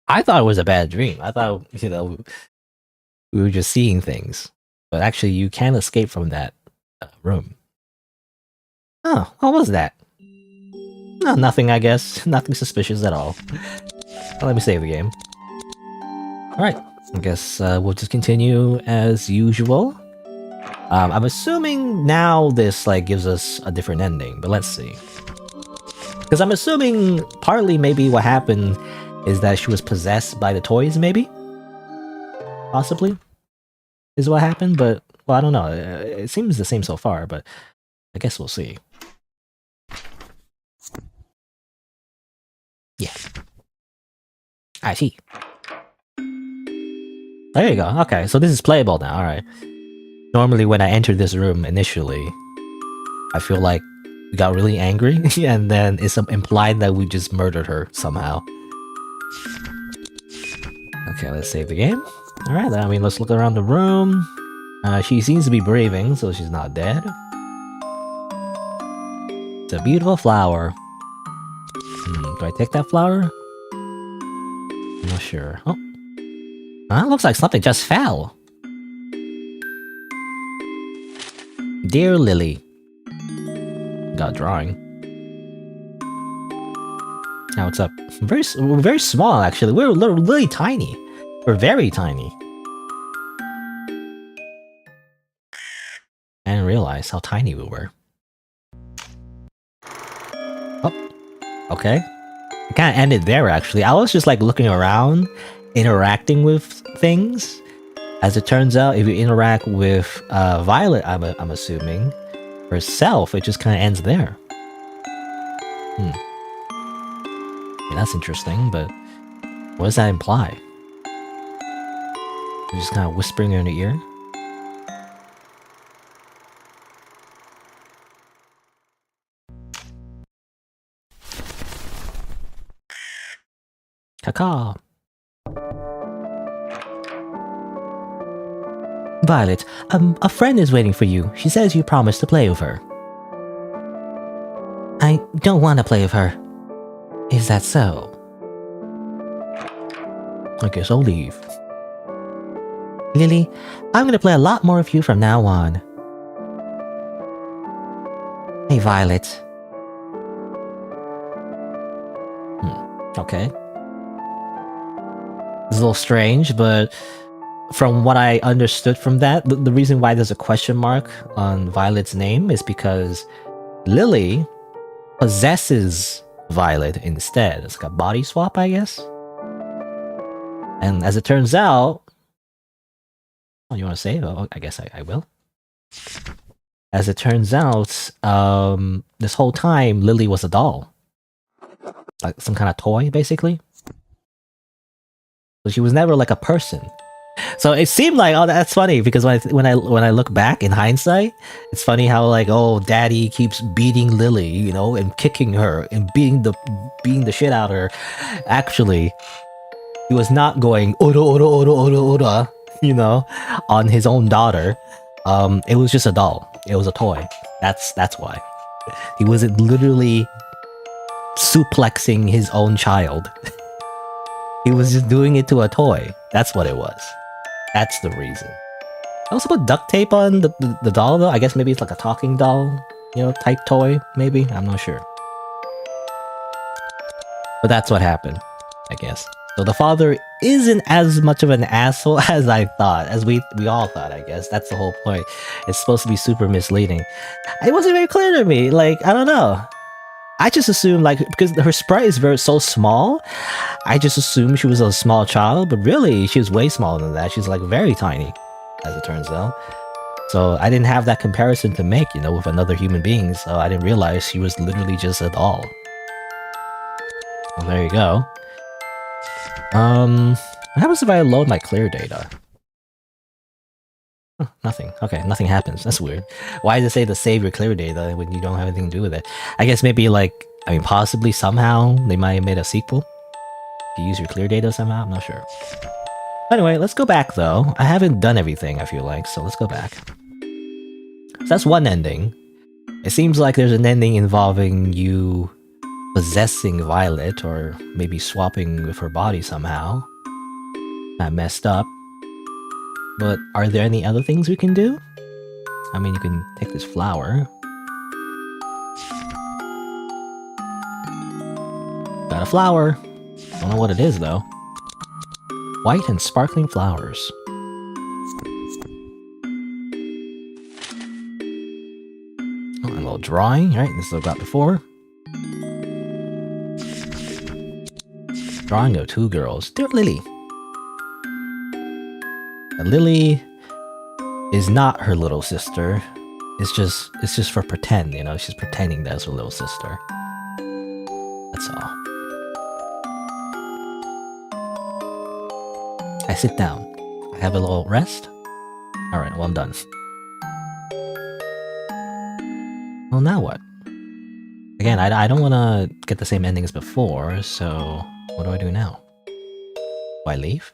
I thought it was a bad dream. I thought, you know, we were just seeing things, but actually, you can escape from that room. Oh, what was that? No, nothing, I guess. Nothing suspicious at all. Well, let me save the game. Alright, I guess we'll just continue as usual. I'm assuming now this like gives us a different ending, but let's see. Because I'm assuming partly maybe what happened is that she was possessed by the toys, maybe? Possibly? Is what happened, but, well, I don't know. It seems the same so far, but I guess we'll see. Yeah. I see. There you go. Okay, so this is playable now. Alright. Normally when I entered this room initially, I feel like we got really angry, and then it's implied that we just murdered her somehow. Okay, let's save the game. Alright, I mean, let's look around the room. She seems to be breathing, so she's not dead. It's a beautiful flower. Do I take that flower? I'm not sure. Oh. Looks like something just fell. Dear Lily. Got a drawing. Now what's up? We're very small, actually. We're really tiny. We're very tiny. I didn't realize how tiny we were. Oh, okay. It kind of ended there, actually. I was just like looking around, interacting with things. As it turns out, if you interact with Violet, I'm assuming, herself, it just kind of ends there. Yeah, that's interesting, but what does that imply? You're just kind of whispering in her ear? Caca. Violet, a friend is waiting for you. She says you promised to play with her. I don't want to play with her. Is that so? I guess I'll leave. Lily, I'm gonna play a lot more with you from now on. Hey, Violet. Okay. It's a little strange, but from what I understood from that, the reason why there's a question mark on Violet's name is because Lily possesses Violet instead. It's like a body swap, I guess. And as it turns out... Oh, you want to say? Oh, I guess I will. As it turns out, this whole time, Lily was a doll. Like some kind of toy, basically. So she was never like a person. So it seemed like, oh, that's funny, because when I look back in hindsight, it's funny how like, oh, Daddy keeps beating Lily, you know, and kicking her and beating the shit out of her. Actually, he was not going ora, you know, on his own daughter. It was just a doll. It was a toy. That's why. He wasn't literally suplexing his own child. He was just doing it to a toy. That's what it was. That's the reason. I also put duct tape on the doll, though. I guess maybe it's like a talking doll, you know, type toy, maybe? I'm not sure. But that's what happened, I guess. So the father isn't as much of an asshole as I thought, as we all thought, I guess. That's the whole point. It's supposed to be super misleading. It wasn't very clear to me. Like, I don't know. I just assumed, like, because her sprite is so small, I just assumed she was a small child, but really, she was way smaller than that. She's, like, very tiny, as it turns out. So I didn't have that comparison to make, you know, with another human being, so I didn't realize she was literally just a doll. Well, there you go. What happens if I load my clear data? Oh, nothing. Okay, nothing happens. That's weird. Why does it say to save your clear data when you don't have anything to do with it? I guess maybe like, I mean, possibly somehow they might have made a sequel. If you use your clear data somehow, I'm not sure. Anyway, let's go back though. I haven't done everything, I feel like, so let's go back. So that's one ending. It seems like there's an ending involving you possessing Violet, or maybe swapping with her body somehow. That messed up. But are there any other things we can do? I mean, you can take this flower. Got a flower. Don't know what it is though. White and sparkling flowers. Oh, a little drawing, right? This is what I got before. Drawing of two girls. Dear Lily. Lily is not her little sister. It's just for pretend, you know. She's pretending that's her little sister. That's all. I sit down. I have a little rest. All right, well, I'm done. Well, now what? Again, I don't want to get the same ending as before, so what do I do now? Do I leave?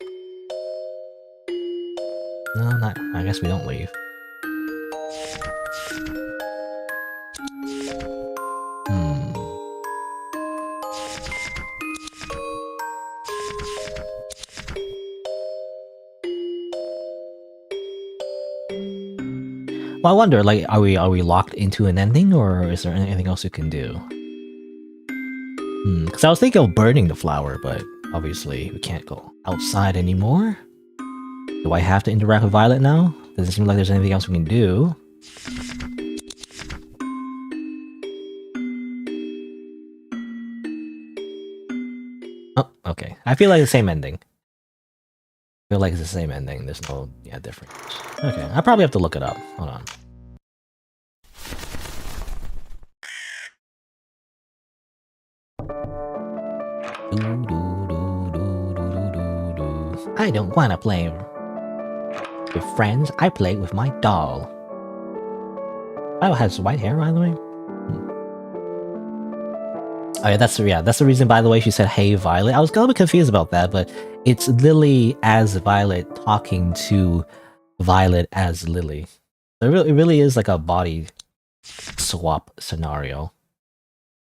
No, not. I guess we don't leave. Well, I wonder, like, are we locked into an ending, or is there anything else you can do? Because I was thinking of burning the flower, but obviously we can't go outside anymore. Do I have to interact with Violet now? Doesn't seem like there's anything else we can do. Oh, okay. I feel like the same ending. I feel like it's the same ending. There's no, difference. Okay, I probably have to look it up. Hold on. I don't wanna play with friends. I play with my doll. Oh, it has white hair, by the way. Oh yeah, that's the reason. By the way, she said, "Hey, Violet." I was a little bit confused about that, but it's Lily as Violet talking to Violet as Lily. It really is like a body swap scenario.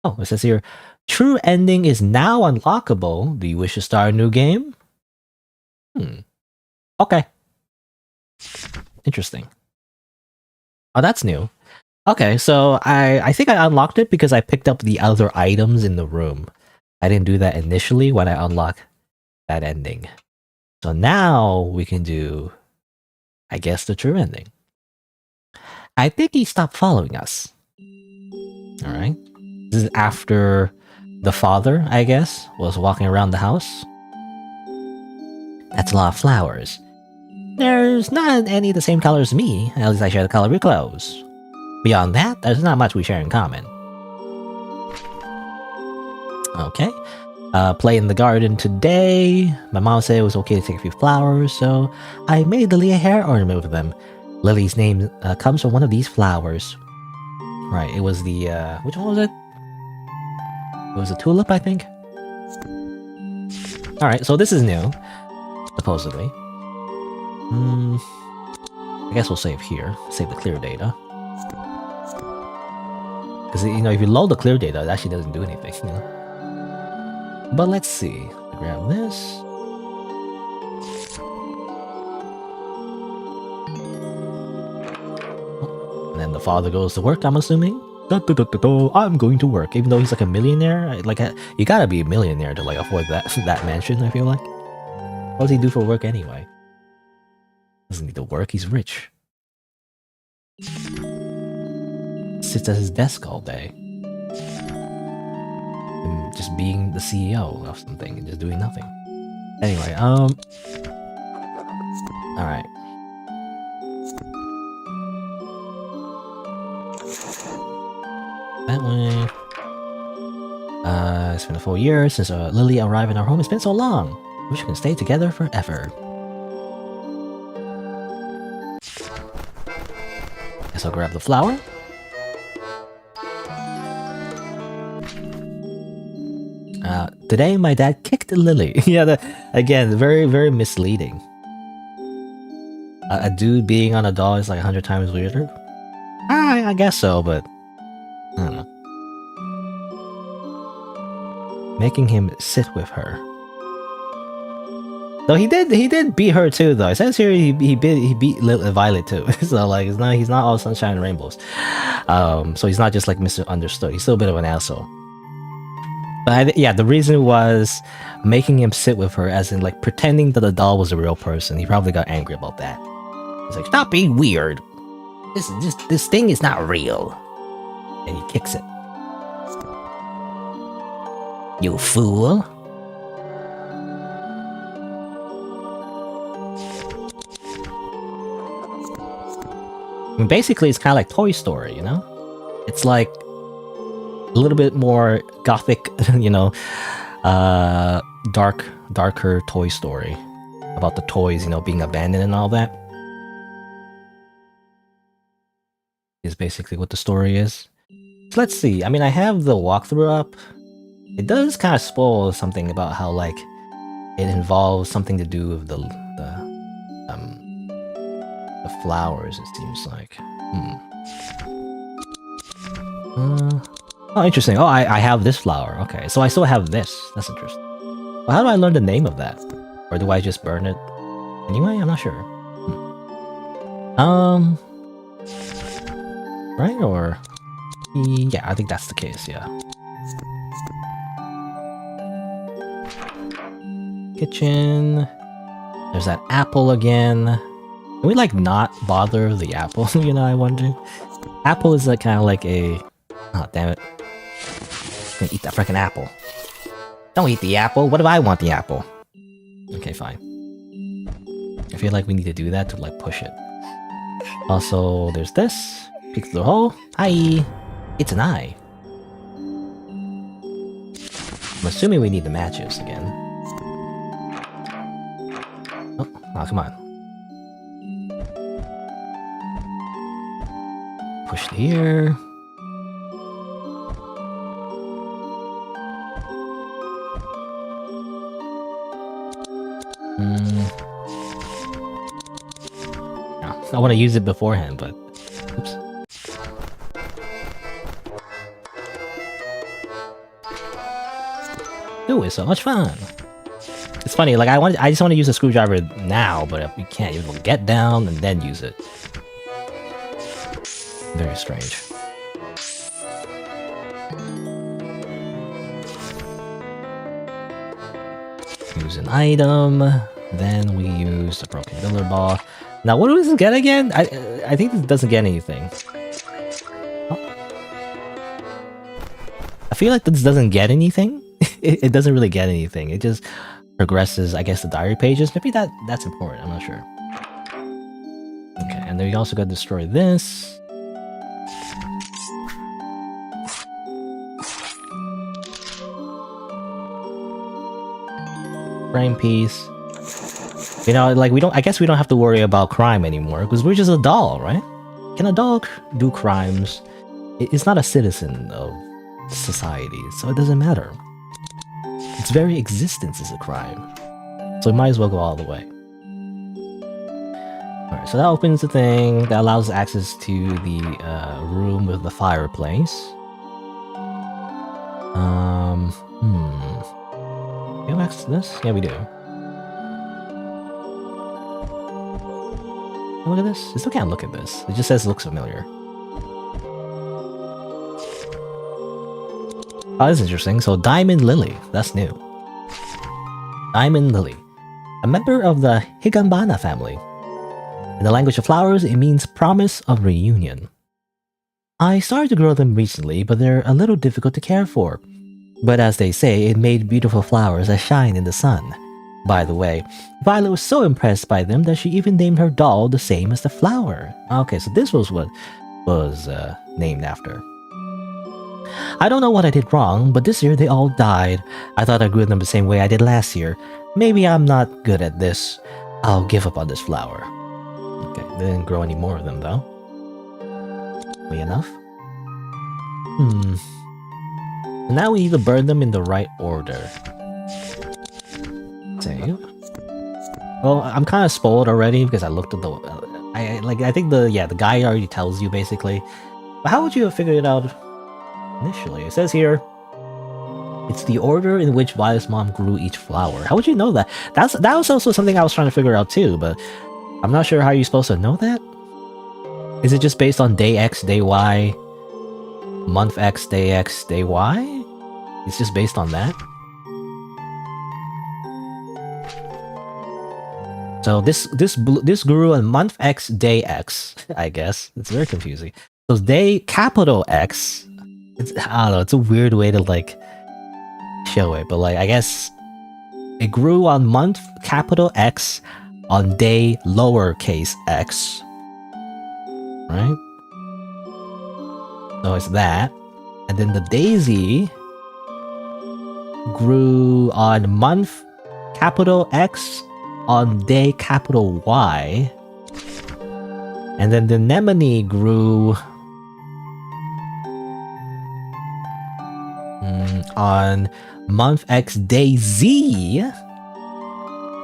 Oh, it says here, "True ending is now unlockable. Do you wish to start a new game?" Okay. Interesting. Oh, that's new. Okay, so I think I unlocked it because I picked up the other items in the room. I didn't do that initially when I unlocked that ending. So now we can do, I guess, the true ending. I think he stopped following us. Alright. This is after the father, I guess, was walking around the house. That's a lot of flowers. There's not any of the same color as me. At least I share the color of your clothes. Beyond that, there's not much we share in common. Okay. Play in the garden today. My mom said it was okay to take a few flowers, so I made Lily a hair ornament with them. Lily's name comes from one of these flowers. Right, it was the, which one was it? It was a tulip, I think? Alright, so this is new. Supposedly. I guess we'll save here. Save the clear data. Because, if you load the clear data, it actually doesn't do anything, But let's see. Grab this. And then the father goes to work, I'm assuming. I'm going to work. Even though he's like a millionaire. You gotta be a millionaire to like afford that mansion, I feel like. What does he do for work anyway? Doesn't need to work, he's rich. Sits at his desk all day. And just being the CEO of something and just doing nothing. Anyway, alright. That way. It's been a full year since Lily arrived in our home. It's been so long. Wish we can stay together forever. Guess I'll grab the flower. Today my dad kicked Lily. Yeah, again, very, very misleading. A dude being on a doll is like 100 times weirder. I guess so, but I don't know. Making him sit with her. Though he did beat her too. Though it says here he beat Violet too. So like he's not all sunshine and rainbows. So he's not just like misunderstood. He's still a bit of an asshole. But yeah, the reason was making him sit with her, as in like pretending that the doll was a real person. He probably got angry about that. He's like, "Stop being weird. This thing is not real." And he kicks it. You fool. I mean, basically, it's kind of like Toy Story, It's like a little bit more gothic, darker Toy Story. About the toys, being abandoned and all that. Is basically what the story is. So let's see. I mean, I have the walkthrough up. It does kind of spoil something about how, like, it involves something to do with the flowers, it seems like. Oh, interesting. Oh, I have this flower. Okay, so I still have this. That's interesting. Well, how do I learn the name of that? Or do I just burn it? Anyway, I'm not sure. Right? Or... yeah, I think that's the case, yeah. Kitchen. There's that apple again. Can we, like, not bother the apple? You know, I wonder. Apple is, like, kind of like a... oh, damn it. I'm gonna eat that freaking apple. Don't eat the apple. What if I want the apple? Okay, fine. I feel like we need to do that to, like, push it. Also, there's this. Peek through the hole. Hi! It's an eye. I'm assuming we need the matches again. Oh, come on. Push to here. I want to use it beforehand, but... oops. Ooh, it's so much fun! It's funny, like, I just want to use a screwdriver now, but you can't. You have to get down and then use it. Very strange. Use an item, then we use the broken pillar ball. Now, what does it get again? I think it doesn't get anything. Oh. I feel like this doesn't get anything. It doesn't really get anything. It just progresses, I guess, the diary pages. Maybe that's important. I'm not sure. Okay, and then we also got to destroy this. Frame piece. You know, like, I guess we don't have to worry about crime anymore, because we're just a doll, right? Can a doll do crimes? It's not a citizen of society, so it doesn't matter. Its very existence is a crime. So we might as well go all the way. Alright, so that opens the thing, that allows access to the room with the fireplace. Do we have access to this? Yeah, we do. Look at this. I still can't look at this. It just says it looks familiar. Oh, this is interesting. So, Diamond Lily. That's new. Diamond Lily. A member of the Higambana family. In the language of flowers, it means promise of reunion. I started to grow them recently, but they're a little difficult to care for. But as they say, it made beautiful flowers that shine in the sun. By the way, Violet was so impressed by them that she even named her doll the same as the flower. Okay, so this was what was named after. I don't know what I did wrong, but this year they all died. I thought I grew them the same way I did last year. Maybe I'm not good at this. I'll give up on this flower. Okay, they didn't grow any more of them though. Wait, enough? Now we need to burn them in the right order. Save. Well, I'm kind of spoiled already because I looked at the... I think the guide already tells you basically. But how would you have figured it out initially? It says here, it's the order in which Violet's mom grew each flower. How would you know that? That was also something I was trying to figure out too, but I'm not sure how you're supposed to know that. Is it just based on day X, day Y, month X, day X, day Y? It's just based on that? So this grew on month X, day X, I guess. It's very confusing. So day capital X, I don't know, it's a weird way to like show it, but like I guess it grew on month capital X on day lowercase x, right? So it's that. And then the daisy grew on month capital X on day capital Y. And then the anemone grew on month X day Z.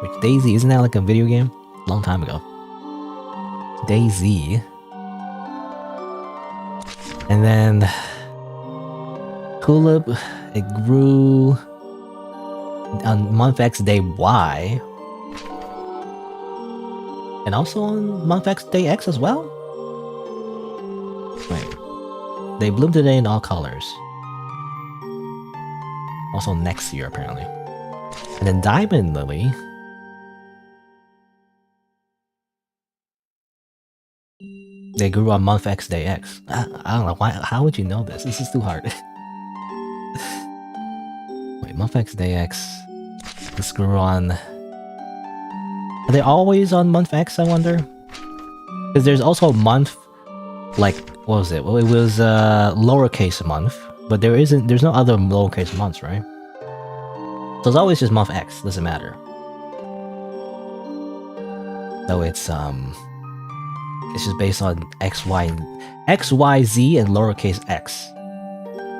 Which Daisy, isn't that like a video game? Long time ago. Daisy. And then Tulip, it grew on month X day Y. And also on month X day X as well? Wait. They bloom today in all colors. Also next year, apparently. And then Diamond Lily. They grew on month X day X. I don't know, why. How would you know this? This is too hard. Wait, month X day X. This grew on... Are they always on month X, I wonder? Because there's also a month, like, what was it? Well, it was lowercase month, but there's no other lowercase months, right? So it's always just month X, doesn't matter. So it's just based on X, Y, Z, and lowercase x,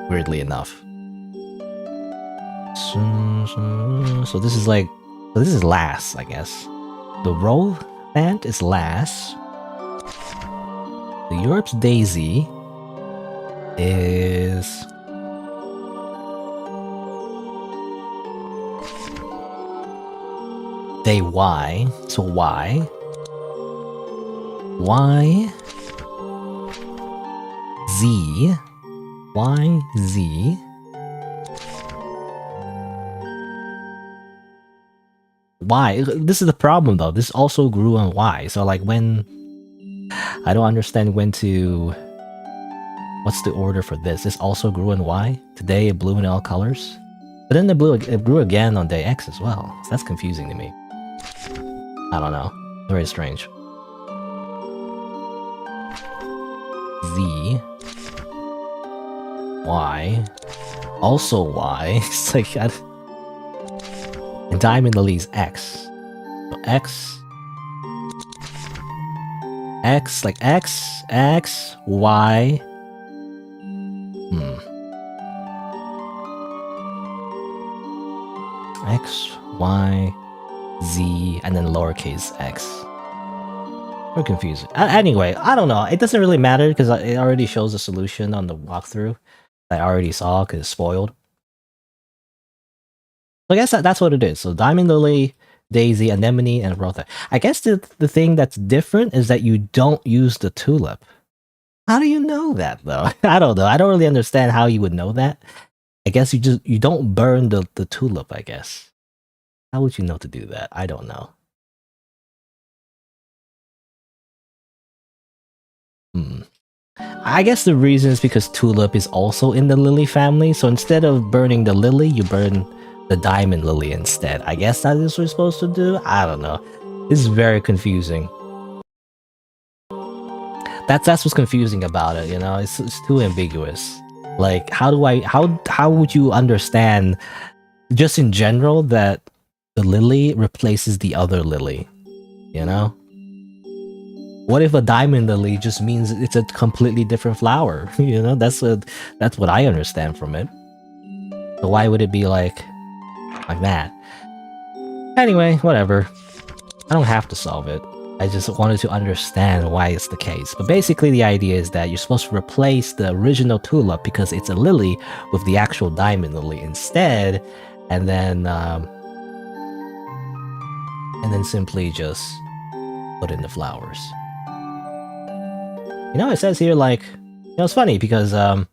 weirdly enough. So this is like, so this is last, I guess. The Roll Band is last. The Europe's Daisy is... Day Y, so Y. Y... Z... Y, Z... Y. This is the problem though, this also grew on Y, so like when... I don't understand when to... What's the order for this? This also grew in Y? Today it blew in all colors? But then it grew again on day X as well, so that's confusing to me. I don't know, very strange. Z... Y... Also Y, it's like... And Diamond Lily's X. So X... X, like X, X, Y... X, Y, Z, and then lowercase x. We're confused. Anyway, I don't know. It doesn't really matter because it already shows the solution on the walkthrough that I already saw because it's spoiled. So I guess that's what it is. So Diamond Lily, Daisy, Anemone, and Rotha. I guess the thing that's different is that you don't use the tulip. How do you know that though? I don't know. I don't really understand how you would know that. I guess you don't burn the tulip, I guess. How would you know to do that? I don't know. I guess the reason is because tulip is also in the lily family, so instead of burning the lily, you burn the diamond lily instead. I guess that is what you're supposed to do? I don't know. This is very confusing. That's what's confusing about it, you know? It's too ambiguous. Like, how would you understand, just in general, that the lily replaces the other lily, you know? What if a diamond lily just means it's a completely different flower? You know, that's what I understand from it. So why would it be like that? Anyway, whatever. I don't have to solve it. I just wanted to understand why it's the case. But basically the idea is that you're supposed to replace the original tulip because it's a lily with the actual diamond lily instead, and then simply just put in the flowers. You know, it says here, like, you know, it's funny because the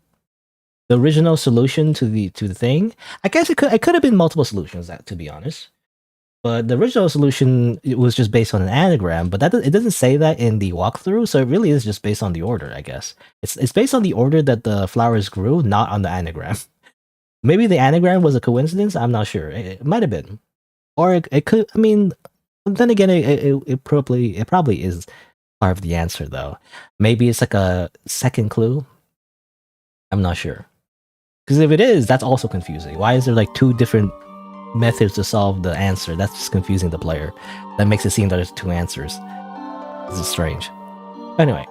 original solution to the thing, I guess it could have been multiple solutions, to be honest. But the original solution, it was just based on an anagram, but it doesn't say that in the walkthrough, so it really is just based on the order, I guess. It's based on the order that the flowers grew, not on the anagram. Maybe the anagram was a coincidence, I'm not sure. It might have been. Or it could, I mean, then again, it probably is part of the answer, though. Maybe it's like a second clue? I'm not sure. Because if it is, that's also confusing. Why is there like two different methods to solve the answer? That's just confusing the player. That makes it seem that there's two answers. This is strange. Anyway.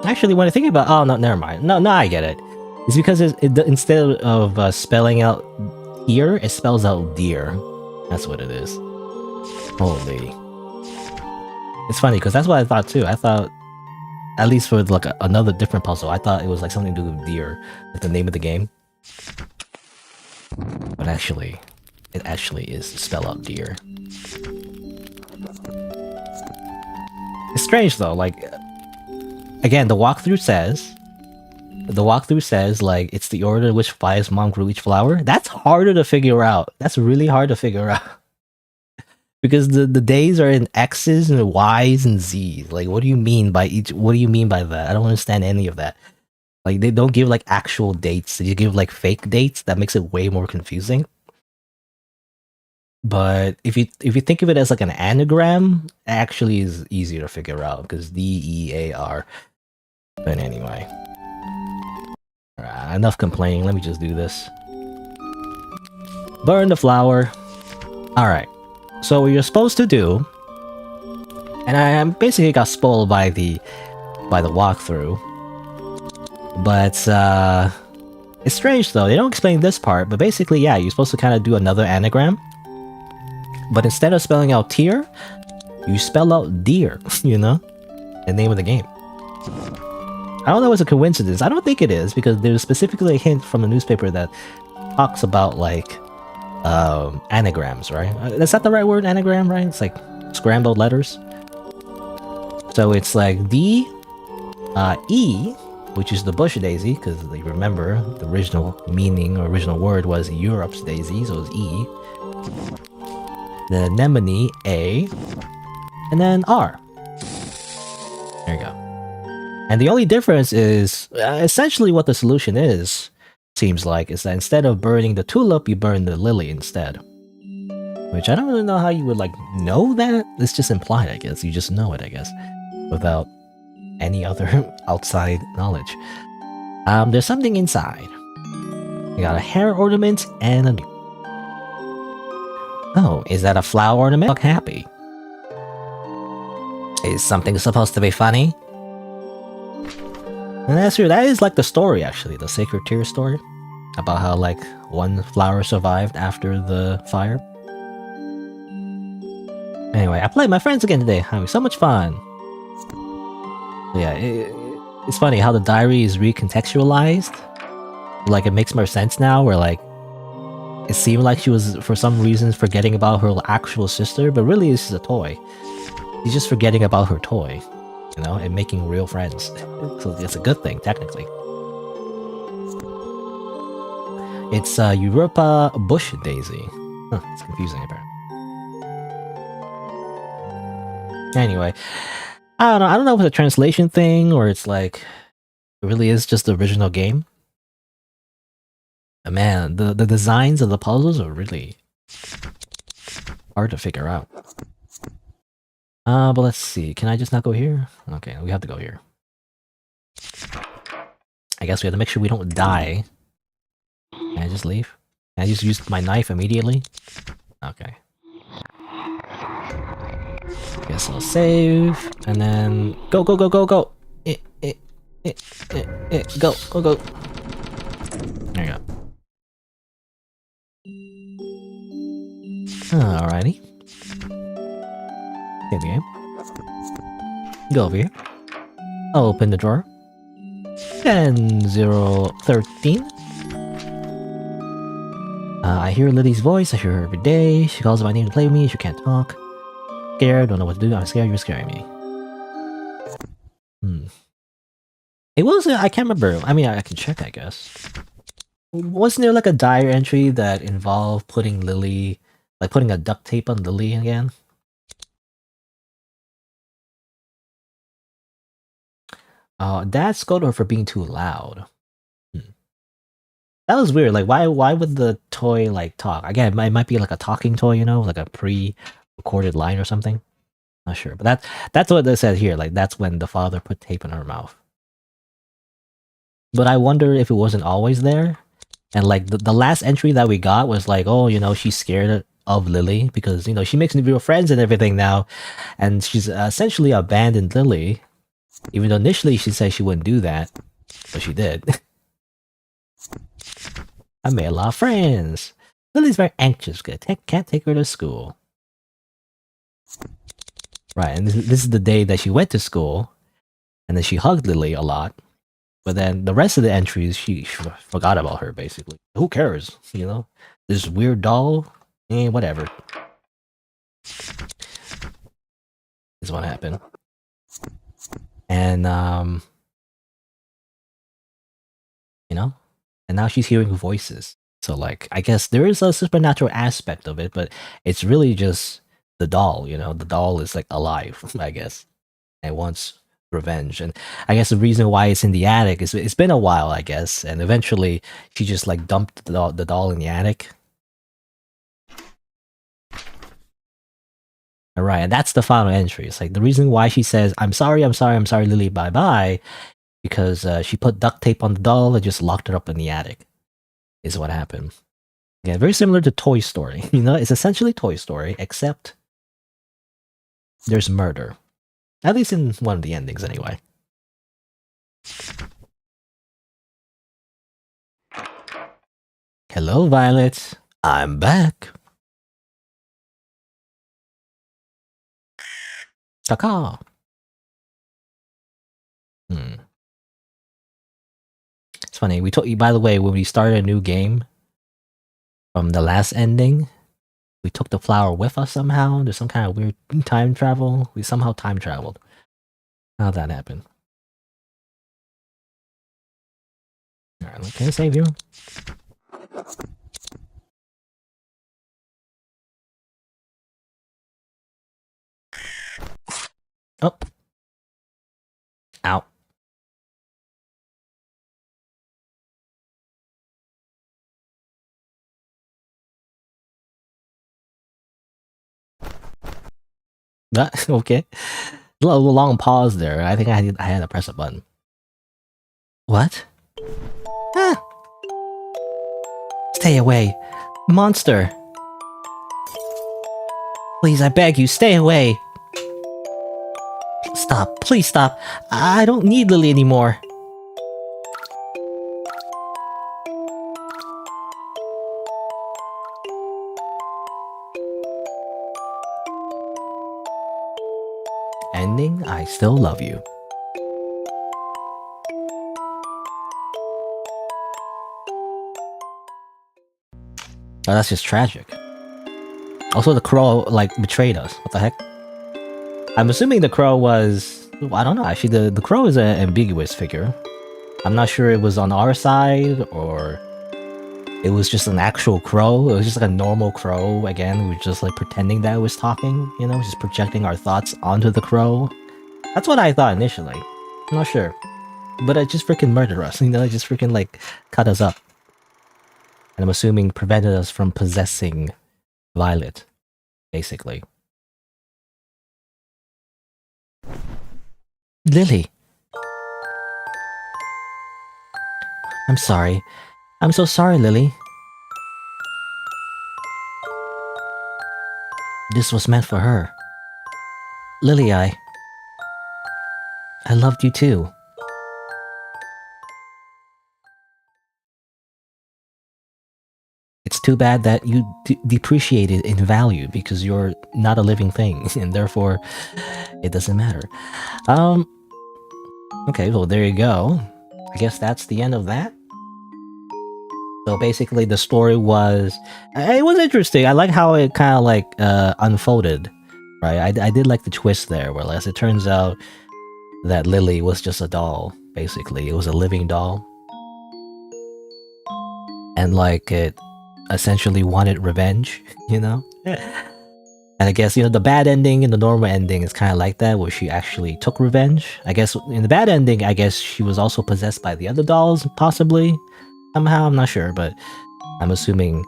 Actually, when I think about... Oh, no, never mind. No, I get it. It's because instead of spelling out here, it spells out deer. That's what it is. Holy. It's funny because that's what I thought too. I thought, at least for like another different puzzle, I thought it was like something to do with deer, like the name of the game. But actually, it actually is to spell out deer. It's strange though, like, again, the walkthrough says, like, it's the order in which Five's mom grew each flower. That's harder to figure out. That's really hard to figure out. Because the days are in X's and Y's and Z's. Like, what do you mean by that? I don't understand any of that. Like, they don't give, like, actual dates. They give, like, fake dates. That makes it way more confusing. But if you think of it as, like, an anagram, it actually is easier to figure out. Because DEAR. But anyway. Enough complaining. Let me just do this. Burn the flower. Alright. So what you're supposed to do, and I basically got spoiled by the walkthrough, but it's strange though. They don't explain this part, but basically, yeah, you're supposed to kind of do another anagram, but instead of spelling out tear, you spell out deer. You know, the name of the game. I don't know if it's a coincidence. I don't think it is, because there's specifically a hint from the newspaper that talks about, like, anagrams, right? That's not the right word, anagram, right? It's like scrambled letters. So it's like D, E, which is the bush daisy, because you remember the original meaning or original word was Europe's daisy, so it's E. The anemone, A, and then R. There you go. And the only difference is essentially what the solution is, seems like, is that instead of burning the tulip, you burn the lily instead. Which I don't really know how you would, like, know that. It's just implied, I guess. You just know it, I guess, without any other outside knowledge. There's something inside. We got a hair ornament and a... Oh, is that a flower ornament? Look happy. Is something supposed to be funny? And that's true. That is like the story, actually, the Sacred Tear story, about how, like, one flower survived after the fire. Anyway, I played my friends again today, having so much fun. So yeah, it's funny how the diary is recontextualized. Like, it makes more sense now, where, like, it seemed like she was, for some reason, forgetting about her actual sister, but really it's just a toy. She's just forgetting about her toy, you know, and making real friends. So it's a good thing, technically. It's Europa Bush Daisy. Huh, it's confusing, apparently. Anyway, I don't know. I don't know if it's a translation thing or it's like it really is just the original game. But man, the designs of the puzzles are really hard to figure out. But let's see. Can I just not go here? Okay, we have to go here. I guess we have to make sure we don't die. Can I just leave? Can I just use my knife immediately? Okay. Guess I'll save, and then go, go, go, go, go! Go, go, go! There you go. Alrighty. Save the game. Go over here. Open the drawer. 10-0-13. I hear Lily's voice. I hear her every day. She calls my name to play with me. She can't talk. Scared. Don't know what to do. I'm scared. You're scaring me. It was. I can't remember. I mean, I can check, I guess. Wasn't there like a diary entry that involved putting Lily, like putting a duct tape on Lily again? Dad scolded her for being too loud. That was weird. Like, why would the toy, like, talk? Again, it might be like a talking toy, you know? Like a pre-recorded line or something. Not sure. But that's what they said here. Like, that's when the father put tape in her mouth. But I wonder if it wasn't always there. And, like, the last entry that we got was like, oh, you know, she's scared of Lily because, you know, she makes new friends and everything now. And she's essentially abandoned Lily. Even though initially she said she wouldn't do that. But she did. I made a lot of friends. Lily's very anxious because I can't take her to school. Right, and this is the day that she went to school, and then she hugged Lily a lot. But then the rest of the entries, she forgot about her, basically. Who cares, you know? This weird doll, whatever. Is what happened. And, you know? And now she's hearing voices. So, like, I guess there is a supernatural aspect of it, but it's really just the doll, you know? The doll is, like, alive, I guess. And wants revenge. And I guess the reason why it's in the attic is it's been a while, I guess. And eventually, she just, like, dumped the doll in the attic. All right, and that's the final entry. It's like the reason why she says, I'm sorry, Lily, bye-bye, because she put duct tape on the doll and just locked it up in the attic, is what happened. Yeah, very similar to Toy Story. You know, it's essentially Toy Story, except there's murder. At least in one of the endings, anyway. Hello, Violet. I'm back. Caw. It's funny. We told you, by the way, when we started a new game from the last ending, we took the flower with us somehow. There's some kind of weird time travel. We somehow time traveled. How'd that happen? Alright, can I save you? Oh. Ow. Okay. A little long pause there. I think I had to press a button. What? Ah. Stay away. Monster. Please, I beg you, stay away. Stop. Please stop. I don't need Lily anymore. Ending, I still love you. Oh, that's just tragic. Also, the crow, like, betrayed us. What the heck? I'm assuming the crow was... I don't know, actually, the crow is an ambiguous figure. I'm not sure it was on our side, or... it was just an actual crow. It was just like a normal crow. Again, we were just like pretending that it was talking, you know, just projecting our thoughts onto the crow. That's what I thought initially. I'm not sure. But it just freaking murdered us, you know, it just freaking like cut us up. And I'm assuming prevented us from possessing Violet, basically. Lily. I'm sorry. I'm so sorry, Lily. This was meant for her. Lily, I loved you too. It's too bad that you depreciated in value because you're not a living thing, and therefore it doesn't matter. Okay, well there you go. I guess that's the end of that. So basically the story was... it was interesting. I like how it kind of like unfolded, right? I did like the twist there, where as it turns out that Lily was just a doll, basically. It was a living doll. And like it essentially wanted revenge, you know? And I guess, you know, the bad ending and the normal ending is kind of like that, where she actually took revenge. I guess in the bad ending, I guess she was also possessed by the other dolls, possibly. Somehow, I'm not sure, but I'm assuming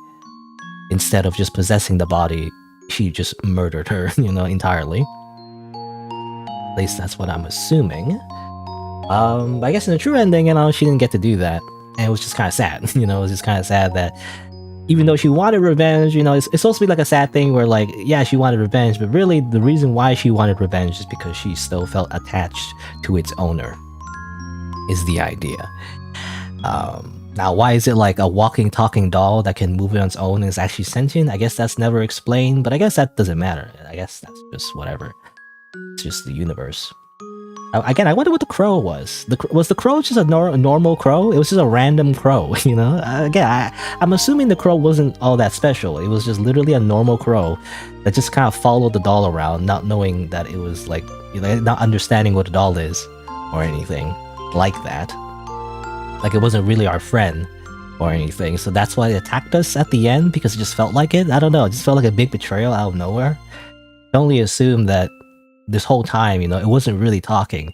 instead of just possessing the body, she just murdered her, you know, entirely. At least that's what I'm assuming. I guess in the true ending, you know, she didn't get to do that. And it was just kind of sad, you know, it was just kind of sad that even though she wanted revenge, you know, it's supposed to be like a sad thing where like, yeah, she wanted revenge, but really the reason why she wanted revenge is because she still felt attached to its owner, is the idea. Now, why is it like a walking, talking doll that can move on its own and is actually sentient? I guess that's never explained, but I guess that doesn't matter. I guess that's just whatever. It's just the universe. Again, I wonder what the crow was. Was the crow just a normal crow? It was just a random crow, you know? Again, I'm assuming the crow wasn't all that special. It was just literally a normal crow that just kind of followed the doll around, not knowing that it was like, you know, not understanding what a doll is or anything like that. Like it wasn't really our friend or anything. So that's why it attacked us at the end, because it just felt like it. I don't know. It just felt like a big betrayal out of nowhere. I only assume that this whole time, you know, it wasn't really talking.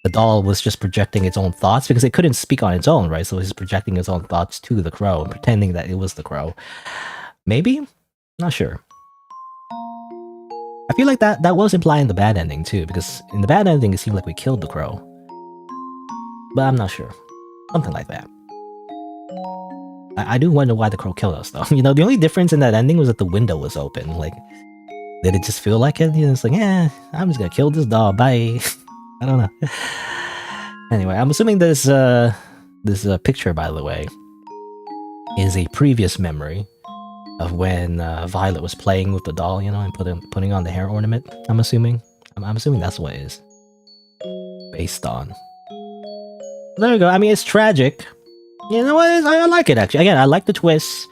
The doll was just projecting its own thoughts because it couldn't speak on its own, right? So it was just projecting its own thoughts to the crow and pretending that it was the crow. Maybe? Not sure. I feel like that was implying the bad ending too, because in the bad ending it seemed like we killed the crow. But I'm not sure. Something like that. I do wonder why the crow killed us though. You know, the only difference in that ending was that the window was open. Like, did it just feel like it? You know, it's like, I'm just gonna kill this doll, bye. I don't know. Anyway, I'm assuming this picture, by the way, is a previous memory of when Violet was playing with the doll, you know, and putting on the hair ornament. I'm assuming. I'm assuming that's what it is based on. There you go. I mean, it's tragic. You know what? I like it actually. Again, I like the twists.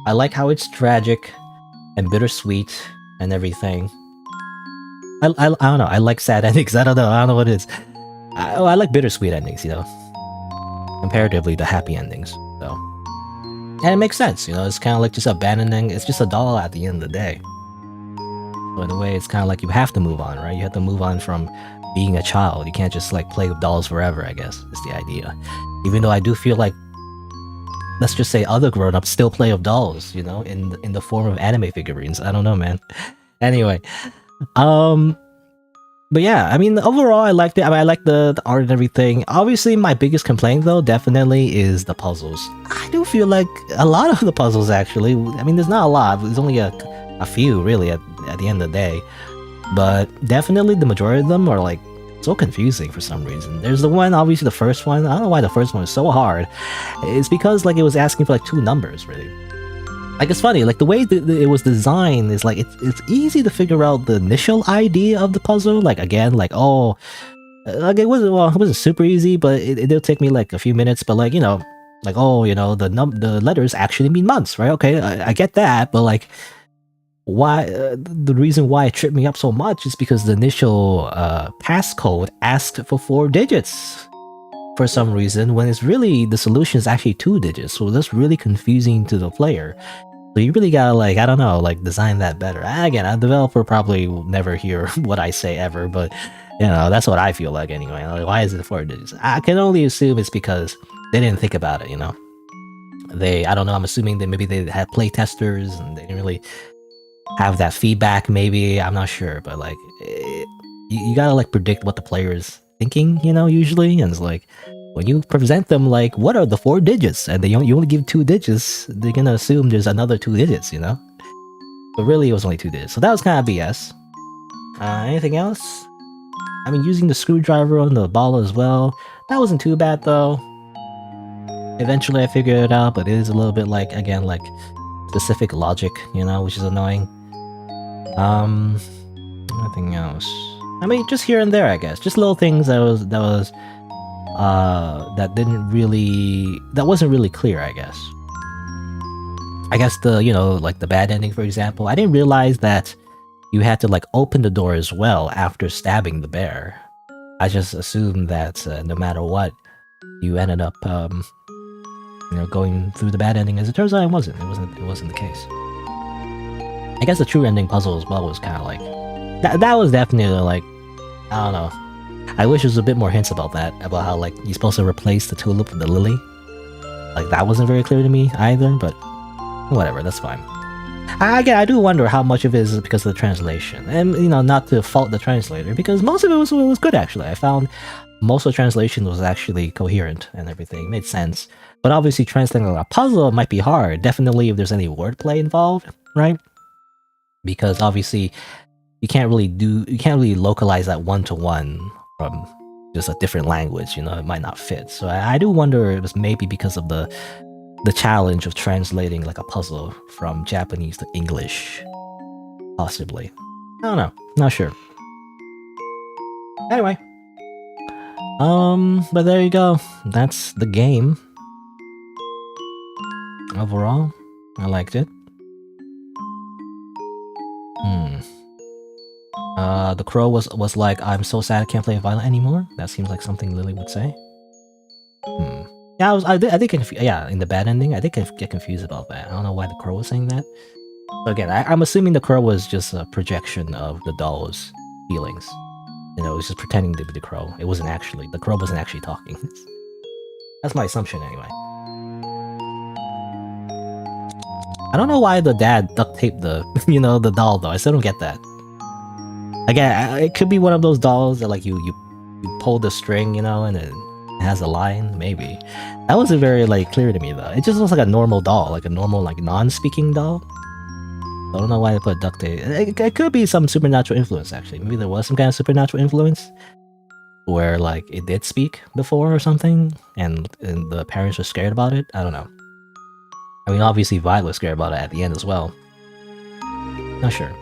I like how it's tragic and bittersweet and everything. I don't know. I like sad endings. I don't know what it is. I like bittersweet endings, you know, comparatively to happy endings. So, and it makes sense, you know. It's kind of like just abandoning. It's just a doll at the end of the day. So in a way, it's kind of like you have to move on, right? You have to move on from being a child. You can't just like play with dolls forever, I guess, is the idea. Even though I do feel like, let's just say other grown-ups still play with dolls, you know, in the form of anime figurines. I don't know, man. Anyway, but yeah, I mean, overall, I liked it. I mean, I like the art and everything. Obviously, my biggest complaint, though, definitely is the puzzles. I do feel like a lot of the puzzles, actually. I mean, there's not a lot. There's only a few, really, at the end of the day. But definitely the majority of them are, like, so confusing for some reason. There's the one, obviously, the first one. I don't know why the first one is so hard. It's because, like, it was asking for, like, 2 numbers, really. Like, it's funny, like, the way it was designed is, like, it's easy to figure out the initial idea of the puzzle. Like, again, like, oh, like, it wasn't super easy, but it did take me, like, a few minutes, but, like, you know, like, oh, you know, the letters actually mean months, right? Okay, I get that, but, like, why, the reason why it tripped me up so much is because the initial passcode asked for 4 digits for some reason, when it's really, the solution is actually 2 digits, so that's really confusing to the player. So you really gotta, like, I don't know, like, design that better. Again, a developer probably will never hear what I say ever, but, you know, that's what I feel like anyway. Like, why is it 4 digits? I can only assume it's because they didn't think about it, you know? I don't know, I'm assuming that maybe they had play testers and they didn't really have that feedback, maybe, I'm not sure, but, like, you gotta, like, predict what the player is thinking, you know, usually, and it's like, when you present them, like, what are the 4 digits, and you only give 2 digits, they're gonna assume there's another 2 digits, you know? But really, it was only 2 digits, so that was kind of BS. Anything else? I mean, using the screwdriver on the ball as well, that wasn't too bad, though. Eventually, I figured it out, but it is a little bit, like, again, like, specific logic, you know, which is annoying. Nothing else. I mean, just here and there, I guess. Just little things that wasn't really clear, I guess. I guess you know, like the bad ending, for example. I didn't realize that you had to, like, open the door as well after stabbing the bear. I just assumed that no matter what, you ended up, you know, going through the bad ending. As it turns out, it wasn't. It wasn't the case. I guess the true ending puzzle as well was kind of like that was definitely, like, I don't know. I wish there was a bit more hints about that, about how, like, you're supposed to replace the tulip with the lily. Like, that wasn't very clear to me either, but whatever, that's fine. I do wonder how much of it is because of the translation. And, you know, not to fault the translator, because most of it was good, actually. I found most of the translation was actually coherent and everything. It made sense. But obviously, translating a puzzle might be hard. Definitely if there's any wordplay involved, right? Because obviously, you can't really localize that one-to-one from just a different language, you know, it might not fit. So I do wonder if it was maybe because of the challenge of translating, like, a puzzle from Japanese to English. Possibly. I don't know. Not sure. Anyway. But there you go. That's the game. Overall, I liked it. The crow was like, I'm so sad I can't play Violet anymore. That seems like something Lily would say. Yeah, I did yeah, in the bad ending, I did get confused about that. I don't know why the crow was saying that. So again, I'm assuming the crow was just a projection of the doll's feelings. You know, it was just pretending to be the crow. It wasn't actually, the crow wasn't actually talking. That's my assumption anyway. I don't know why the dad duct taped the, you know, the doll though. I still don't get that. Again, it could be one of those dolls that like you pull the string, you know, and it has a line, maybe. That wasn't very like clear to me though. It just looks like a normal doll, like a normal like non-speaking doll. I don't know why they put duct tape. It could be some supernatural influence actually. Maybe there was some kind of supernatural influence where like it did speak before or something, and the parents were scared about it. I don't know. I mean, obviously Violet was scared about it at the end as well. Not sure.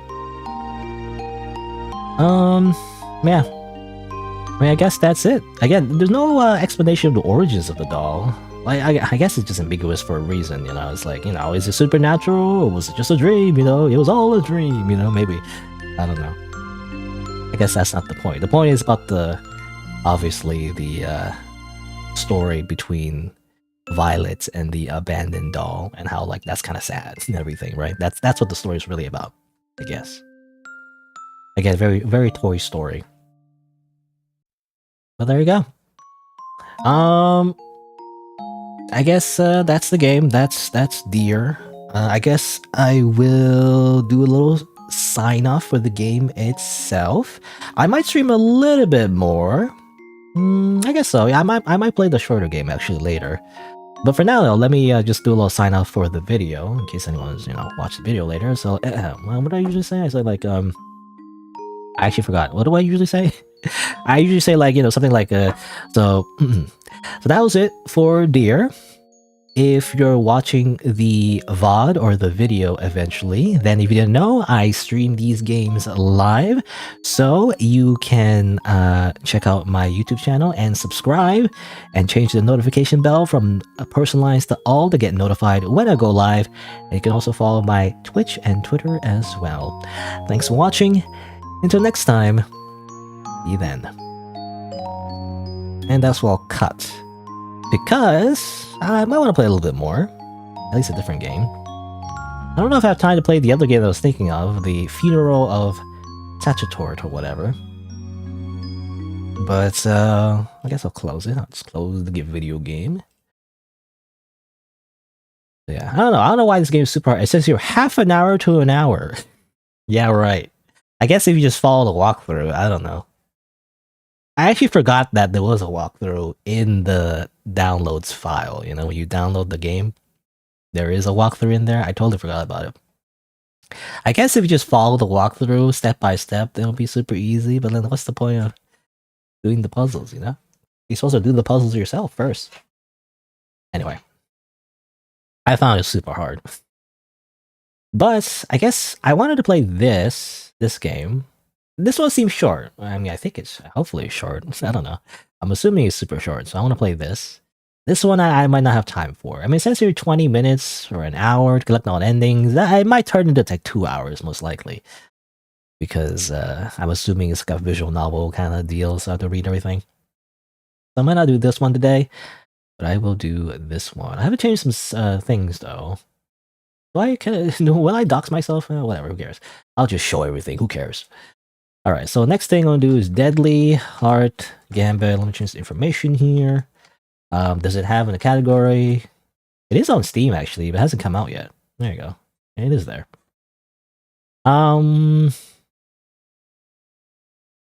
Yeah. I mean, I guess that's it. Again, there's no explanation of the origins of the doll. Like, I guess it's just ambiguous for a reason, you know? It's like, you know, is it supernatural or was it just a dream, you know? It was all a dream, you know? Maybe. I don't know. I guess that's not the point. The point is about obviously, the story between Violet and the abandoned doll and how, like, that's kind of sad and everything, right? That's what the story is really about, I guess. Again, very, very Toy Story. But there you go. I guess that's the game. That's Deer. I guess I will do a little sign off for the game itself. I might stream a little bit more. I guess so. Yeah, I might play the shorter game actually later. But for now, though, let me just do a little sign off for the video in case anyone's watch the video later. So, what do I usually say? I say like I actually forgot. What do I usually say? I usually say like something like so. So that was it for Deer. If you're watching the VOD or the video eventually, then if you didn't know, I stream these games live. So you can check out my YouTube channel and subscribe and change the notification bell from personalized to all to get notified when I go live. And you can also follow my Twitch and Twitter as well. Thanks for watching. Until next time, see you then. And that's where I'll cut. Because I might want to play a little bit more. At least a different game. I don't know if I have time to play the other game I was thinking of, the Funeral of Sagittort or whatever. But I guess I'll close it. I'll just close the video game. Yeah, I don't know. I don't know why this game is super hard. It says here half an hour to an hour. Yeah, right. I guess if you just follow the walkthrough, I don't know. I actually forgot that there was a walkthrough in the downloads file. You know, when you download the game, there is a walkthrough in there. I totally forgot about it. I guess if you just follow the walkthrough step by step, it'll be super easy. But then what's the point of doing the puzzles, you know? You're supposed to do the puzzles yourself first. Anyway. I found it super hard. But I guess I wanted to play this game. This one seems short. I mean, I think it's hopefully short. I don't know. I'm assuming it's super short, so I want to play this. This one I might not have time for. I mean, it says here 20 minutes or an hour to collect all endings. It might turn into like 2 hours, most likely. Because I'm assuming it's like a visual novel kind of deal, so I have to read everything. So I might not do this one today, but I will do this one. I have to change some things, though. Will I dox myself? Whatever, who cares? I'll just show everything. Who cares? Alright, so next thing I'm going to do is Deadly, Heart, Gambit. Let me change the information here. Does it have in a category? It is on Steam, actually, but it hasn't come out yet. There you go. It is there. And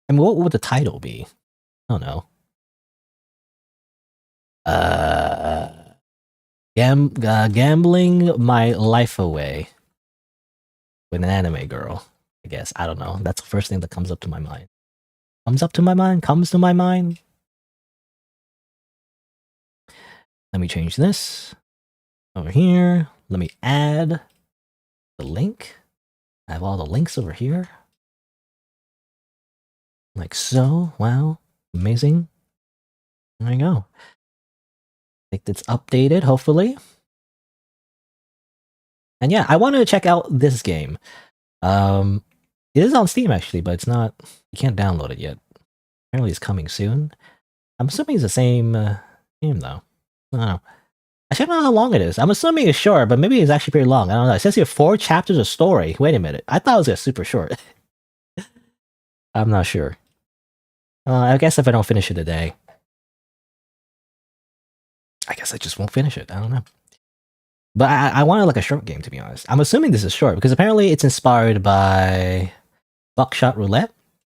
what would the title be? I don't know. Gambling my life away with an anime girl. I guess. I don't know. That's the first thing that comes up to my mind. Comes to my mind. Let me change this. Over here. Let me add the link. I have all the links over here. Like so. Wow. Amazing. There you go. I think it's updated, hopefully. And yeah, I wanted to check out this game. It is on Steam actually, but it's not. You can't download it yet. Apparently, it's coming soon. I'm assuming it's the same game though. I don't know. I don't know how long it is. I'm assuming it's short, but maybe it's actually pretty long. I don't know. It says here 4 chapters of story. Wait a minute. I thought it was super short. I'm not sure. I guess if I don't finish it today, I guess I just won't finish it. I don't know. But I wanted like a short game, to be honest. I'm assuming this is short because apparently it's inspired by Buckshot Roulette.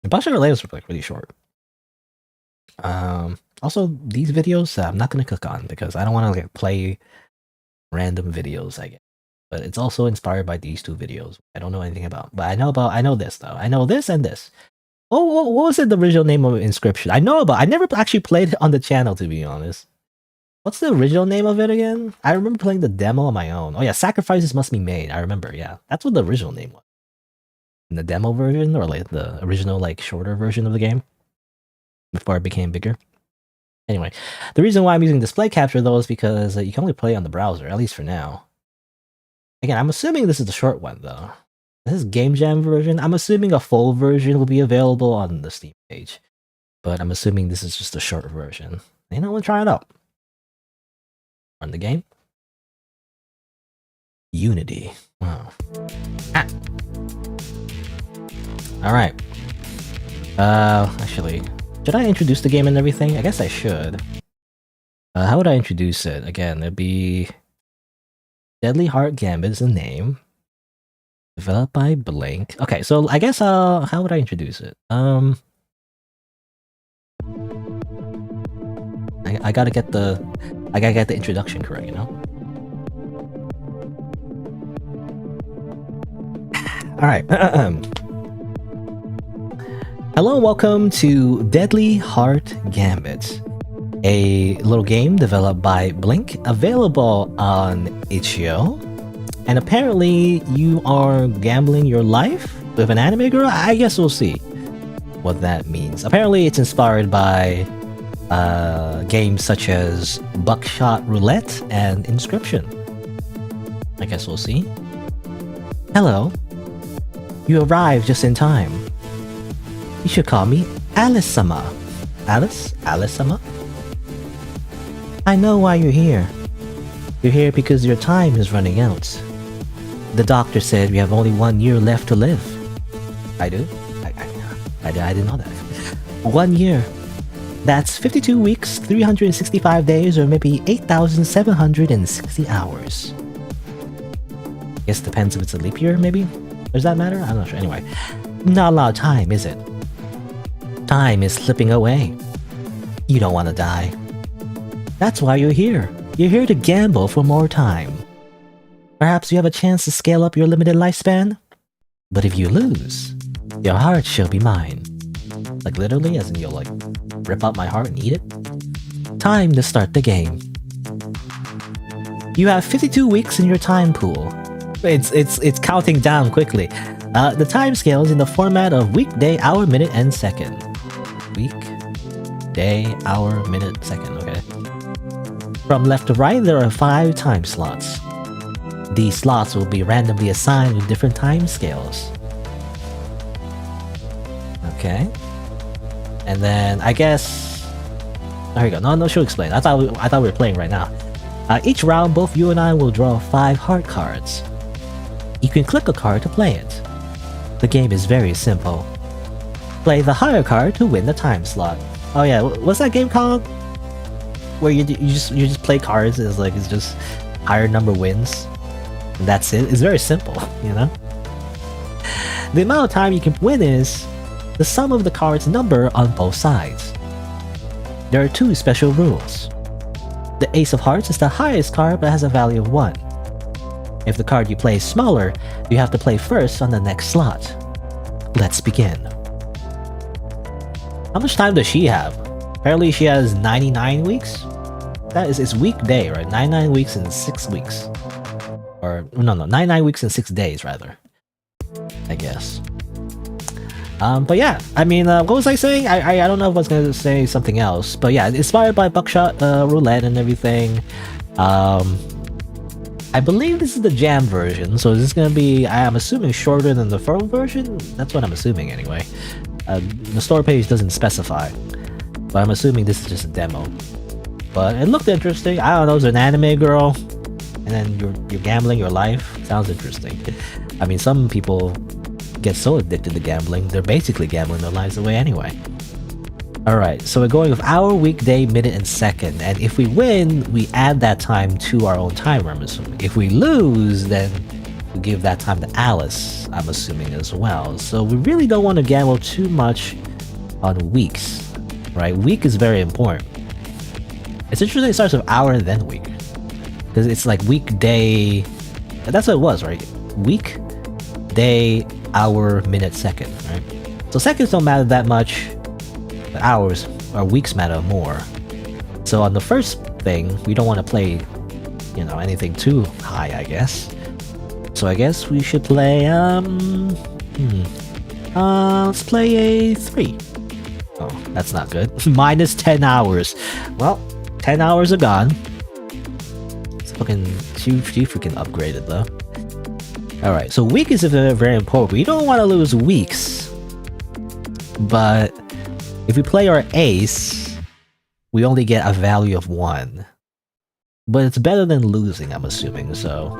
And Buckshot Roulette was like really short. Also, these videos I'm not gonna click on because I don't want to like play random videos, I guess. But it's also inspired by these 2 videos. I don't know anything about, but I know this though. I know this and this. Oh, what was it? The original name of Inscription? I never actually played it on the channel, to be honest. What's the original name of it again? I remember playing the demo on my own. Oh yeah, Sacrifices Must Be Made. I remember. Yeah, that's what the original name was. In the demo version, or like the original like shorter version of the game, before it became bigger. Anyway, the reason why I'm using display capture though is because you can only play on the browser, at least for now. Again, I'm assuming this is the short one though. This is Game Jam version. I'm assuming a full version will be available on the Steam page, but I'm assuming this is just a short version. You know, we'll try it out. Run the game. Unity. Wow. Ah. All right. Actually, should I introduce the game and everything? I guess I should. How would I introduce it? Again, it'd be Deadly Heart Gambit is the name. Developed by Blink. Okay, so I guess how would I introduce it? I gotta get the introduction correct, you know? Alright. Hello and welcome to Deadly Heart Gambit, a little game developed by Blink, available on itch.io. And apparently you are gambling your life with an anime girl? I guess we'll see what that means. Apparently it's inspired by games such as Buckshot Roulette and Inscription. I guess we'll see. Hello. You arrived just in time. You should call me Alice-sama. Alice? Alice-sama? I know why you're here. You're here because your time is running out. The doctor said we have only 1 year left to live. I do? I didn't know that. 1 year. That's 52 weeks, 365 days, or maybe 8,760 hours. Guess depends if it's a leap year, maybe? Does that matter? I'm not sure. Anyway, not a lot of time, is it? Time is slipping away. You don't want to die. That's why you're here. You're here to gamble for more time. Perhaps you have a chance to scale up your limited lifespan? But if you lose, your heart shall be mine. Like literally, as in you'll like rip out my heart and eat it? Time to start the game. You have 52 weeks in your time pool. It's counting down quickly. The time scale is in the format of week, day, hour, minute, and second. Week, day, hour, minute, second, okay. From left to right, there are 5 time slots. These slots will be randomly assigned with different time scales. Okay. And then, I guess... There you go. No, she'll explain. I thought we were playing right now. Each round, both you and I will draw 5 heart cards. You can click a card to play it. The game is very simple. Play the higher card to win the time slot. Oh yeah, what's that game called? Where you just play cards, it's just higher number wins. And that's it. It's very simple, you know? The amount of time you can win is the sum of the card's number on both sides. There are 2 special rules. The Ace of Hearts is the highest card but has a value of 1. If the card you play is smaller, you have to play first on the next slot. Let's begin. How much time does she have? Apparently she has 99 weeks? That is, it's weekday, right? 99 weeks and 6 weeks. Or, no, 99 weeks and 6 days, rather. I guess. But yeah, I mean, what was I saying? I don't know if I was gonna say something else, but yeah, inspired by Buckshot Roulette and everything. I believe this is the jam version, so is this gonna be, I'm assuming, shorter than the full version? That's what I'm assuming anyway. The store page doesn't specify, but I'm assuming this is just a demo. But it looked interesting. I don't know, it's an anime girl, and then you're gambling your life. Sounds interesting. I mean, some people get so addicted to gambling, they're basically gambling their lives away anyway. Alright, so we're going with hour, weekday, minute, and second, and if we win, we add that time to our own timer, I'm assuming. If we lose, then we give that time to Alice, I'm assuming as well. So we really don't want to gamble too much on weeks, right? Week is very important. It's interesting it starts with hour and then week, because it's like weekday, that's what it was, right? Week, day, hour, minute, second, right? So seconds don't matter that much, but hours or weeks matter more. So on the first thing, we don't want to play, you know, anything too high, I guess. So I guess we should play, let's play a 3. Oh, that's not good. Minus 10 hours. Well, 10 hours are gone. It's fucking, she freaking upgraded though. Alright, so week is very, very important. We don't want to lose weeks. But if we play our ace, we only get a value of 1. But it's better than losing, I'm assuming, so...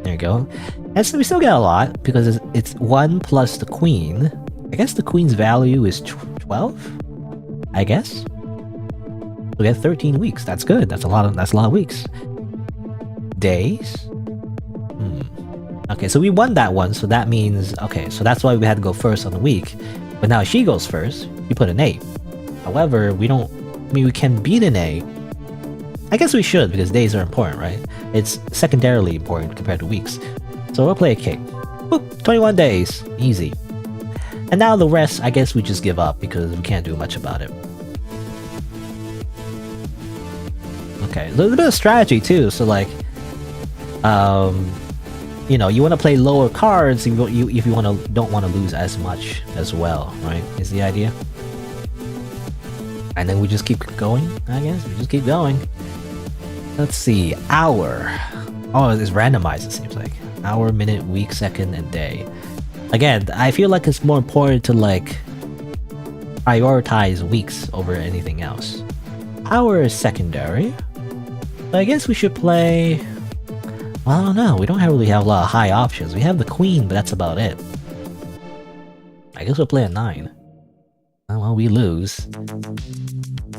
There you go. And so we still get a lot, because it's 1 plus the queen. I guess the queen's value is 12? I guess? We get 13 weeks. That's good. That's a lot of weeks. Days? Okay, so we won that one, so that means... Okay, so that's why we had to go first on the week. But now she goes first, you put an 8. However, we don't... I mean, we can beat an 8. I guess we should, because days are important, right? It's secondarily important compared to weeks. So we'll play a king. Boop, 21 days. Easy. And now the rest, I guess we just give up, because we can't do much about it. Okay, a little bit of strategy too, so like... you know, you want to play lower cards if you don't want to lose as much as well, right? Is the idea. And then we just keep going, I guess. We just keep going. Let's see. Hour. Oh, it's randomized, it seems like. Hour, minute, week, second, and day. Again, I feel like it's more important to, like, prioritize weeks over anything else. Hour is secondary. But I guess we should play... Well, I don't know. We don't really have a lot of high options. We have the queen, but that's about it. I guess we'll play a 9. Oh, well, we lose.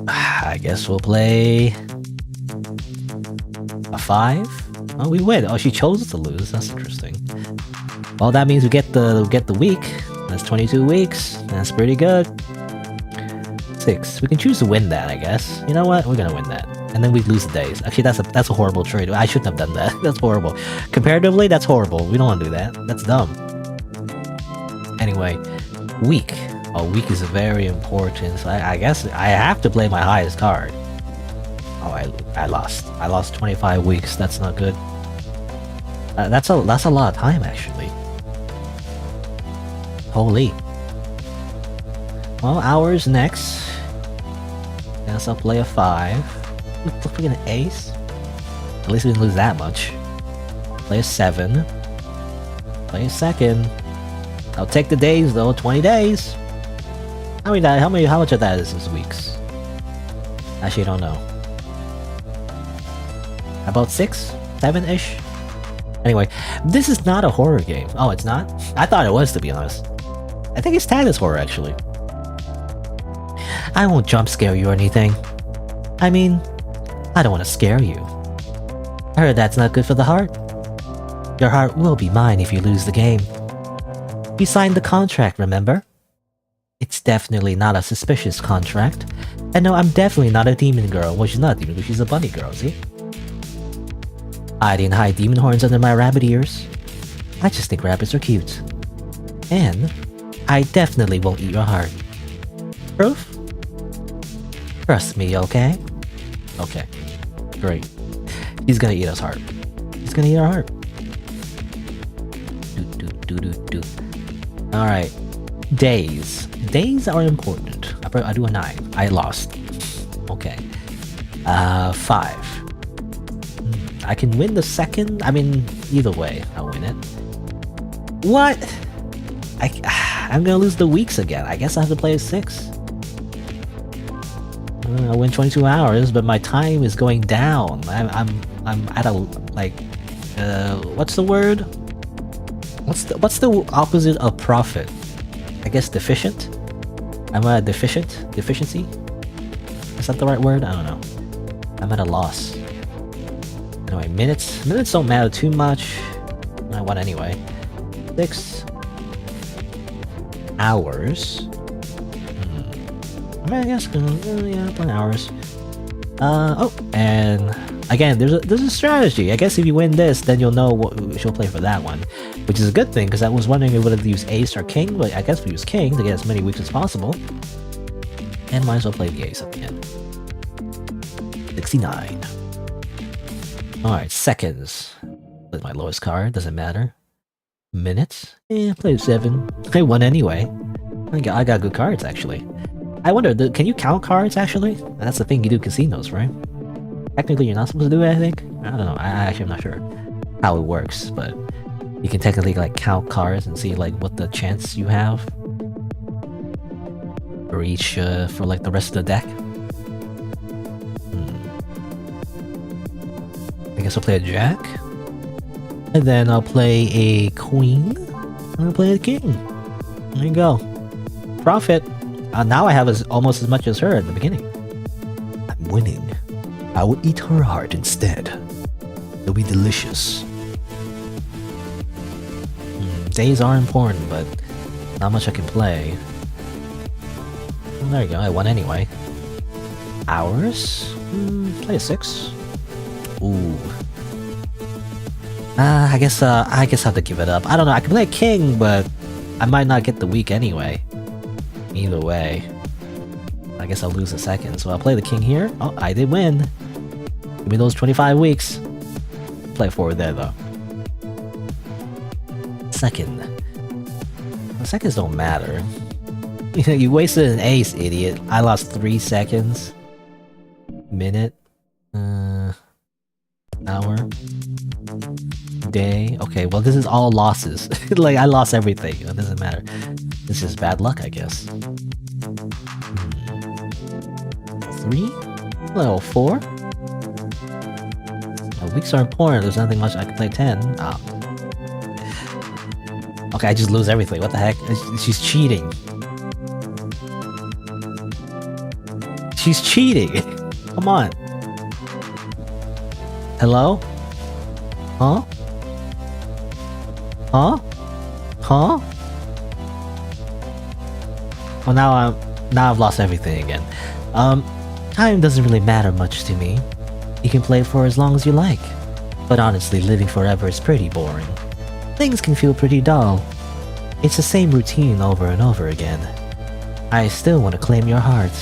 I guess we'll play... a 5? Oh, we win. Oh, she chose to lose. That's interesting. Well, that means we get the week. That's 22 weeks. That's pretty good. 6. We can choose to win that, I guess. You know what? We're gonna win that. And then we lose the days. Actually, that's a horrible trade. I shouldn't have done that. That's horrible. Comparatively, that's horrible. We don't want to do that. That's dumb. Anyway, week. Oh, week is very important. So I guess I have to play my highest card. Oh, I lost. I lost 25 weeks. That's not good. That's a lot of time, actually. Holy. Well, hours next. Guess I'll play a 5. Look, we get an ace. At least we didn't lose that much. Play a 7. Play a second. I'll take the days though. 20 days. How much of that is weeks? Actually, I don't know. About 6? 7-ish? Anyway, this is not a horror game. Oh, it's not? I thought it was, to be honest. I think it's tagged as horror, actually. I won't jump scare you or anything. I mean, I don't want to scare you. I heard that's not good for the heart. Your heart will be mine if you lose the game. You signed the contract, remember? It's definitely not a suspicious contract. And no, I'm definitely not a demon girl. Well, she's not a demon girl, she's a bunny girl, see? I didn't hide demon horns under my rabbit ears. I just think rabbits are cute. And I definitely won't eat your heart. Proof? Trust me, okay? Okay. Great. He's gonna eat us heart. He's gonna eat our heart. Alright. Days. Days are important. I do a 9. I lost. Okay. 5. I can win the second. I mean, either way, I'll win it. What? I'm gonna lose the weeks again. I guess I have to play a 6. I win 22 hours, but my time is going down. I'm at a like, what's the word? What's the opposite of profit? I guess deficient. I'm at deficiency. Is that the right word? I don't know. I'm at a loss. Anyway, minutes don't matter too much. I won anyway. 6 hours. I mean, I guess yeah, 10 hours. Oh, and again, there's a strategy. I guess if you win this, then you'll know what she'll play for that one, which is a good thing because I was wondering if we would use ace or king, but I guess we use king to get as many weeks as possible, and might as well play the ace at the end. 69. Alright, seconds. That's my lowest card, doesn't matter. Minutes? Yeah, play 7. I won anyway. I got good cards, actually. I wonder, can you count cards, actually? That's the thing you do casinos, right? Technically, you're not supposed to do it, I think? I don't know, I'm not sure how it works, but you can technically, like, count cards and see, like, what the chance you have for each, for, like, the rest of the deck. I guess I'll play a jack, and then I'll play a queen, and I'll play a king. There you go. Profit. Now I have almost as much as her at the beginning. I'm winning. I will eat her heart instead. It'll be delicious. Days are important, but not much I can play. Well, there you go. I won anyway. Hours? Play a 6. Ooh. I guess I have to give it up. I don't know. I can play a king, but I might not get the week anyway. Either way, I guess I'll lose a second. So I'll play the king here. Oh, I did win. Give me those 25 weeks. Play forward there though. Second. The seconds don't matter. You wasted an ace, idiot. I lost 3 seconds. Minute. Hour. Day. Okay, well this is all losses. Like, I lost everything. It doesn't matter. This is bad luck, I guess. 3? Level 4? Weeks are important. There's nothing much I can play 10. Oh. Okay, I just lose everything. What the heck? She's cheating. She's cheating. Come on. Hello? Huh? Huh? Huh? Well, now I've lost everything again. Time doesn't really matter much to me. You can play for as long as you like. But honestly, living forever is pretty boring. Things can feel pretty dull. It's the same routine over and over again. I still want to claim your heart.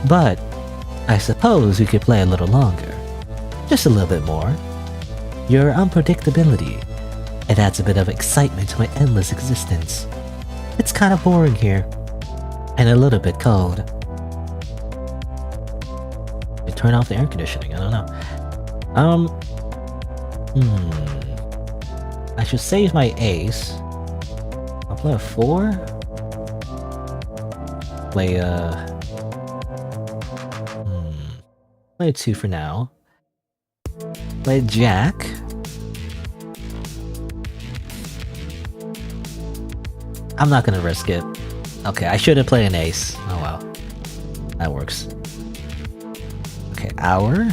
But I suppose you could play a little longer. Just a little bit more. Your unpredictability. It adds a bit of excitement to my endless existence. It's kind of boring here. And a little bit cold. You turn off the air conditioning, I don't know. I should save my ace. I'll play a 4. Play play a 2 for now. Play a jack. I'm not gonna risk it. Okay, I shouldn't play an ace. Oh well. That works. Okay, hour.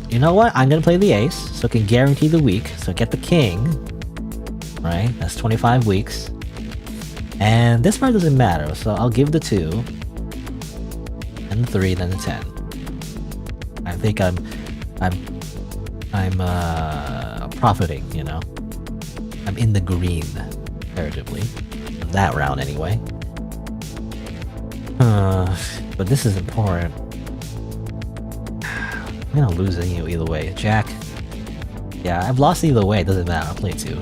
You know what? I'm gonna play the ace, so I can guarantee the week. So get the king. Right? That's 25 weeks. And this part doesn't matter, so I'll give the 2. And the 3, then the 10. I think I'm profiting, you know. I'm in the green, comparatively. That round, anyway. But this is important. I'm gonna lose it either way. Jack. Yeah, I've lost either way. It doesn't matter. I'll play 2.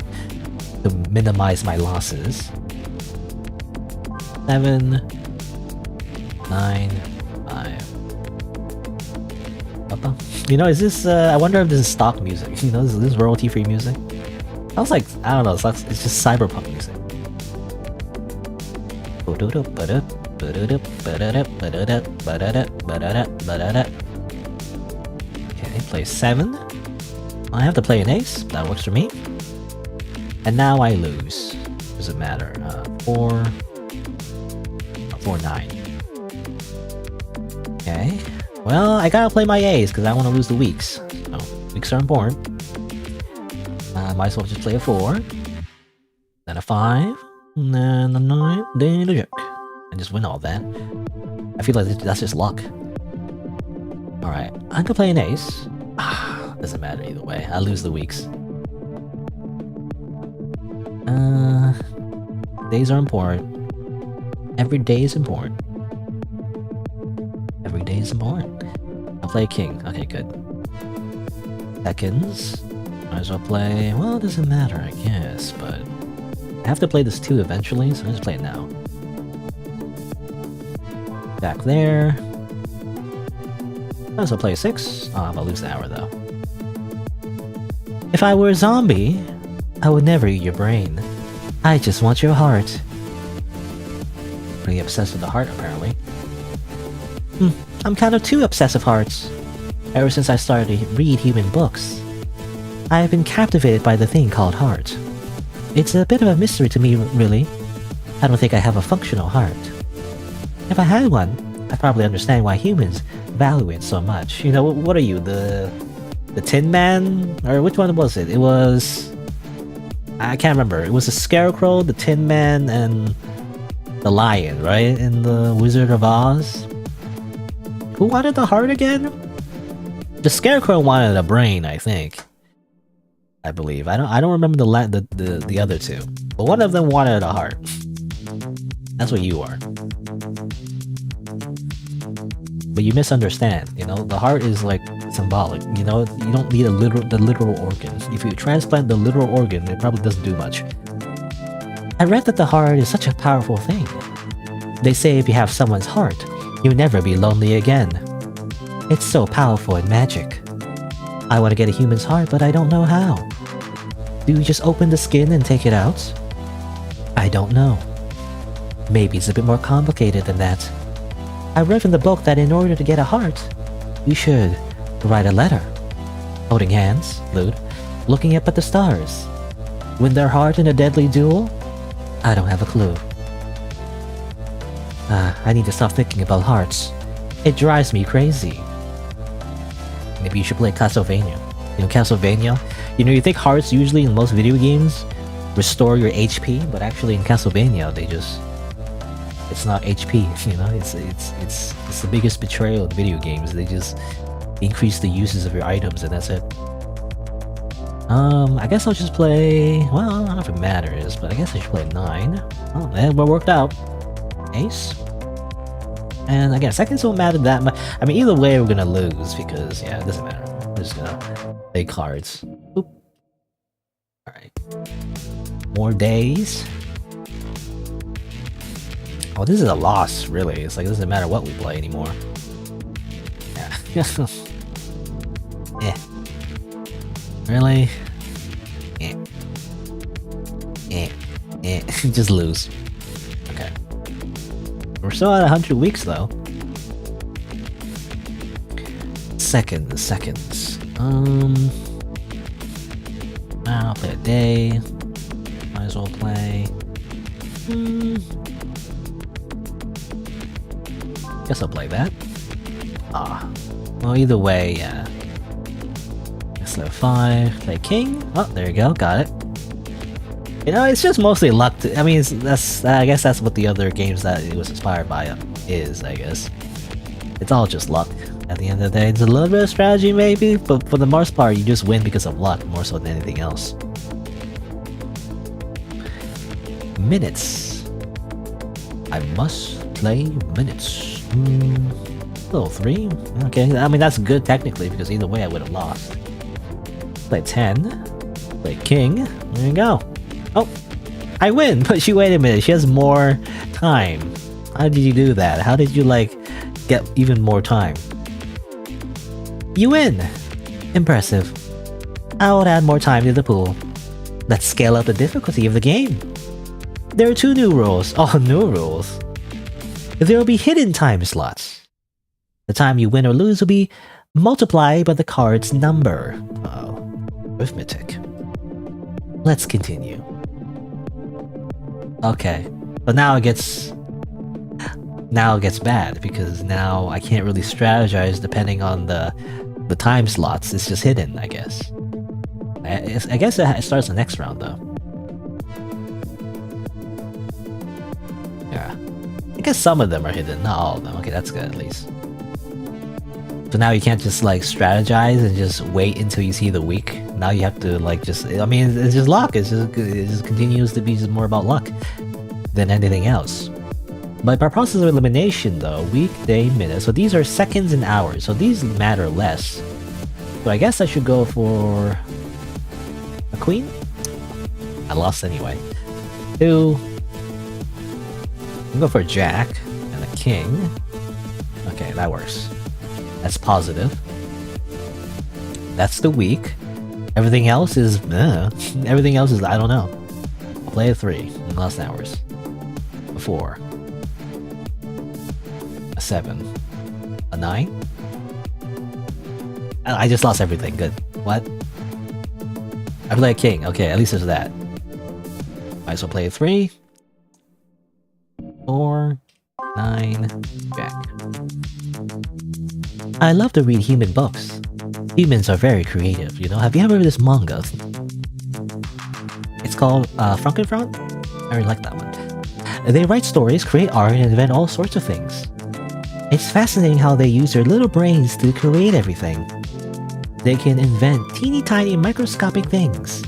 to minimize my losses. 7, 9, 5. You know, is this? I wonder if this is stock music. You know, is this royalty-free music? Sounds like, I don't know. It's just cyberpunk music. Okay, play 7. I have to play an ace. That works for me. And now I lose. Doesn't matter. 4, 9. Okay. Well, I gotta play my ace because I want to lose the weeks. So, weeks are important. Might as well just play a 4. Then a 5. And then a 9. Then a jack. And just win all that. I feel like that's just luck. Alright. I can play an ace. Doesn't matter either way. I lose the weeks. Days are important. Every day is important. Every day is important. I'll play king. Okay, good. Seconds. Might as well play... Well, it doesn't matter, I guess, but... I have to play this 2 eventually, so I'll just play it now. Back there. Might as well play a 6. I'll lose the hour, though. If I were a zombie, I would never eat your brain. I just want your heart. Pretty obsessed with the heart, apparently. I'm kind of 2 obsessive hearts. Ever since I started to read human books, I have been captivated by the thing called heart. It's a bit of a mystery to me, really. I don't think I have a functional heart. If I had one, I'd probably understand why humans value it so much. You know, what are you, the Tin Man? Or which one was it? It was... I can't remember. It was the Scarecrow, the Tin Man, and the Lion, right? In the Wizard of Oz. Who wanted the heart again? The Scarecrow wanted a brain, I think. I believe. I don't remember the other 2. But one of them wanted a heart. That's what you are. But you misunderstand, you know? The heart is like symbolic, you know? You don't need the literal organ. If you transplant the literal organ, it probably doesn't do much. I read that the heart is such a powerful thing. They say if you have someone's heart, you'll never be lonely again. It's so powerful and magic. I want to get a human's heart, but I don't know how. Do you just open the skin and take it out? I don't know. Maybe it's a bit more complicated than that. I read in the book that in order to get a heart, you should write a letter. Holding hands, lewd, looking up at the stars. Win their heart in a deadly duel? I don't have a clue. I need to stop thinking about hearts. It drives me crazy. Maybe you should play Castlevania. You know, Castlevania? You know, you think hearts usually in most video games restore your HP, but actually in Castlevania they just... It's not HP, you know? It's the biggest betrayal in video games. They just increase the uses of your items and that's it. I guess I'll just play... Well, I don't know if it matters, but I guess I should play 9. Oh, that worked out. Ace. And again, seconds won't matter that much. I mean, either way, we're gonna lose because, yeah, it doesn't matter. We're just gonna play cards. Oop. Alright. More days. Oh, this is a loss, really. It's like, it doesn't matter what we play anymore. Yeah. Yeah. Really? Just lose. Okay. We're still at 100 weeks though. Seconds. I'll play a day. Might as well play. Guess I'll play that. Well, either way, yeah. Guess I'll 5. Play king. Oh, there you go. Got it. You know, it's just mostly luck. I mean, I guess that's what the other games that it was inspired by is, I guess. It's all just luck. At the end of the day, it's a little bit of strategy maybe, but for the most part, you just win because of luck more so than anything else. Minutes. I must play minutes. Little 3. Okay, I mean that's good technically because either way I would have lost. Play 10. Play king. There you go. Oh, I win! But wait a minute, she has more time. How did you do that? How did you, like, get even more time? You win! Impressive. I would add more time to the pool. Let's scale up the difficulty of the game. There are 2 new rules. Oh, new rules. There will be hidden time slots. The time you win or lose will be multiplied by the card's number. Oh, arithmetic. Let's continue. Okay, but now it gets bad because now I can't really strategize depending on the time slots. It's just hidden, I guess. I guess it starts the next round though. Yeah, I guess some of them are hidden, not all of them. Okay, that's good at least. So now you can't just like strategize and just wait until you see the week. Now you have to like I mean, it's just luck. It just continues to be just more about luck than anything else. But by process of elimination though, week, day, minute, so these are seconds and hours, so these matter less. So I guess I should go for a queen? I lost anyway. 2. I'll go for a jack and a king. Okay, that works. That's positive. That's the week. Everything else is everything else is I don't know. I'll play a 3 in last hours. A 4. A 7. A 9. I just lost everything. Good. What? I play a king. Okay, at least there's that. Might as well play a 3. 4. 9. Jack. I love to read human books. Humans are very creative, you know? Have you ever read this manga? It's called Frankenfront? I really like that one. They write stories, create art, and invent all sorts of things. It's fascinating how they use their little brains to create everything. They can invent teeny tiny microscopic things.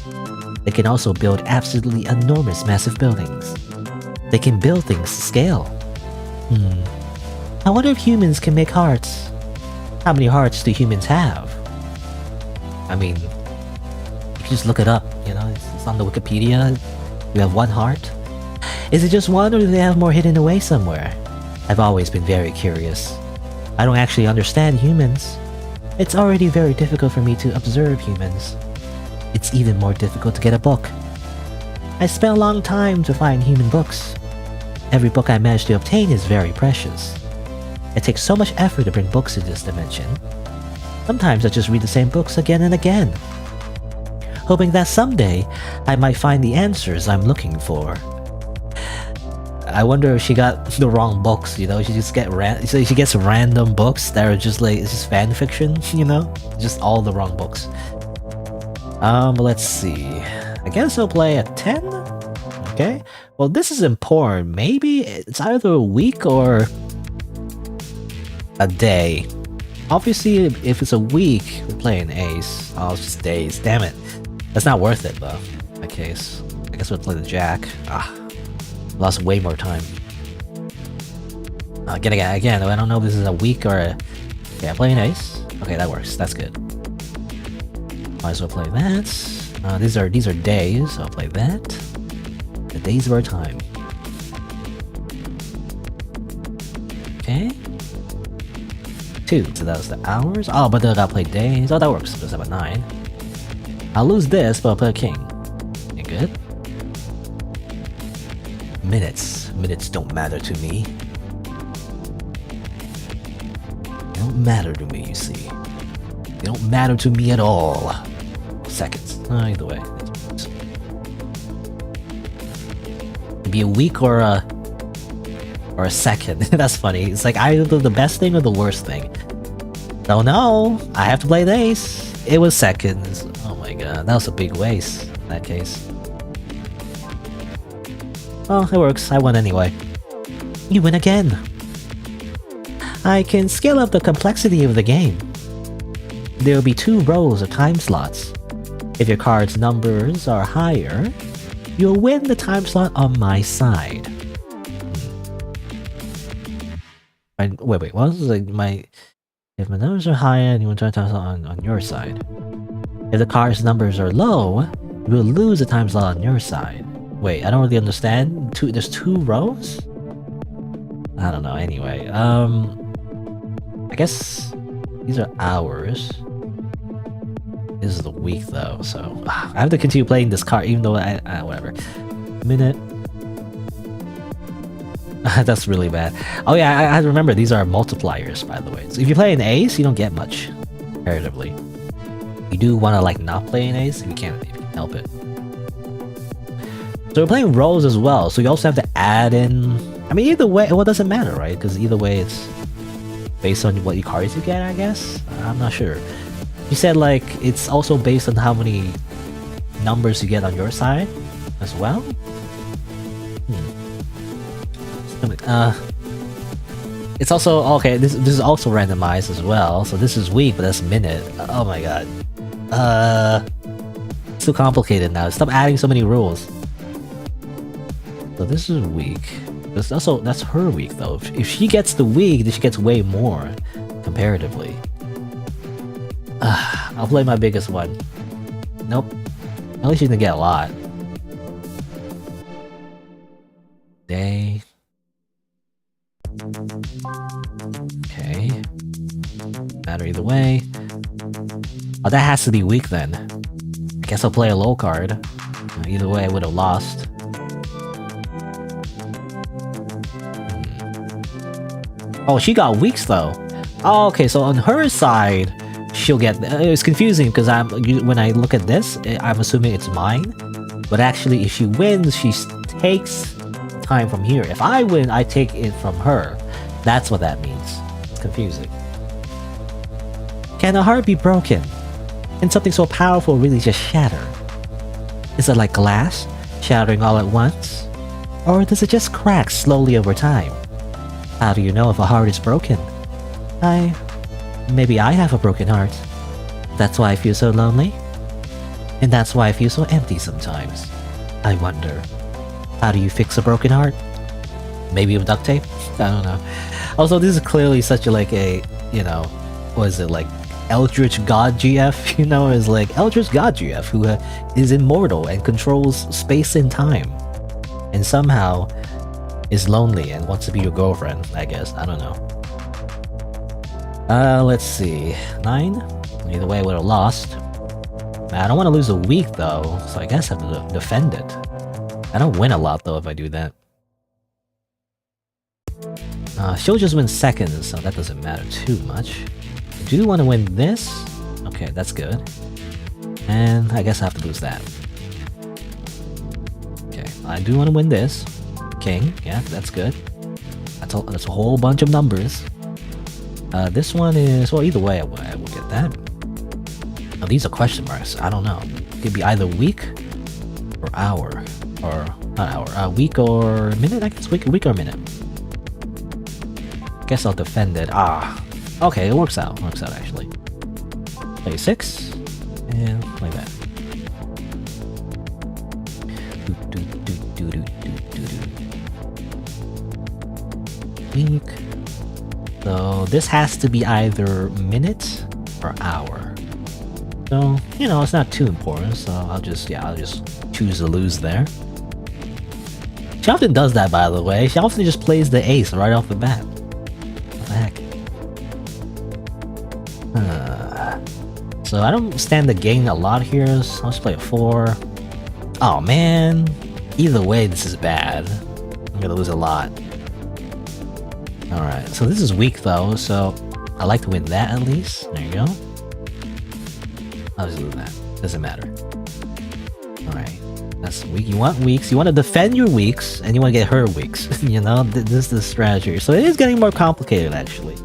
They can also build absolutely enormous massive buildings. They can build things to scale. I wonder if humans can make hearts. How many hearts do humans have? I mean, you can just look it up, you know, it's on the Wikipedia. You have 1 heart. Is it just 1 or do they have more hidden away somewhere? I've always been very curious. I don't actually understand humans. It's already very difficult for me to observe humans. It's even more difficult to get a book. I spent a long time to find human books. Every book I managed to obtain is very precious. It takes so much effort to bring books to this dimension. Sometimes I just read the same books again and again, hoping that someday I might find the answers I'm looking for. I wonder if she got the wrong books, you know? She just she gets random books that are just like, it's just fan fiction, you know? Just all the wrong books. Let's see. I guess I'll play a 10? Okay. Well, this is important. Maybe it's either a week or a day. Obviously, if it's a week, we're playing ace. Oh, it's just days. Damn it. That's not worth it, though. In that case. I guess we'll play the jack. Lost way more time. Again, I don't know if this is a week or a... Yeah, playing ace. Okay, that works. That's good. Might as well play that. These are days, so I'll play that. The days of our time. Okay. 2, so that was the hours. Oh, but then I gotta play days. Oh, that works. Just have a 9. I'll lose this, but I'll play a king. Okay, good. Minutes. Minutes don't matter to me. They don't matter to me, you see. They don't matter to me at all. Seconds. Either way. It'd be a week or a second. That's funny. It's like either the best thing or the worst thing. Oh no! I have to play the ace. It was seconds. Oh my god, that was a big waste in that case. Oh, it works. I won anyway. You win again. I can scale up the complexity of the game. There will be 2 rows of time slots. If your card's numbers are higher, you'll win the time slot on my side. Wait, what was it? If my numbers are higher and you want to time slot on your side. If the card's numbers are low, you will lose the time slot on your side. Wait, I don't really understand. There's 2 rows? I don't know, anyway. I guess these are hours. This is the week though, so I have to continue playing this card even though whatever. Minute. That's really bad. Oh yeah, I remember these are multipliers, by the way. So if you play an ace, you don't get much, comparatively. You do want to like not play an ace if you can help it. So we're playing rows as well, so you also have to add in... I mean, either way, well, it doesn't matter, right? Because either way, it's based on what cards you get, I guess? I'm not sure. You said, like, it's also based on how many numbers you get on your side as well? It's also... Okay, this is also randomized as well, so this is week, but that's minute. Oh my god. It's too complicated now. Stop adding so many rules. So this is week. That's her week though. If she gets the week, then she gets way more comparatively. I'll play my biggest one. Nope. At least she didn't get a lot. Day. Okay. Matter either way. Oh, that has to be weak then. I guess I'll play a low card. Either way, I would have lost. Oh, she got weeks though. Oh, okay, so on her side, she'll get... It's confusing because when I look at this, I'm assuming it's mine. But actually, if she wins, she takes time from here. If I win, I take it from her. That's what that means. It's confusing. Can a heart be broken? Can something so powerful really just shatter? Is it like glass, shattering all at once? Or does it just crack slowly over time? How do you know if a heart is broken? Maybe I have a broken heart. That's why I feel so lonely. And that's why I feel so empty sometimes. I wonder, how do you fix a broken heart? Maybe with duct tape? I don't know. Also, this is clearly such a, like a, you know, what is it, like Eldritch God GF? You know, is like Eldritch God GF who is immortal and controls space and time. And somehow is lonely and wants to be your girlfriend, I guess. I don't know. Let's see. 9? Either way, I would have lost. I don't want to lose a week though, so I guess I have to defend it. I don't win a lot though if I do that. She'll just win seconds, so that doesn't matter too much. I do want to win this. Okay, that's good. And I guess I have to lose that. Okay, I do want to win this. King, yeah, that's good. That's a whole bunch of numbers. This one is... Well, either way, I will get that. Oh, these are question marks. I don't know. It could be either week or hour. Or... Not hour. Week or minute, I guess? Week or minute. Guess I'll defend it. Okay, it works out. Works out, actually. Play 6. And play that. Week. So this has to be either minute or hour. So, you know, it's not too important, so I'll just choose to lose there. She often does that, by the way. She often just plays the ace right off the bat. What the heck? So I don't stand to gain a lot here, so I'll just play a 4. Oh man! Either way, this is bad. I'm gonna lose a lot. Alright, so this is weak though, so I like to win that at least. There you go. I'll just lose that. Doesn't matter. Alright, that's weak. You want weeks. You want to defend your weeks, and you want to get her weeks. You know, this is the strategy. So it is getting more complicated actually.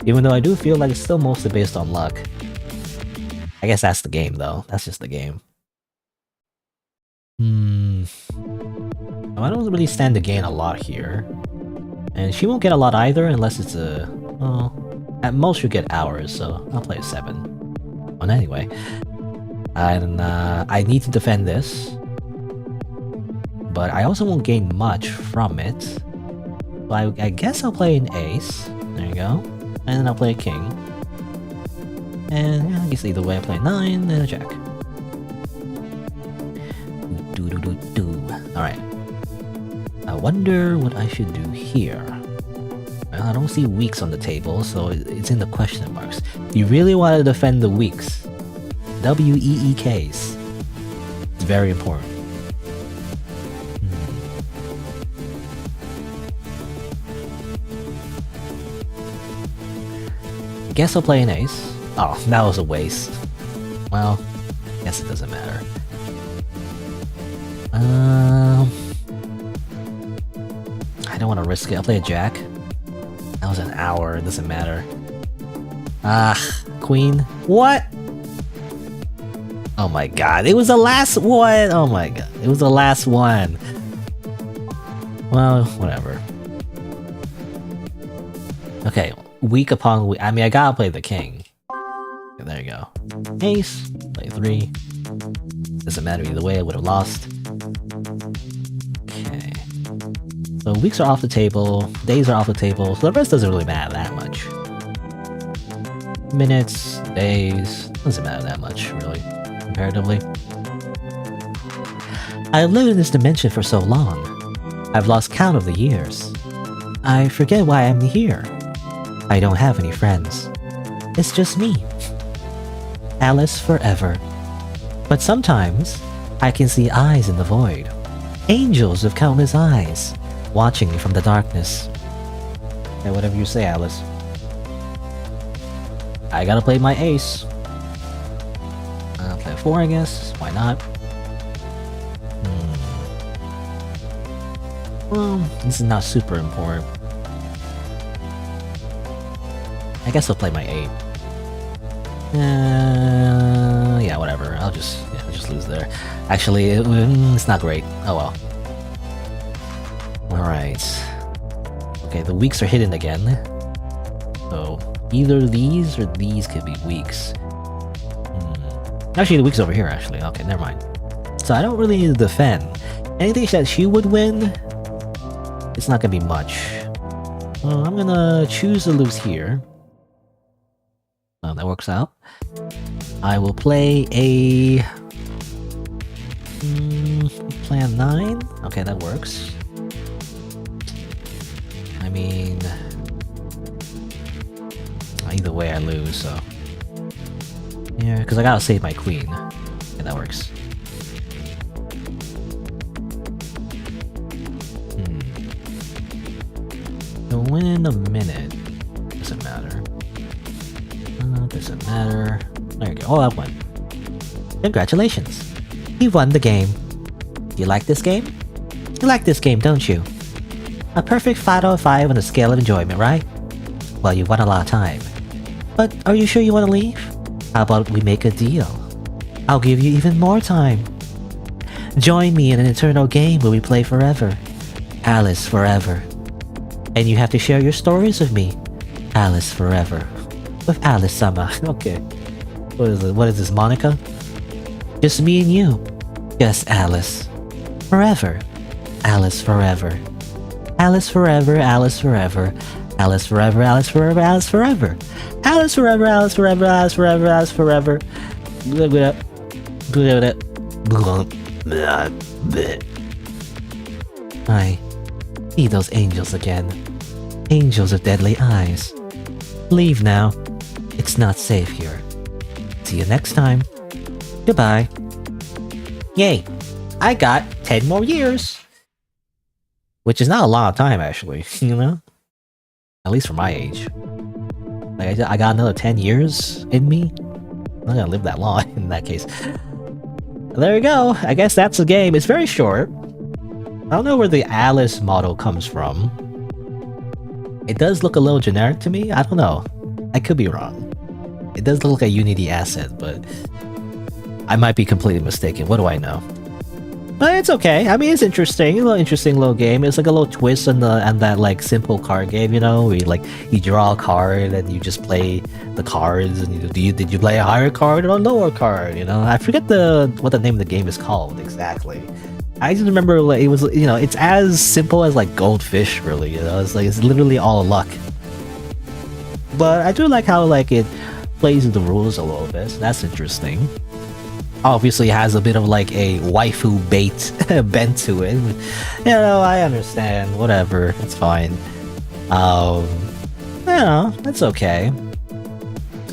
Even though I do feel like it's still mostly based on luck. I guess that's the game though. That's just the game. I don't really stand to gain a lot here. And she won't get a lot either unless it's a... Well, at most you'll get hours, so I'll play a 7. Well, anyway. And I need to defend this. But I also won't gain much from it. So I guess I'll play an ace. There you go. And then I'll play a king. And yeah, I guess either way I play a 9 and a jack. Alright. wonder what I should do here. Well, I don't see weeks on the table, so it's in the question marks. You really want to defend the weeks. WEEKs. It's very important. Guess I'll play an ace. Oh, that was a waste. Well, guess it doesn't matter. I don't want to risk it. I'll play a jack. That was an hour. It doesn't matter. Ah, queen. What? Oh my god. It was the last one. Oh my god. It was the last one. Well, whatever. Okay. Week upon week. I mean, I gotta play the king. Okay, there you go. Ace. Play 3. Doesn't matter either way. I would have lost. Okay. So weeks are off the table. Days are off the table. So the rest doesn't really matter that much. Minutes, days. Doesn't matter that much, really. Comparatively. I've lived in this dimension for so long. I've lost count of the years. I forget why I'm here. I don't have any friends. It's just me. Alice forever. But sometimes, I can see eyes in the void. Angels with countless eyes, watching me from the darkness. Okay, whatever you say, Alice. I gotta play my ace. I'll play a 4, I guess. Why not? Well, this is not super important. I guess I'll play my 8. Yeah, whatever. I'll just lose there. Actually, it's not great. Oh well. Alright. Okay, the weeks are hidden again. So, either these or these could be weeks. Actually, the week's over here, actually. Okay, never mind. So I don't really need to defend. Anything that she would win, it's not gonna be much. Well, I'm gonna choose to lose here. Oh, that works out. I will play a... play a 9? Okay, that works. I mean... either way I lose, so... yeah, because I gotta save my queen. Yeah, that works. To win in a minute. Doesn't matter. Doesn't matter. There you go. Oh, I won. Congratulations. You won the game. You like this game? You like this game, don't you? A perfect 5 out of 5 on a scale of enjoyment, right? Well, you won a lot of time. But are you sure you want to leave? How about we make a deal? I'll give you even more time. Join me in an eternal game where we play forever. Alice forever. And you have to share your stories with me. Alice forever. With Alice Sama. Okay. What is it? What is this, Monica? Just me and you. Just Alice. Forever. Alice forever. Alice forever, Alice forever. Alice forever, Alice forever, Alice forever. Alice forever, Alice forever, Alice forever, Alice forever. I see those angels again. Angels with deadly eyes. Leave now. It's not safe here. See you next time. Goodbye. Yay! I got 10 more years! Which is not a lot of time, actually, you know? At least for my age. Like, I got another 10 years in me? I'm not gonna live that long, in that case. There you go. I guess that's the game. It's very short. I don't know where the Alice model comes from. It does look a little generic to me. I don't know. I could be wrong. It does look like a Unity asset, but I might be completely mistaken. What do I know? But it's okay. I mean, it's interesting. A little interesting little game. It's like a little twist on that like simple card game, you know, where you draw a card and you just play the cards. And did you play a higher card or a lower card? You know, I forget what the name of the game is called exactly. I just remember like it was, you know, it's as simple as like Goldfish, really. You know, it's literally all luck. But I do like how like it plays with the rules a little bit. So that's interesting. obviously has a bit of like a waifu bait bent to it. You know, I understand. Whatever, it's fine. You know, that's okay.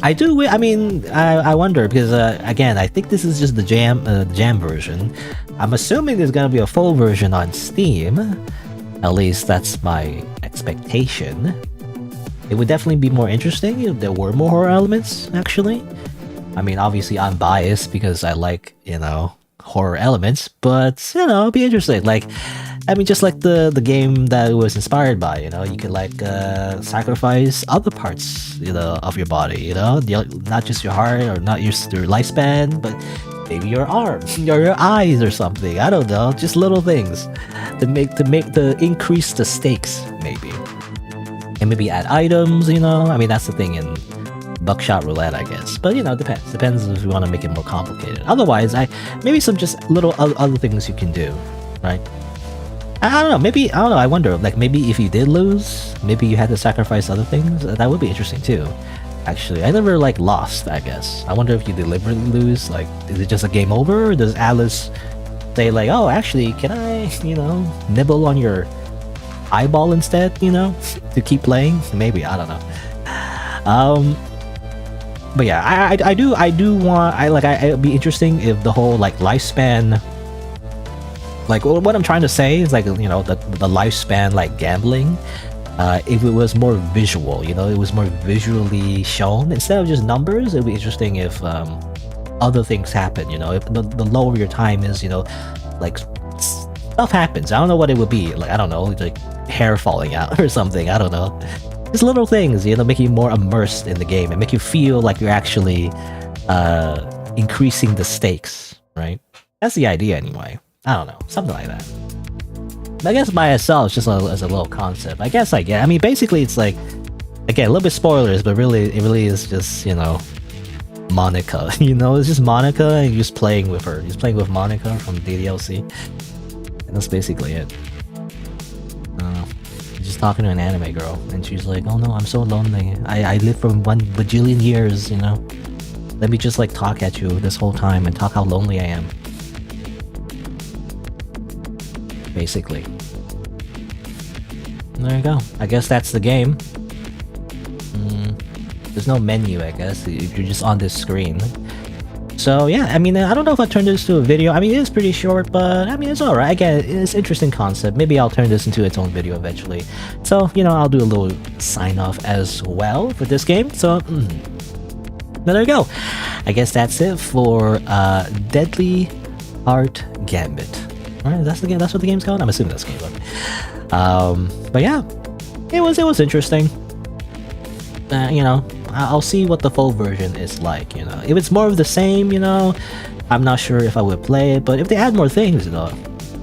I mean, I wonder because again, I think this is just the jam version. I'm assuming there's gonna be a full version on Steam. At least that's my expectation. It would definitely be more interesting if there were more horror elements, actually. I mean, obviously I'm biased because I like, you know, horror elements, but, you know, it'd be interesting. Like, I mean, just like the game that it was inspired by, you know, you could like sacrifice other parts, you know, of your body, you know, not just your heart or not your lifespan, but maybe your arms or your eyes or something. I don't know, just little things to increase the stakes, maybe. And maybe add items, you know. I mean, that's the thing in buckshot roulette, I guess. But you know, depends if you want to make it more complicated. Otherwise, maybe some just little other things you can do, right? I don't know. Maybe I don't know. I wonder. Like maybe if you did lose, maybe you had to sacrifice other things. That would be interesting too. Actually, I never like lost. I guess. I wonder if you deliberately lose. Like, is it just a game over? Or does Alice say like, "Oh, actually, can I, you know, nibble on your eyeball instead, you know, to keep playing?" Maybe, I don't know. But yeah, I do want, it'd be interesting if the whole like lifespan, like what I'm trying to say is like, you know, the lifespan like gambling, if it was more visual, you know, it was more visually shown instead of just numbers. It'd be interesting if other things happen, you know, if the lower your time is, you know, like stuff happens. I don't know what it would be. Like, I don't know, like hair falling out or something. I don't know. Just little things, you know, make you more immersed in the game and make you feel like you're actually increasing the stakes, right? That's the idea anyway. I don't know, something like that. But I guess by itself, it's just as a little concept. I guess I get. I mean, basically, it's like, again, a little bit spoilers, but really, it really is just, you know, Monica. You know, it's just Monica, and you're just playing with her. You're just playing with Monica from DDLC. And that's basically it. Just talking to an anime girl, and she's like, "Oh no, I'm so lonely. I lived for 1 bajillion years, you know. Let me just like talk at you this whole time and talk how lonely I am." Basically. There you go. I guess that's the game. There's no menu, I guess. You're just on this screen. So yeah, I mean, I don't know if I'll turn this to a video. I mean, it is pretty short, but I mean, it's alright. Again, it's an interesting concept. Maybe I'll turn this into its own video eventually. So, you know, I'll do a little sign-off as well for this game. So, there you go. I guess that's it for Deadly Heart Gambit. Alright, that's the game. That's what the game's called? I'm assuming that's the game. But yeah, it was interesting. You know, I'll see what the full version is like, you know. If it's more of the same, you know, I'm not sure if I would play it, but if they add more things, you know,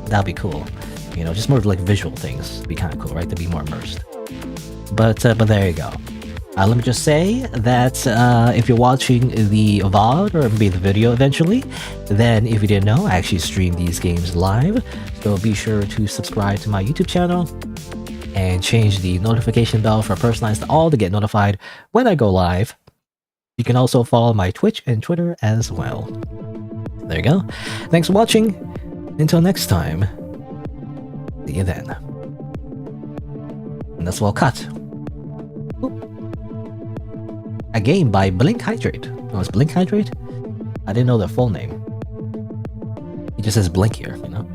that'd be cool. You know, just more of like visual things would be kind of cool, right? To be more immersed. But there you go. Let me just say that if you're watching the VOD or maybe the video eventually, then if you didn't know, I actually stream these games live. So be sure to subscribe to my YouTube channel and change the notification bell for personalized all to get notified when I go live. You can also follow my Twitch and Twitter as well. There you go. Thanks for watching. Until next time, see you then. And that's well cut. Oop. A game by Blink Hydrate. Oh, it's Blink Hydrate? I didn't know their full name. It just says Blink here, you know?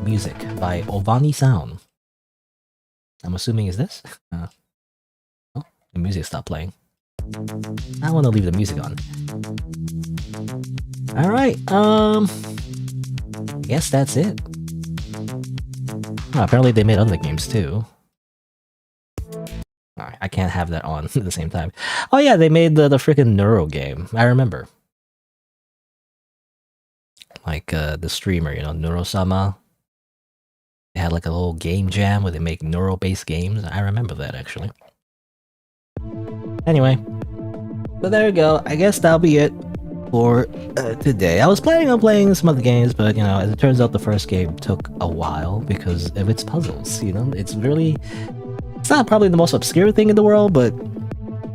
Music by Ovani Sound. I'm assuming is this? Oh, the music stopped playing. I want to leave the music on. Alright, I guess that's it. Oh, apparently they made other games too. Alright, I can't have that on at the same time. Oh yeah, they made the freaking Neuro game. I remember. Like the streamer, you know, Neuro-sama. They had like a little game jam where they make Neuro-based games. I remember that actually. Anyway, so there you go. I guess that'll be it for today. I was planning on playing some other games, but you know, as it turns out, the first game took a while because of its puzzles. You know, it's not probably the most obscure thing in the world, but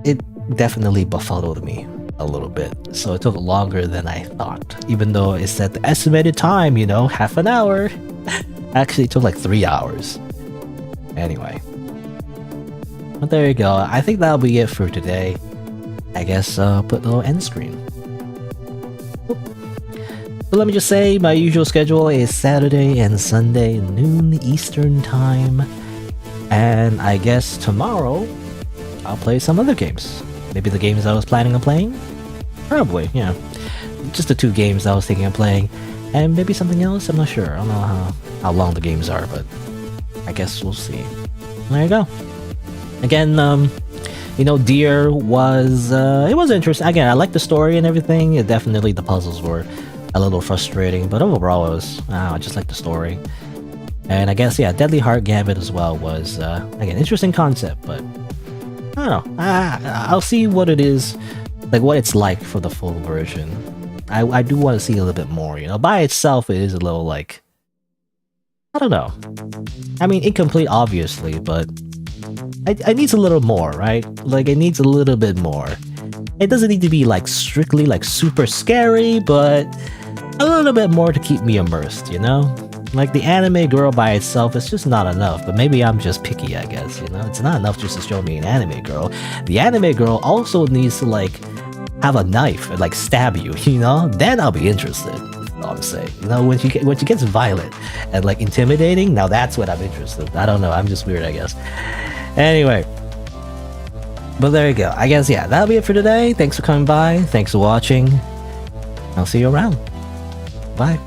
it definitely befuddled me. a little bit, so it took longer than I thought. Even though it said the estimated time, you know, half an hour. Actually, it took like 3 hours. Anyway. But there you go. I think that'll be it for today. I guess put the little end screen. So let me just say, my usual schedule is Saturday and Sunday, noon Eastern time. And I guess tomorrow, I'll play some other games. Maybe the games I was planning on playing? Probably, yeah. Just the 2 games I was thinking of playing. And maybe something else, I'm not sure. I don't know how long the games are, but I guess we'll see. There you go. Again, you know, Deer was, it was interesting. Again, I liked the story and everything. Definitely the puzzles were a little frustrating, but overall it was, I just like the story. And I guess, yeah, Deadly Heart Gambit as well was, again, interesting concept, but I don't know. I'll see what it is, like what it's like for the full version. I do want to see a little bit more, you know. By itself, it is a little like, I don't know. I mean, incomplete, obviously, but it needs a little more, right? Like, it needs a little bit more. It doesn't need to be like strictly like super scary, but a little bit more to keep me immersed, you know? Like the anime girl by itself is just not enough, but maybe I'm just picky, I guess, you know? It's not enough just to show me an anime girl. The anime girl also needs to like have a knife and like stab you, you know? Then I'll be interested. That's all I'm saying. You know, when she gets violent and like intimidating, now that's when I'm interested. I don't know, I'm just weird, I guess. Anyway. But there you go. I guess, yeah, that'll be it for today. Thanks for coming by. Thanks for watching. I'll see you around. Bye.